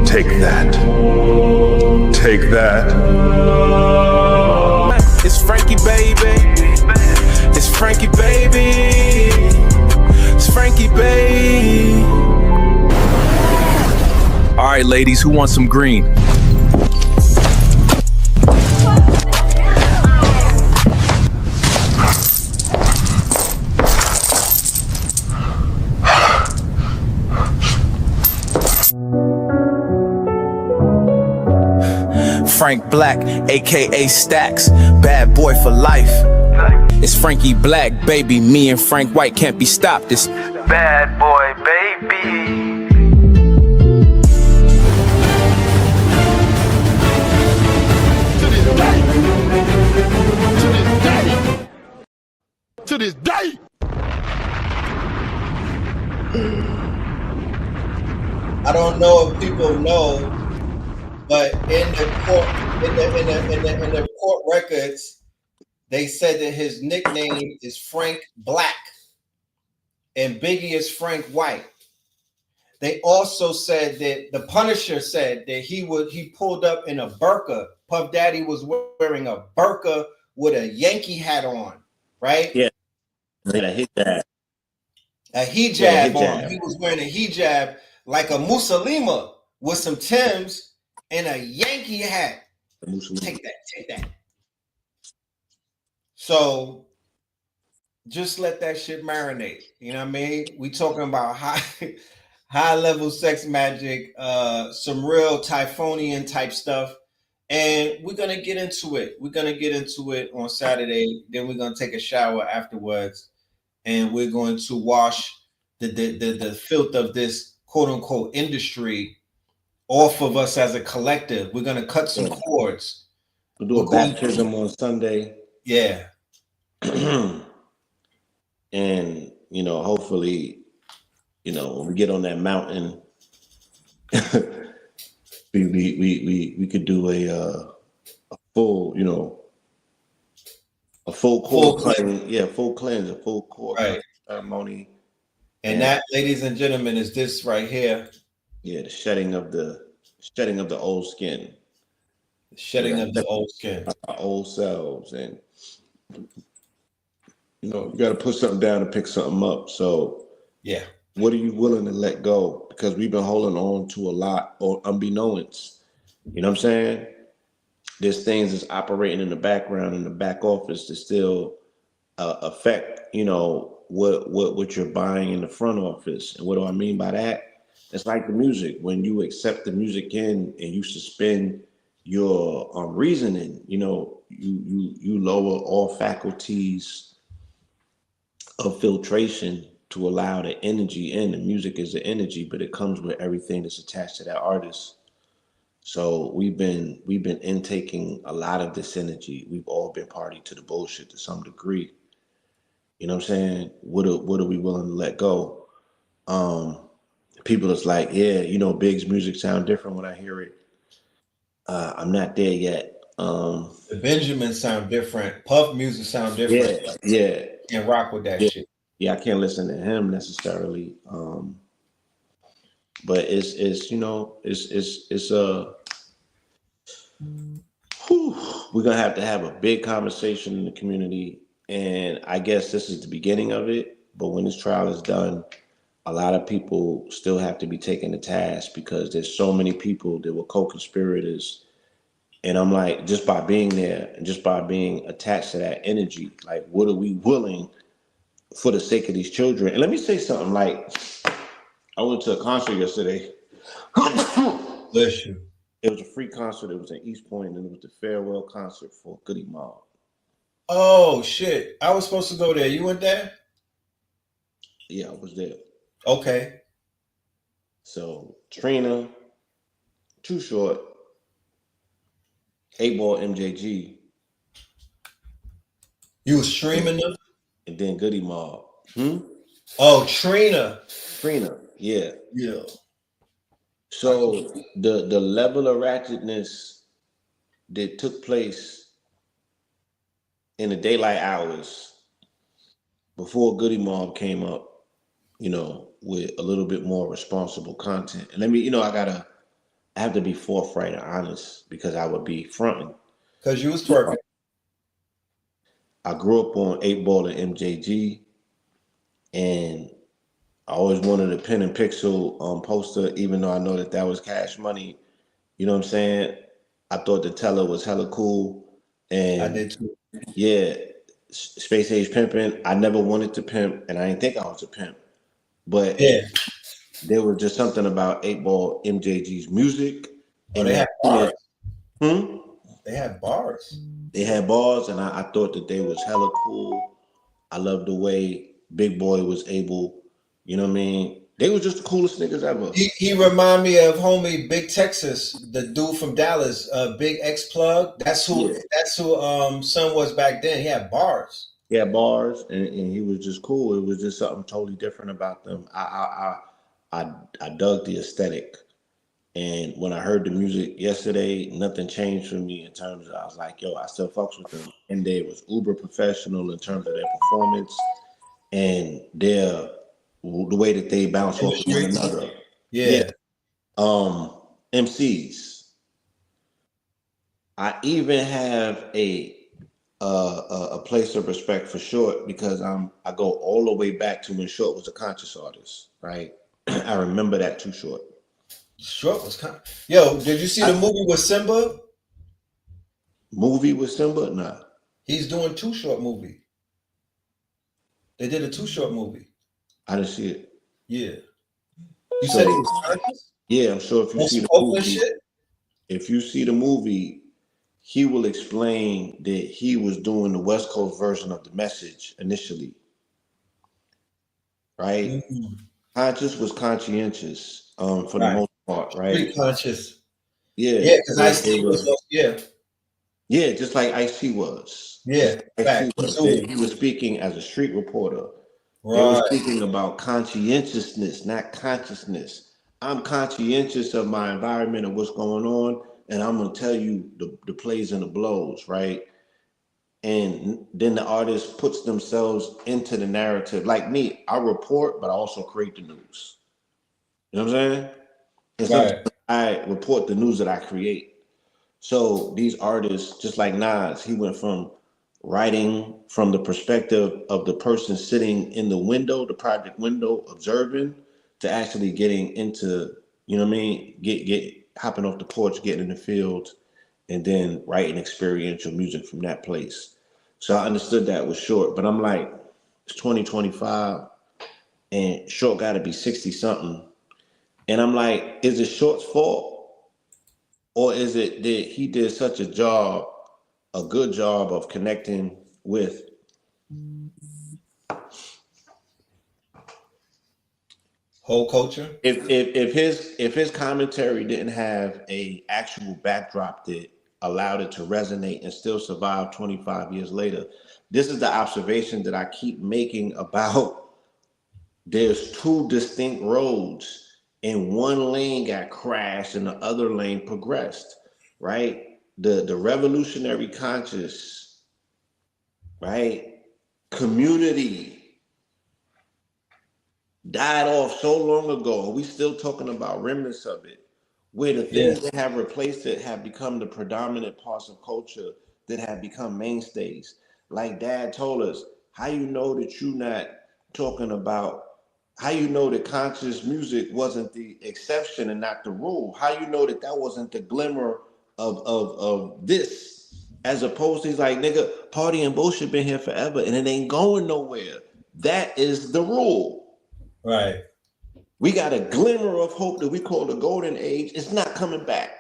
Take that. Take that. Frankie, baby. It's Frankie, baby. All right, ladies, who wants some green? Frank Black, aka Stacks, bad boy for life. It's Frankie Black, baby. Me and Frank White can't be stopped. It's bad boy, baby. To this day. I don't know if people know, but in the court, in the court records, they said that his nickname is Frank Black, and Biggie is Frank White. They also said that the Punisher said that he pulled up in a burqa. Puff Daddy was wearing a burqa with a Yankee hat on, right? Yeah, a hijab. A hijab on. He was wearing a hijab like a Musalima with some Timbs and a Yankee hat. Take that. So just let that shit marinate. You know what I mean? We talking about high level sex magic, some real Typhonian type stuff. And we're gonna get into it. We're gonna get into it on Saturday. Then we're gonna take a shower afterwards, and we're going to wash the filth of this quote unquote industry off of us as a collective. We're gonna cut some cords. We'll do a baptism on Sunday. Yeah. And hopefully, when we get on that mountain, we could do a full, a full core cleanse. Yeah, full cleanse, a full core ceremony. And that, ladies and gentlemen, is this right here. Yeah, the shedding of the old skin. The shedding of the old skin. Our old selves. And you got to put something down and pick something up. So yeah. What are you willing to let go? Because we've been holding on to a lot, or unbeknownst. You know what I'm saying? There's things that's operating in the background, in the back office, that still affect, what you're buying in the front office. And what do I mean by that? It's like the music. When you accept the music in and you suspend your reasoning, you lower all faculties of filtration to allow the energy in. The music is the energy, but it comes with everything that's attached to that artist. So we've been intaking a lot of this energy. We've all been party to the bullshit to some degree. You know what I'm saying? What are we willing to let go? People is like, yeah, Big's music sound different when I hear it. I'm not there yet. The Benjamins sound different. Puff music sound different. Yeah. Can't rock with that shit. Yeah, I can't listen to him necessarily. But it's we're gonna have to have a big conversation in the community. And I guess this is the beginning of it. But when this trial is done, a lot of people still have to be taken to task, because there's so many people that were co-conspirators. And I'm like, just by being there and just by being attached to that energy, like, what are we willing for the sake of these children? And let me say something, like, I went to a concert yesterday. Bless you. It was a free concert. It was in East Point, and it was the farewell concert for Goody Mob. Oh, shit. I was supposed to go there. You went there? Yeah, I was there. Okay. So, Trina, Too Short, 8-Ball, MJG. You was streaming them? And then Goody Mob. Oh, Trina, yeah. Yeah. So the level of ratchetness that took place in the daylight hours before Goody Mob came up, with a little bit more responsible content. And let me, I have to be forthright and honest, because I would be fronting. Because you was twerking. I grew up on 8 Ball and MJG, and I always wanted a Pen and Pixel poster, even though I know that was Cash Money. You know what I'm saying? I thought the Teller was hella cool. And I did too. Yeah, Space Age Pimpin'. I never wanted to pimp, and I didn't think I was a pimp. But there was just something about 8 Ball MJG's music. Oh, they had bars. They had bars. They had bars, and I thought that they was hella cool. I loved the way Big Boy was able, you know what I mean? They were just the coolest niggas ever. He remind me of homie Big Texas, the dude from Dallas, Big X Plug. That's who son was back then. He had bars. He had bars, and he was just cool. It was just something totally different about them. I dug the aesthetic. And when I heard the music yesterday, nothing changed for me in terms of, I was like, yo, I still fucks with them. And they was uber professional in terms of their performance and the way that they bounce off one another. Yeah. MCs. I even have a place of respect for Short because I go all the way back to when Short was a conscious artist, right? I remember that Too Short. Short was kind of... Yo, did you see the movie with Simba? Movie with Simba? Nah. He's doing Too Short movie. They did a Too Short movie. I didn't see it. Yeah. You said he was conscious? Yeah, I'm sure if you see the movie, if you see the movie, he will explain that he was doing the West Coast version of The Message initially. Right? Mm-hmm. Conscious was conscientious for the most part, right? Pretty conscious. Yeah. Yeah, because Ice-T was, Yeah, just like Ice-T was. Yeah. He was speaking as a street reporter. Right. They were speaking about conscientiousness, not consciousness. I'm conscientious of my environment and what's going on, and I'm going to tell you the plays and the blows, right? And then the artist puts themselves into the narrative. Like me, I report, but I also create the news. You know what I'm saying? And sometimes I report the news that I create. So these artists, just like Nas, he went from writing from the perspective of the person sitting in the window, the project window, observing, to actually getting into, you know what I mean, get hopping off the porch, getting in the field, and then writing experiential music from that place. So I understood that was Short, but I'm like, it's 2025, and Short got to be 60 something, and I'm like, is it Short's fault? Or is it that he did such a good job of connecting with whole culture? If his commentary didn't have a actual backdrop that allowed it to resonate and still survive 25 years later, this is the observation that I keep making about there's two distinct roads. And one lane got crashed and the other lane progressed, right? The revolutionary conscious, right? Community died off so long ago, and we still talking about remnants of it, where the things that have replaced it have become the predominant parts of culture that have become mainstays. Like Dad told us, how you know that you're not talking about, how you know that conscious music wasn't the exception and not the rule? How you know that wasn't the glimmer of this? As opposed to, he's like, nigga, party and bullshit been here forever and it ain't going nowhere. That is the rule. Right. We got a glimmer of hope that we call the golden age. It's not coming back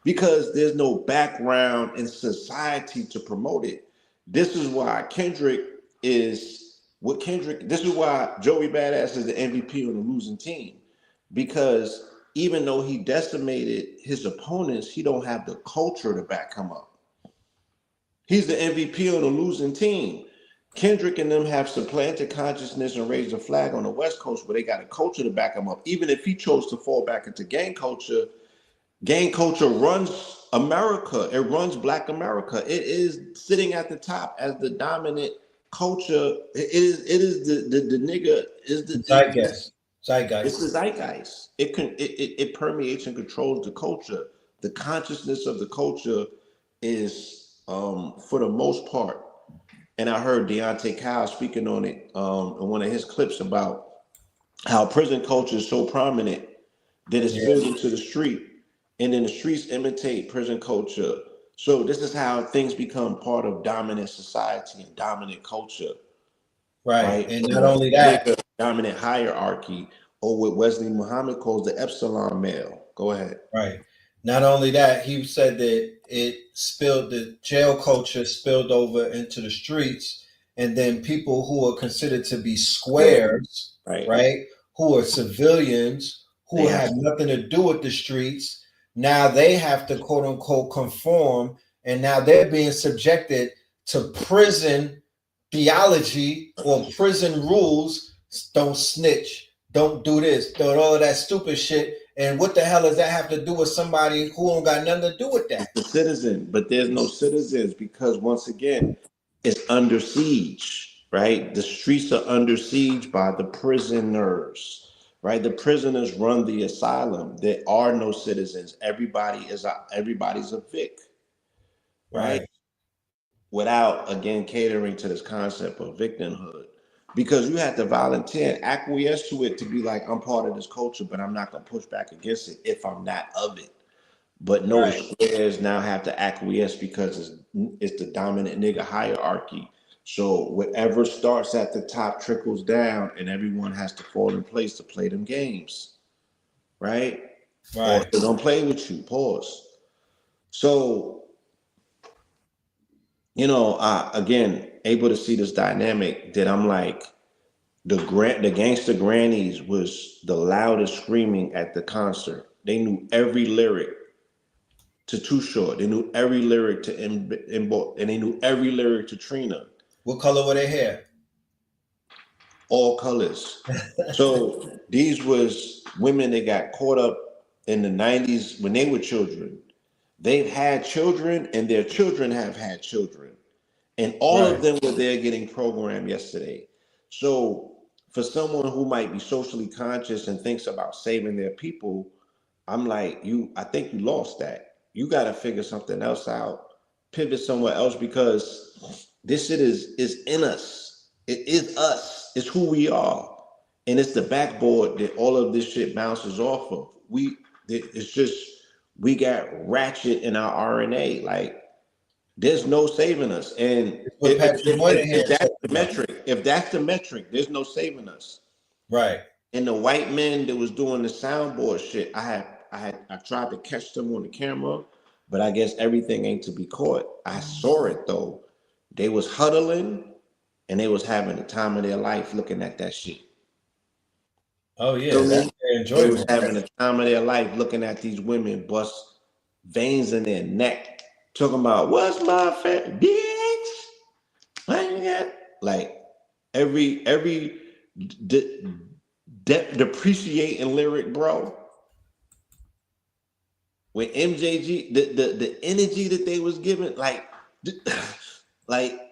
because there's no background in society to promote it. This is why Kendrick is... this is why Joey Badass is the MVP on the losing team, because even though he decimated his opponents, he don't have the culture to back him up. He's the MVP on the losing team. Kendrick and them have supplanted consciousness and raised a flag on the West Coast where they got a culture to back him up. Even if he chose to fall back into gang culture runs America. It runs Black America. It is sitting at the top as the dominant culture. It is the nigga is the zeitgeist. It's the zeitgeist. It permeates and controls the culture. The consciousness of the culture is for the most part And I heard Deontay Kyle speaking on it in one of his clips about how prison culture is so prominent that it spills into the street, and then the streets imitate prison culture. So this is how things become part of dominant society and dominant culture. Right. And not only that, dominant hierarchy, or what Wesley Muhammad calls the epsilon male. Go ahead. Right. Not only that, he said that the jail culture spilled over into the streets, and then people who are considered to be squares, right, who are civilians, who have nothing to do with the streets, now they have to quote unquote conform, and now they're being subjected to prison theology or prison rules. Don't snitch, don't do this, don't all of that stupid shit. And what the hell does that have to do with somebody who don't got nothing to do with that? The citizen, but there's no citizens because once again, it's under siege, right? The streets are under siege by the prisoners, right? The prisoners run the asylum. There are no citizens. Everybody's a Vic, right? Without again catering to this concept of victimhood. Because you have to volunteer and acquiesce to it to be like, I'm part of this culture, but I'm not gonna push back against it if I'm not of it. But no, squares now have to acquiesce because it's the dominant nigga hierarchy. So whatever starts at the top trickles down, and everyone has to fall in place to play them games, right? Or they don't play with you. Pause. So, you know, again, able to see this dynamic that I'm like, the gangster grannies was the loudest screaming at the concert. They knew every lyric to Too Short. They knew every lyric to and they knew every lyric to Trina. What color were their hair? All colors. So these was women that got caught up in the 90s when they were children. They've had children, and their children have had children. And all of them were there getting programmed yesterday. So for someone who might be socially conscious and thinks about saving their people, I'm like, I think you lost that. You got to figure something else out, pivot somewhere else, because this shit is in us. It is us. It's who we are. And it's the backboard that all of this shit bounces off of. It's just, we got ratchet in our RNA. Like, there's no saving us. And if that's the metric, there's no saving us. Right. And the white men that was doing the soundboard shit, I tried to catch them on the camera, but I guess everything ain't to be caught. I saw it though. They was huddling and they was having the time of their life looking at that shit. Oh yeah, that's their enjoyment. They was having the time of their life looking at these women bust veins in their neck, talking about what's my fat bitch? Like every depreciating lyric, bro. When MJG, the energy that they was giving, like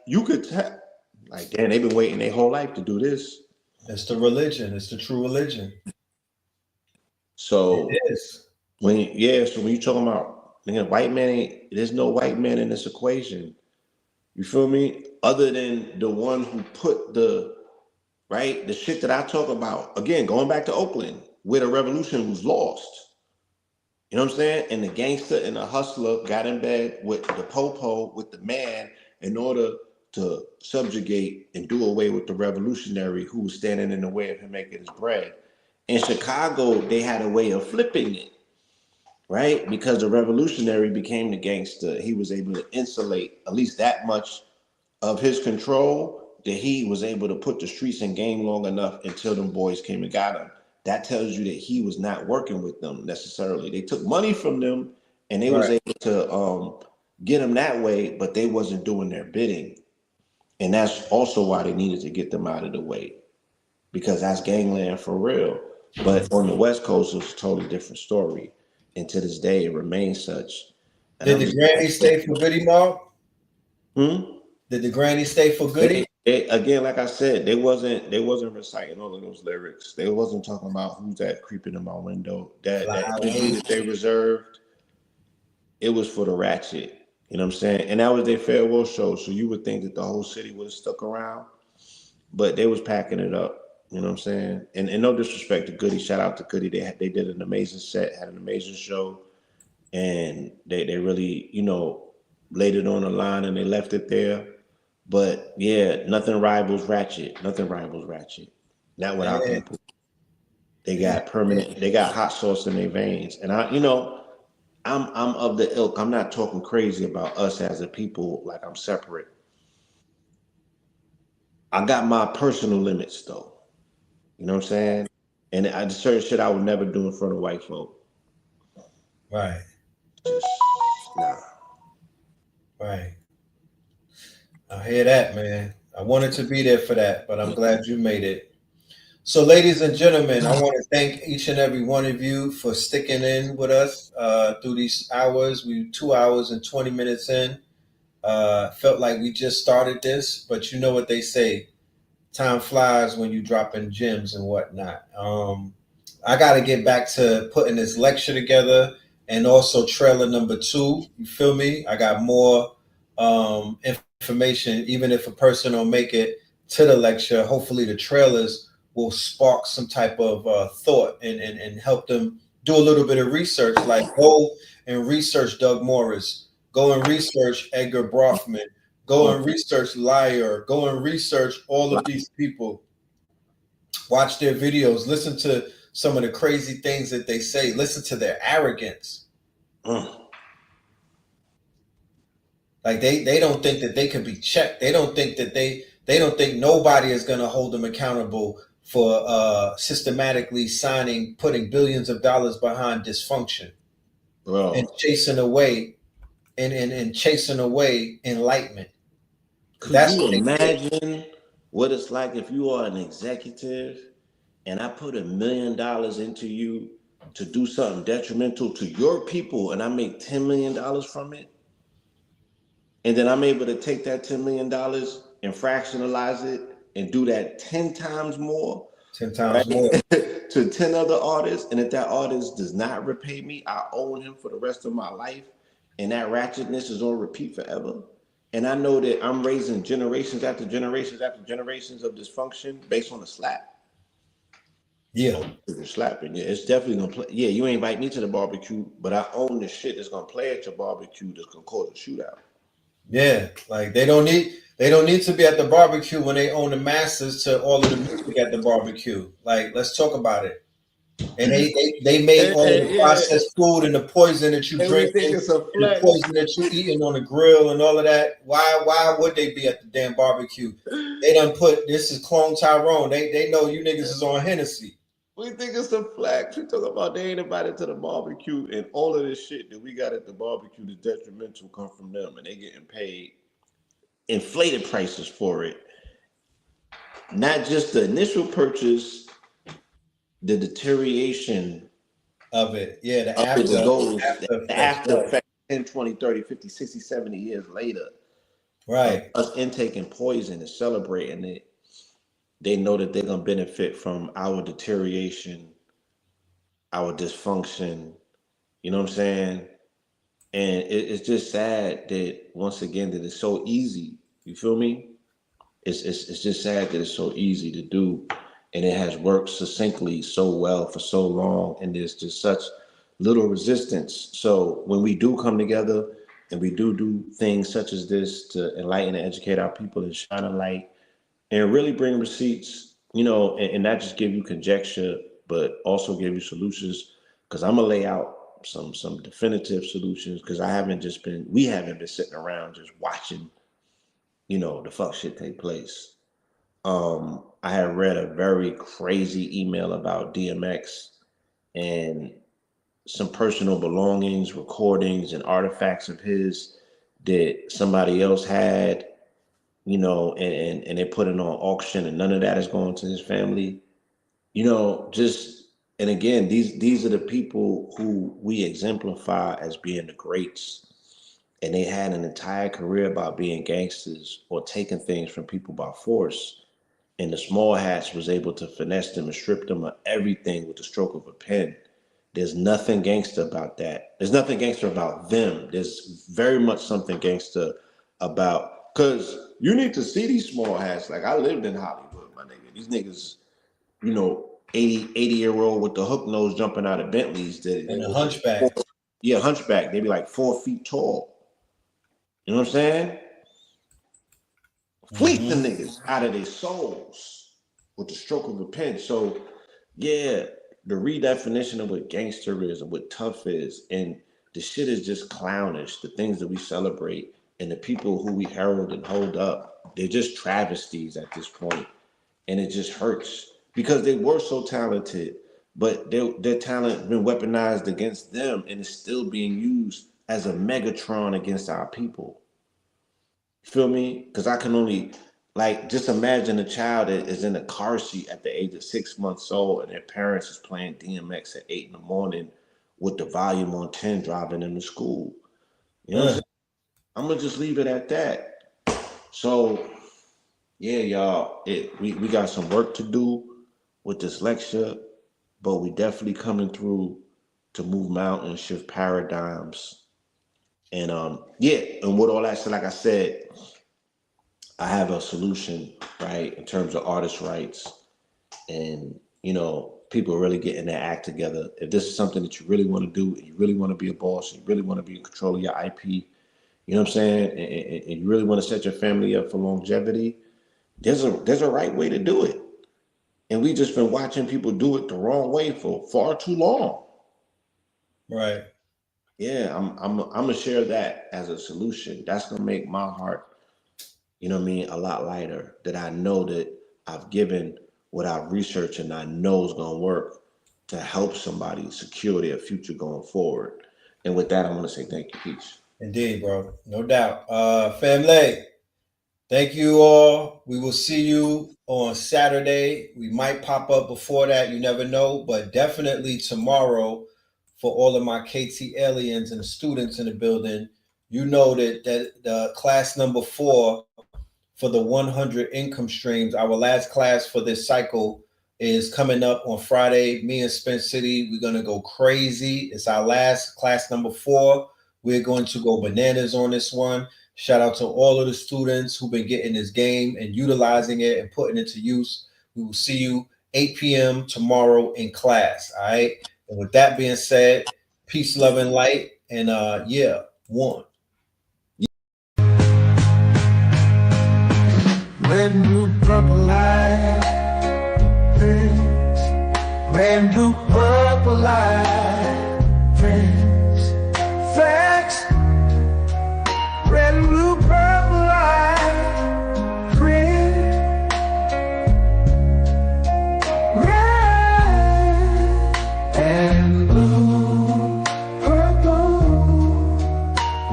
you could tell, like, damn, they've been waiting their whole life to do this. It's the religion. It's the true religion. So it is. So when you talking about white man, there's no white man in this equation. You feel me? Other than the one who put the shit that I talk about, again, going back to Oakland, where the revolution was lost. You know what I'm saying? And the gangster and the hustler got in bed with the popo, with the man, in order to subjugate and do away with the revolutionary who was standing in the way of him making his bread. In Chicago, they had a way of flipping it, right? Because the revolutionary became the gangster. He was able to insulate at least that much of his control that he was able to put the streets in game long enough until them boys came and got him. That tells you that he was not working with them necessarily. They took money from them and they was able to get them that way, but they wasn't doing their bidding. And that's also why they needed to get them out of the way, because that's gangland for real. But on the West Coast, it's a totally different story. And to this day, it remains such. And Did the granny stay for goody, Mark? Did the granny stay for goody? Again, like I said, they wasn't reciting all of those lyrics. They wasn't talking about who's that creeping in my window. That energy that they reserved, it was for the ratchet. You know what I'm saying? And that was their farewell show. So you would think that the whole city would have stuck around, but they was packing it up. You know what I'm saying? And no disrespect to Goody. Shout out to Goody. They did an amazing set, had an amazing show, and they really, you know, laid it on the line and they left it there. But yeah, nothing rivals Ratchet. Nothing rivals Ratchet. Not with our Yeah. people. They got permanent. They got hot sauce in their veins, and I'm of the ilk. I'm not talking crazy about us as a people. Like I'm separate. I got my personal limits though. You know what I'm saying? And I just certain shit I would never do in front of white folk. Right. Just nah. Right. I hear that, man. I wanted to be there for that, but I'm glad you made it. So, ladies and gentlemen, I want to thank each and every one of you for sticking in with us through these hours. We 2 hours and 20 minutes in. Felt like we just started this, but you know what they say: time flies when you dropping gems and whatnot. I got to get back to putting this lecture together and also trailer number 2. You feel me? I got more information, even if a person don't make it to the lecture. Hopefully, the trailers will spark some type of thought and help them do a little bit of research. Like go and research Doug Morris. Go and research Edgar Brofman. Go and research Liar. Go and research all of these people. Watch their videos. Listen to some of the crazy things that they say. Listen to their arrogance. Like they don't think that they can be checked. They don't think that they don't think nobody is going to hold them accountable for systematically putting billions of dollars behind dysfunction, and chasing away and chasing away enlightenment. Could you imagine what it's like if you are an executive and I put $1 million into you to do something detrimental to your people and I make $10 million from it? And then I'm able to take that $10 million and fractionalize it and do that 10 times more. 10 times more. To 10 other artists. And if that artist does not repay me, I own him for the rest of my life. And that ratchetness is on repeat forever. And I know that I'm raising generations after generations after generations of dysfunction based on a slap. Yeah. You're slapping. Yeah, it's definitely gonna play. Yeah, you ain't invite me to the barbecue, but I own the shit that's gonna play at your barbecue that's gonna cause a shootout. Yeah, like they don't need to be at the barbecue when they own the masters to all of the music at the barbecue. Like, let's talk about it. And they make all the processed food and the poison that you drink, the poison that you eating on the grill and all of that. Why would they be at the damn barbecue? They done put this is Clone Tyrone. They know you niggas is on Hennessy. We think it's a flex. We talk about they ain't invited to the barbecue, and all of this shit that we got at the barbecue that's detrimental come from them, and they getting paid inflated prices for it. Not just the initial purchase, the deterioration of it. Yeah, the after effect 10, 20, 30, 50, 60, 70 years later. Right. Us intaking poison and celebrating it. They know that they're going to benefit from our deterioration, our dysfunction. You know what I'm saying? And it's just sad that, once again, that it's so easy. You feel me? It's just sad that it's so easy to do. And it has worked succinctly so well for so long. And there's just such little resistance. So when we do come together and we do things such as this to enlighten and educate our people and shine a light, and really bring receipts, you know, and not just give you conjecture, but also give you solutions. Because I'm gonna lay out some definitive solutions. Because we haven't been sitting around just watching, you know, the fuck shit take place. I had read a very crazy email about DMX and some personal belongings, recordings, and artifacts of his that somebody else had, you know, and they put it on auction, and none of that is going to his family. You know, and again, these are the people who we exemplify as being the greats. And they had an entire career about being gangsters or taking things from people by force. And the small hats was able to finesse them and strip them of everything with the stroke of a pen. There's nothing gangster about that. There's nothing gangster about them. There's very much something gangster about, because you need to see these small hats. Like, I lived in Hollywood, my nigga. These niggas, 80-year-old with the hook nose jumping out of Bentleys. And a hunchback. Yeah, hunchback. They be like 4 feet tall. You know what I'm saying? Fleet the niggas out of their souls with the stroke of a pen. So, yeah, the redefinition of what gangster is and what tough is, and the shit is just clownish. The things that we celebrate and the people who we herald and hold up, they're just travesties at this point. And it just hurts because they were so talented, but their talent has been weaponized against them and is still being used as a Megatron against our people. You feel me? Because I can only, just imagine a child that is in a car seat at the age of 6 months old and their parents is playing DMX at 8 in the morning with the volume on 10 driving them to school. You know what I'm saying? I'm going to just leave it at that. So, yeah, y'all, we got some work to do with this lecture, but we definitely coming through to move mountains, shift paradigms. And and with all that said, like I said, I have a solution, right, in terms of artist rights and, people really getting their act together. If this is something that you really want to do, and you really want to be a boss, and you really want to be in control of your IP, you know what I'm saying, and you really want to set your family up for longevity, there's a right way to do it. And we just been watching people do it the wrong way for far too long. Right. Yeah, I'm gonna share that as a solution. That's gonna make my heart, a lot lighter. That I know that I've given what I've researched and I know is gonna work to help somebody secure their future going forward. And with that, I'm gonna say thank you, Peach. Indeed, bro. No doubt. Family, thank you all. We will see you on Saturday. We might pop up before that. You never know, but definitely tomorrow. For all of my KT aliens and students in the building, you know that the class number 4 for the 100 income streams, our last class for this cycle, is coming up on Friday. Me and Spence City, we're going to go crazy. It's our last class number 4. We're going to go bananas on this one. Shout out to all of the students who've been getting this game and utilizing it and putting it to use. We will see you 8 p.m. tomorrow in class. All right. And with that being said, peace, love, and light. And one. Red, blue, purple light, friends. Red, blue, purple light, friends. Facts. Red, blue, purple light, friends. Red and blue, purple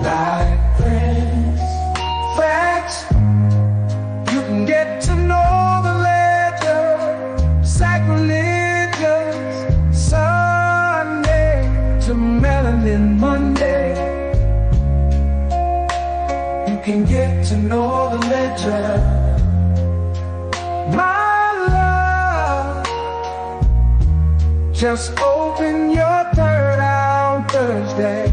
light, friends. Facts. You can get to know the ledger, sacrilegious Sunday to melanin Monday. You can get to know the ledger, my love. Just open your third eye on Thursday.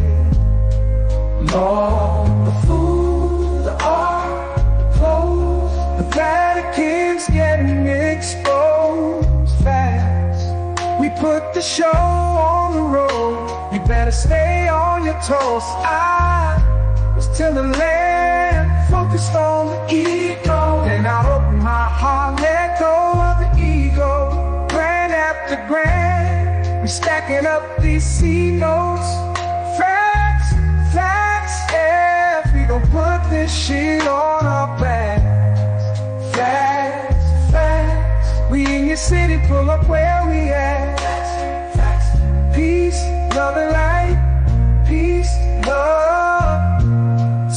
Lord, the food, the art, the clothes, the Vatican's getting exposed fast. We put the show on the road. You better stay on your toes. I was till the land focused on the ego. Then I opened my heart, let go of the ego. Grand after grand, we stacking up these C notes. Facts, facts, yeah. We gon' put this shit on our backs. Facts, facts. We in your city, pull up where we at. Facts, peace, love and light. Peace, love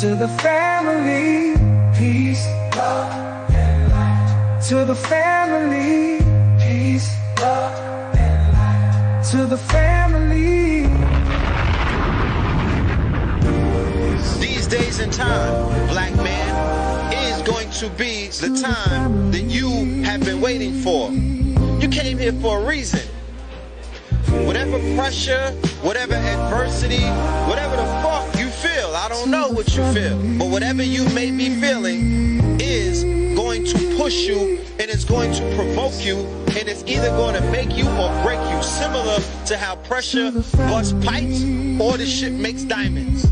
to the family. Peace, love and light. To the family. Peace, love and light. To the family. These days and time, black man, is going to be the time that you have been waiting for. You came here for a reason. whatever pressure, whatever adversity, whatever the fuck you feel, I don't know what you feel, but whatever you may be feeling is going to push you and it's going to provoke you and it's either going to make you or break you, similar to how pressure busts pipes or the shit makes diamonds.